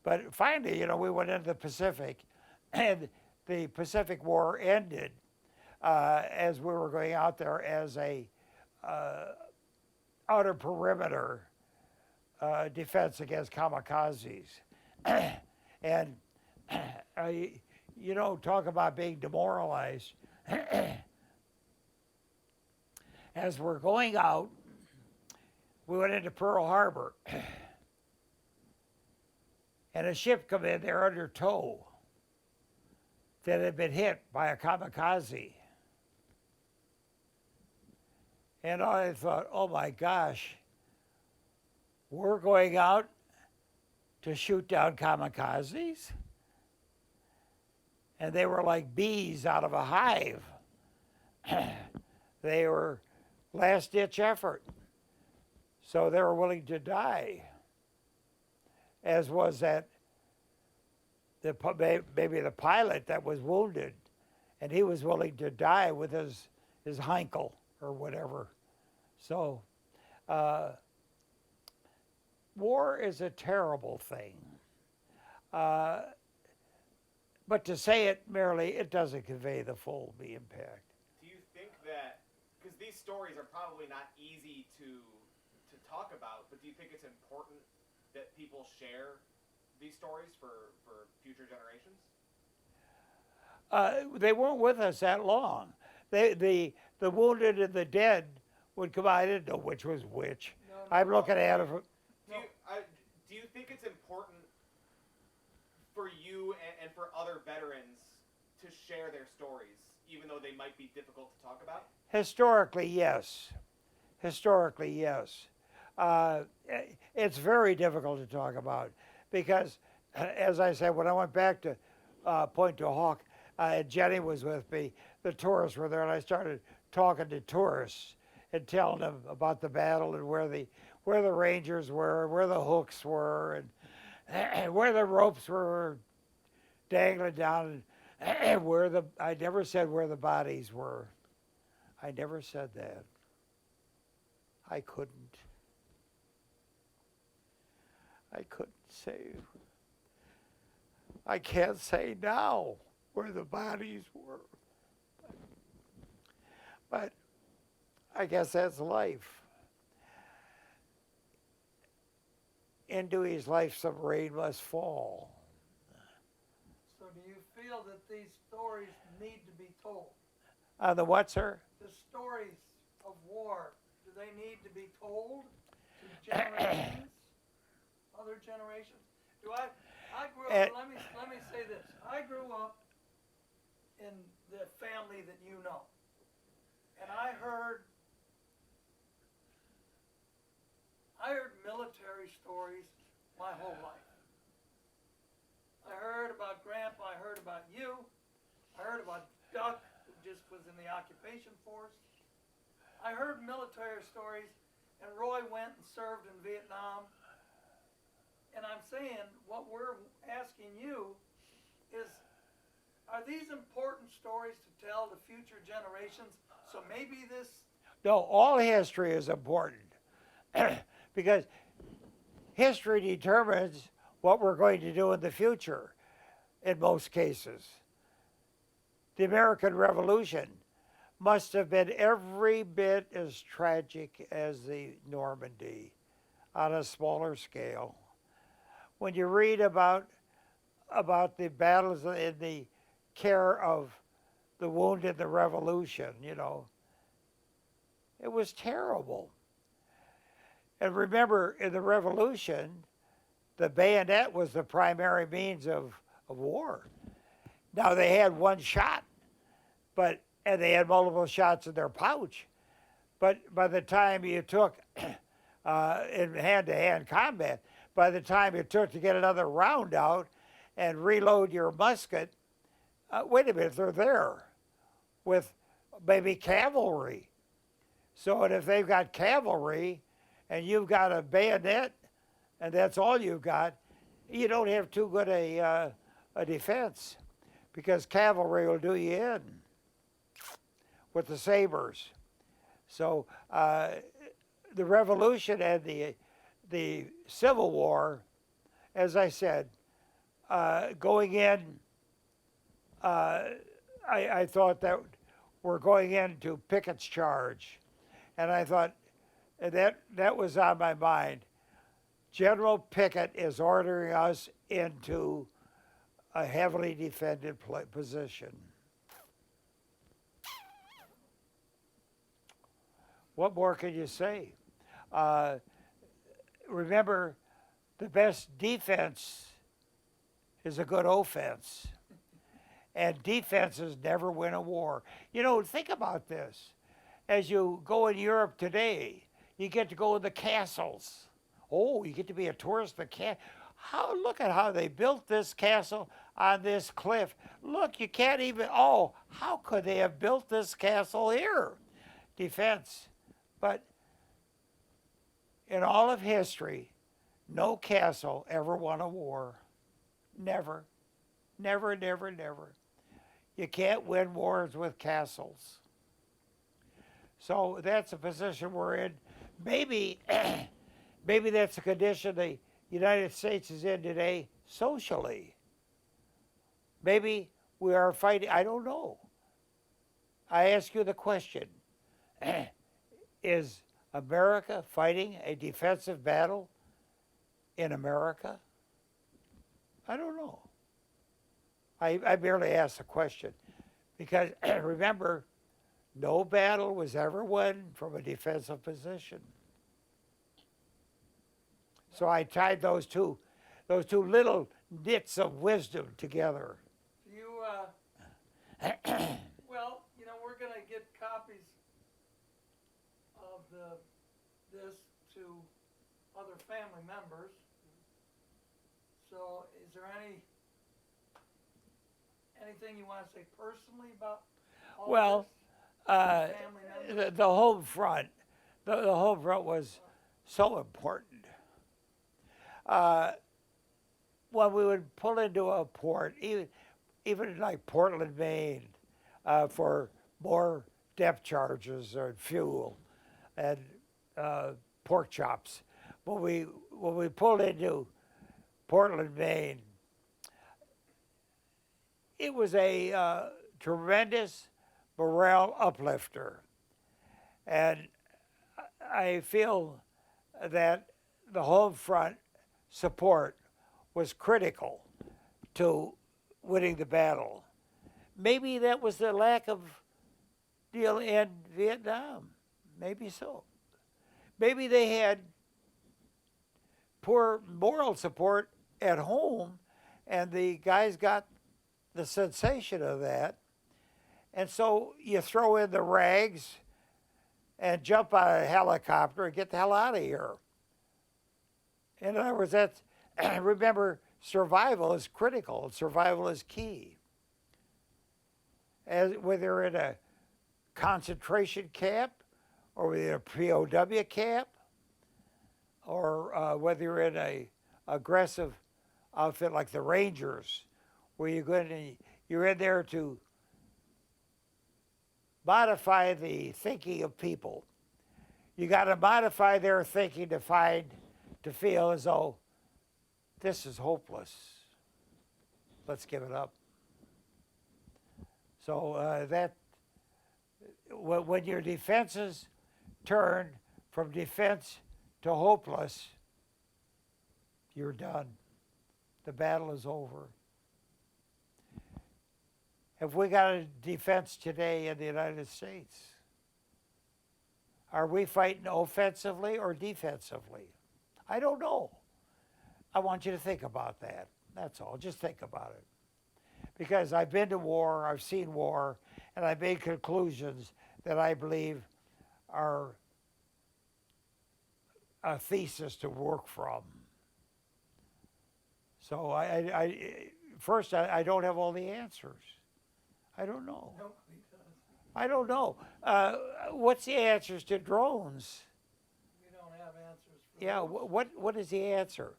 But finally, we went into the Pacific, and the Pacific War ended as we were going out there as a outer perimeter defense against kamikazes. And talk about being demoralized. As we're going out, we went into Pearl Harbor, and a ship come in there under tow that had been hit by a kamikaze. And I thought, oh my gosh, we're going out to shoot down kamikazes? And they were like bees out of a hive. They were last-ditch effort. So they were willing to die, as was that maybe the pilot that was wounded, and he was willing to die with his Heinkel or whatever. So, war is a terrible thing. But to say it merely, it doesn't convey the full impact. Do you think that, because these stories are probably not easy to talk about, but do you think it's important that people share these stories for future generations? They weren't with us that long. The wounded and the dead would come out. I didn't know which was which. I'm looking at it. Do you think it's important for you and for other veterans to share their stories, even though they might be difficult to talk about? Historically, yes. Historically, yes. It's very difficult to talk about because, as I said, when I went back to Point du Hoc, Jenny was with me. The tourists were there, and I started talking to tourists and telling them about the battle and where the Rangers were, where the hooks were, and where the ropes were dangling down, and I never said where the bodies were. I never said that. I couldn't say. I can't say now where the bodies were. But I guess that's life. Into his life some rain must fall. So do you feel that these stories need to be told? The what, sir? The stories of war, do they need to be told to generations, other generations? I grew up, let me say this. I grew up in the family that you know. And I heard military stories my whole life. I heard about Grandpa, I heard about you, I heard about Duck, who just was in the occupation force. I heard military stories, and Roy went and served in Vietnam. And I'm saying, what we're asking you is, are these important stories to tell to future generations? So maybe this... No, all history is important because history determines what we're going to do in the future in most cases. The American Revolution must have been every bit as tragic as the Normandy on a smaller scale. When you read about the battles in the care of the wounded in the Revolution, you know, it was terrible. And remember, in the Revolution, the bayonet was the primary means of war. Now, they had one shot, and they had multiple shots in their pouch. But by the time you took, in hand-to-hand combat, by the time it took to get another round out and reload your musket, wait a minute, they're there with maybe cavalry. So if they've got cavalry and you've got a bayonet and that's all you've got, you don't have too good a defense because cavalry will do you in with the sabers. So the Revolution and the Civil War, as I said, going in, I thought that we're going into Pickett's charge. And I thought, that was on my mind. General Pickett is ordering us into a heavily defended position. What more can you say? Remember, the best defense is a good offense. And defenses never win a war. You know, think about this. As you go in Europe today, you get to go in the castles. Oh, you get to be a tourist in the castle. Look at how they built this castle on this cliff. Look, you can't even, how could they have built this castle here? Defense. But in all of history, no castle ever won a war. Never. Never, never, never. You can't win wars with castles. So that's a position we're in. Maybe, maybe that's a condition the United States is in today socially. Maybe we are fighting, I don't know. I ask you the question, is America fighting a defensive battle in America? I don't know. I merely ask the question because remember, no battle was ever won from a defensive position. So I tied those two little nits of wisdom together. You, well, you know, we're gonna get copies of this to other family members. So is there anything you want to say personally about all Well, this? Family members? the home front, the home front was so important. When we would pull into a port, even like Portland, Maine, for more depth charges or fuel and pork chops, when we pulled into Portland, Maine, it was a tremendous morale uplifter. And I feel that the home front support was critical to winning the battle. Maybe that was the lack of deal in Vietnam. Maybe so. Maybe they had poor moral support at home, and the guys got the sensation of that. And so you throw in the rags and jump on a helicopter and get the hell out of here. In other words, that's, remember, survival is critical. Survival is key. As whether in a concentration camp or whether in a POW camp or whether you're in a aggressive outfit like the Rangers, where you're in there to modify the thinking of people. You got to modify their thinking to feel as though this is hopeless. Let's give it up. So when your defenses turn from defense to hopeless, you're done. The battle is over. Have we got a defense today in the United States? Are we fighting offensively or defensively? I don't know. I want you to think about that. That's all. Just think about it. Because I've been to war, I've seen war, and I've made conclusions that I believe are a thesis to work from. So first, I don't have all the answers. I don't know. Nobody does. I don't know. What's the answers to drones? We don't have answers for Yeah, those. what is the answer?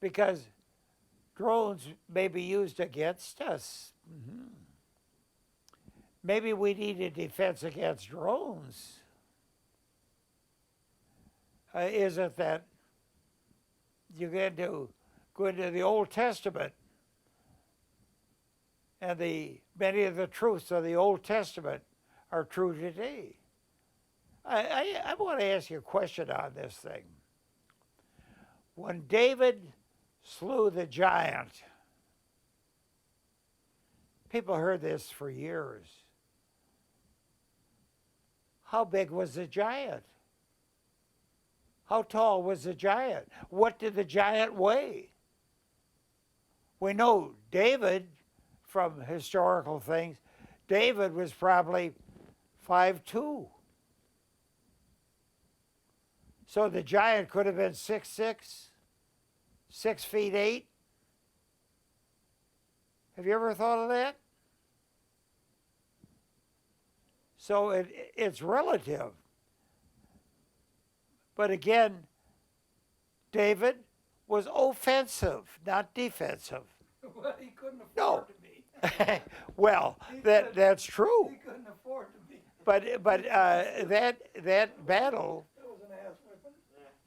Because drones may be used against us. Mm-hmm. Maybe we need a defense against drones. Is it that you get to go into the Old Testament and many of the truths of the Old Testament are true today? I want to ask you a question on this thing. When David slew the giant, people heard this for years. How big was the giant? How tall was the giant? What did the giant weigh? We know David, from historical things, David was probably 5'2". So the giant could have been 6'6", 6'8". Have you ever thought of that? So it's relative. But again, David was offensive, not defensive. Well, he couldn't No. afford to be. Well, that's true. He couldn't afford to be. But that battle, That was an ass whipping.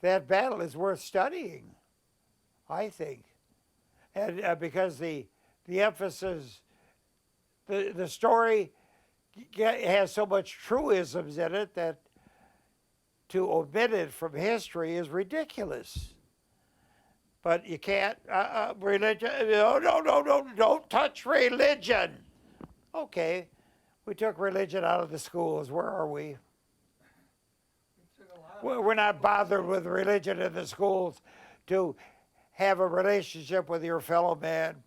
that battle is worth studying, I think, and because the emphasis, the story has so much truisms in it that to omit it from history is ridiculous. But you can't, religion, no, don't touch religion. Okay, we took religion out of the schools. Where are we? He took a lot of We're not bothered with religion in the schools to have a relationship with your fellow man.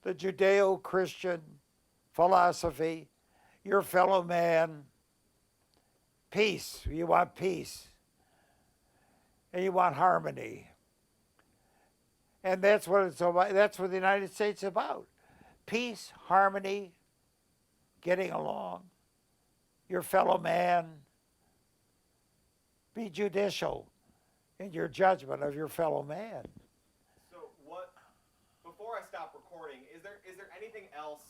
The Judeo-Christian philosophy, your fellow man, peace. You want peace. And you want harmony. And that's what it's about. That's what the United States is about. Peace, harmony, getting along. Your fellow man. Be judicial in your judgment of your fellow man. So what? Before I stop recording, is there anything else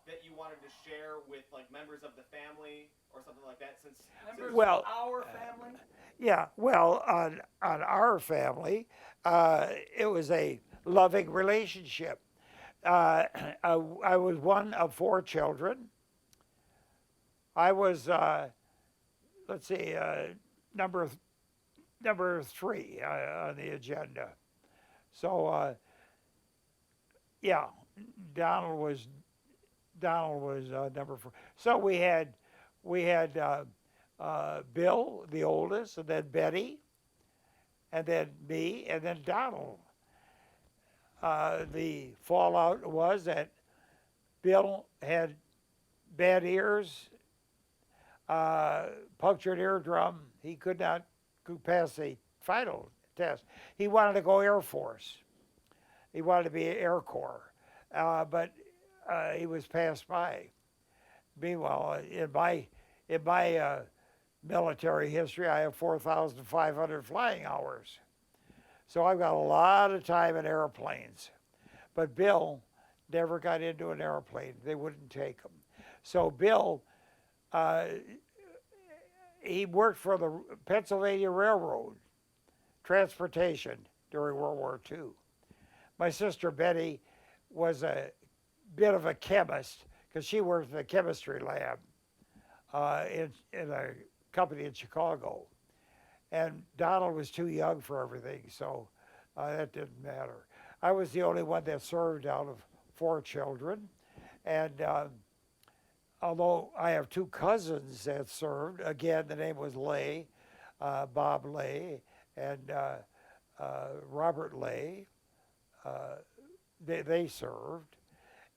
that you wanted to share with like members of the family or something like that? members Well, of our family. Yeah, well, on our family, it was a loving relationship. I was one of 4 children. I was, let's see, number 3 on the agenda. So, yeah, Donald was number 4. So we had Bill, the oldest, and then Betty, and then me, and then Donald. The fallout was that Bill had bad ears, punctured eardrum. He could not pass the final test. He wanted to go Air Force. He wanted to be Air Corps, but he was passed by. Meanwhile, in my military history, I have 4,500 flying hours. So I've got a lot of time in airplanes. But Bill never got into an airplane. They wouldn't take him. So Bill, he worked for the Pennsylvania Railroad, transportation during World War II. My sister Betty was a bit of a chemist because she worked in the chemistry lab in a company in Chicago. And Donald was too young for everything, so that didn't matter. I was the only one that served out of 4 children. And although I have 2 cousins that served, again, the name was Ley, Bob Ley, and Robert Ley. They served.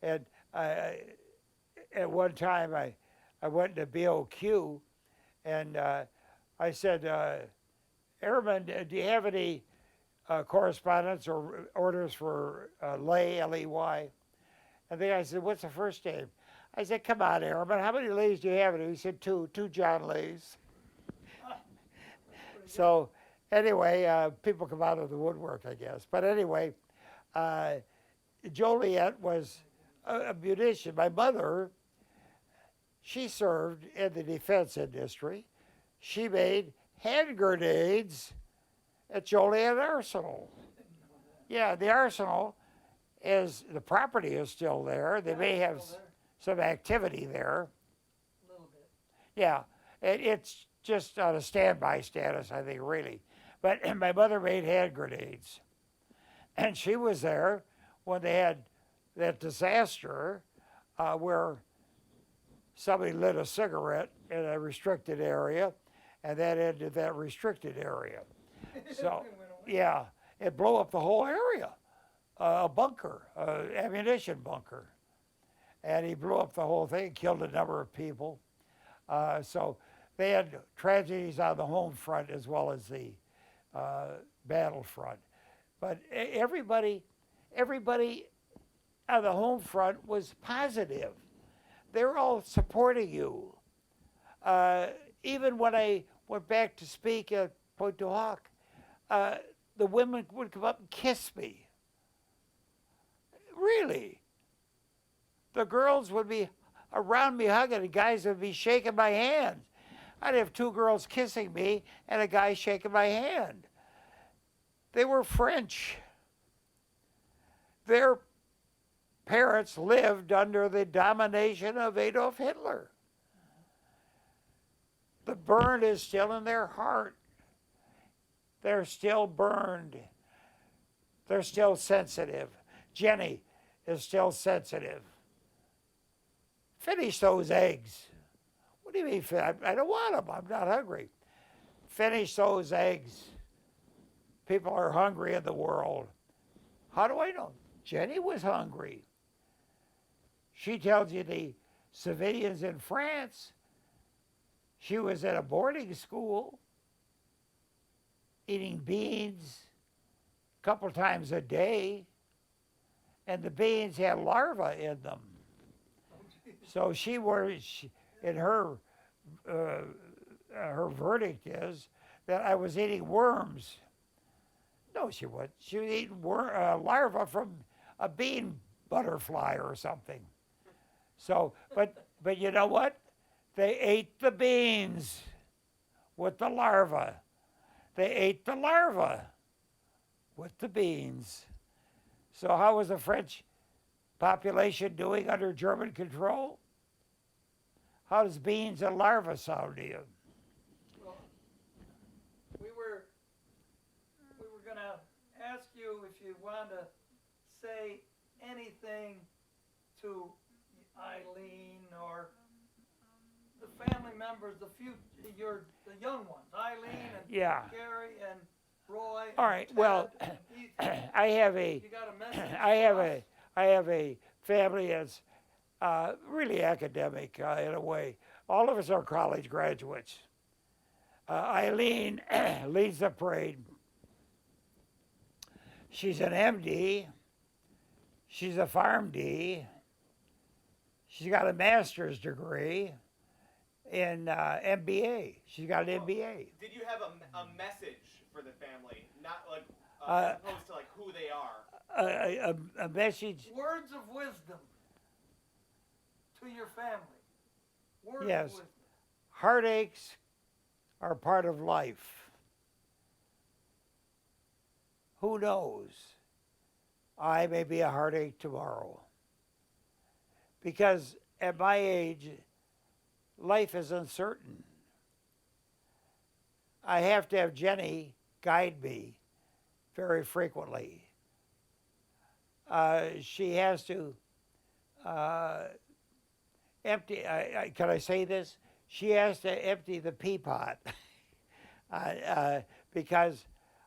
And at one time, I went to BOQ, and I said, Airman, do you have any correspondence or orders for Ley, L-E-Y? And the guy said, what's the first name? I said, come on, Airman, how many Leys do you have? And he said, 2 John Leys. So anyway, people come out of the woodwork, I guess. But anyway, Joliet was a munition. My mother, she served in the defense industry. She made hand grenades at Joliet Arsenal. Yeah, the arsenal the property is still there. They may have some activity there. A little bit. Yeah, it's just on a standby status, I think, really. But my mother made hand grenades. And she was there when they had that disaster where somebody lit a cigarette in a restricted area, and that ended that restricted area. So, yeah, it blew up the whole area, a bunker, ammunition bunker. And he blew up the whole thing, killed a number of people. So they had tragedies on the home front as well as the battlefront. But everybody on the home front was positive. They were all supporting you. Even when I went back to speak at Pointe du Hoc, the women would come up and kiss me. Really. The girls would be around me hugging, and guys would be shaking my hand. I'd have two girls kissing me and a guy shaking my hand. They were French. Their parents lived under the domination of Adolf Hitler. The burn is still in their heart. They're still burned. They're still sensitive. Jenny is still sensitive. Finish those eggs. What do you mean? I don't want them. I'm not hungry. Finish those eggs. People are hungry in the world. How do I know? Jenny was hungry. She tells you the civilians in France, she was at a boarding school eating beans a couple times a day, and the beans had larvae in them. So in her verdict is that I was eating worms. No, she wasn't. She was eating larvae from a bean butterfly or something. So, but you know what? They ate the beans with the larvae. They ate the larvae with the beans. So how was the French population doing under German control? How does beans and larvae sound to you? Well, we were going to ask you if you want to say anything to Eileen or the family members, the young ones, Eileen and Gary and Roy. All right. Ted Well, and Ethan. I have a You got a message I have a family that's really academic in a way. All of us are college graduates. Eileen leads the parade. She's an MD. She's a PharmD. She's got a master's degree in MBA. She's got an MBA. Did you have a message for the family, not like as opposed to like who they are? A message. Words of wisdom to your family. Words Yes. of wisdom. Heartaches are part of life. Who knows? I may be a heartache tomorrow. Because at my age, life is uncertain. I have to have Jenny guide me very frequently. She has to empty, can I say this? She has to empty the pea pot because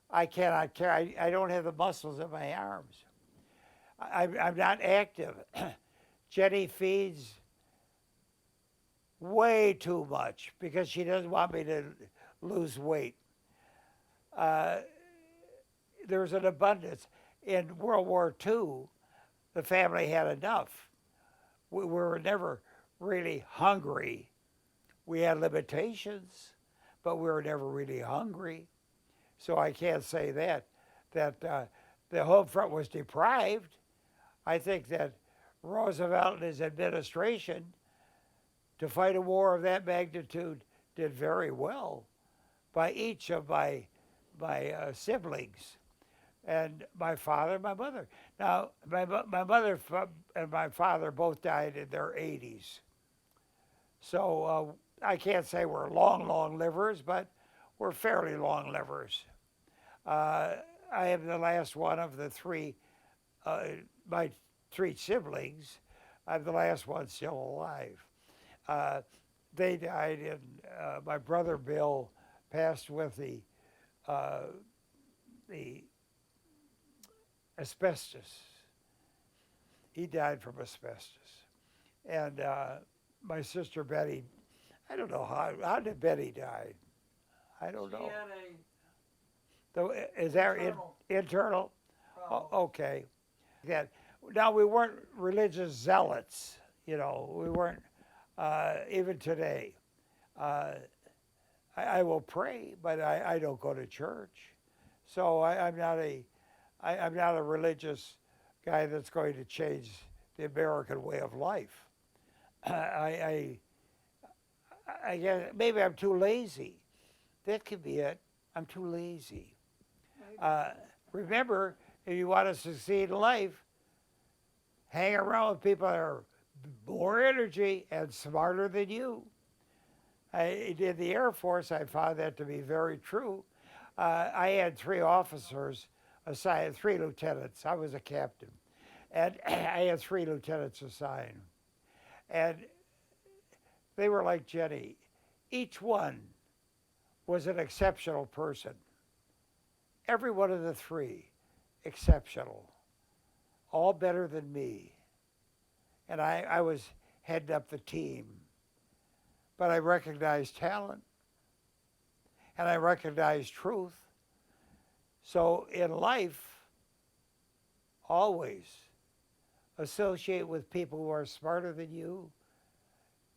I cannot carry, I don't have the muscles in my arms. I'm not active. Jenny feeds way too much because she doesn't want me to lose weight. There's an abundance. In World War II, the family had enough. We were never really hungry. We had limitations, but we were never really hungry. So I can't say that the home front was deprived. I think that Roosevelt and his administration, to fight a war of that magnitude, did very well by each of my siblings, and my father and my mother. Now, my mother and my father both died in their 80s. So I can't say we're long livers, but we're fairly long livers. I am the last one of the three, my three siblings. I'm the last one still alive. They died in, my brother Bill passed with the asbestos. He died from asbestos. And my sister Betty, I don't know how did Betty die? I don't know. Is that internal? Okay. That now we weren't religious zealots, you know. We weren't even today. I will pray, but I don't go to church. So I'm not a religious guy that's going to change the American way of life. I guess maybe I'm too lazy. That could be it. I'm too lazy. Remember, if you want to succeed in life, hang around with people that are more energy and smarter than you. In the Air Force, I found that to be very true. I had 3 officers assigned, 3 lieutenants. I was a captain. And I had 3 lieutenants assigned. And they were like Jenny. Each one was an exceptional person. Every one of the 3, exceptional. All better than me. And I was heading up the team. But I recognized talent. And I recognized truth. So in life, always associate with people who are smarter than you,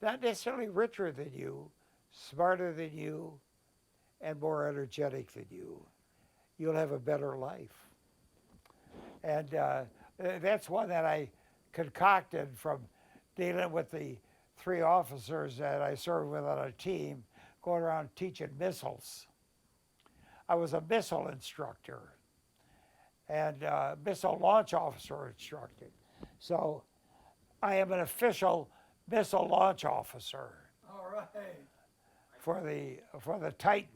not necessarily richer than you, smarter than you, and more energetic than you. You'll have a better life. And that's one that I concocted from dealing with the 3 officers that I served with on a team, going around teaching missiles. I was a missile instructor and missile launch officer instructor. So I am an official missile launch officer All right. for the Titan.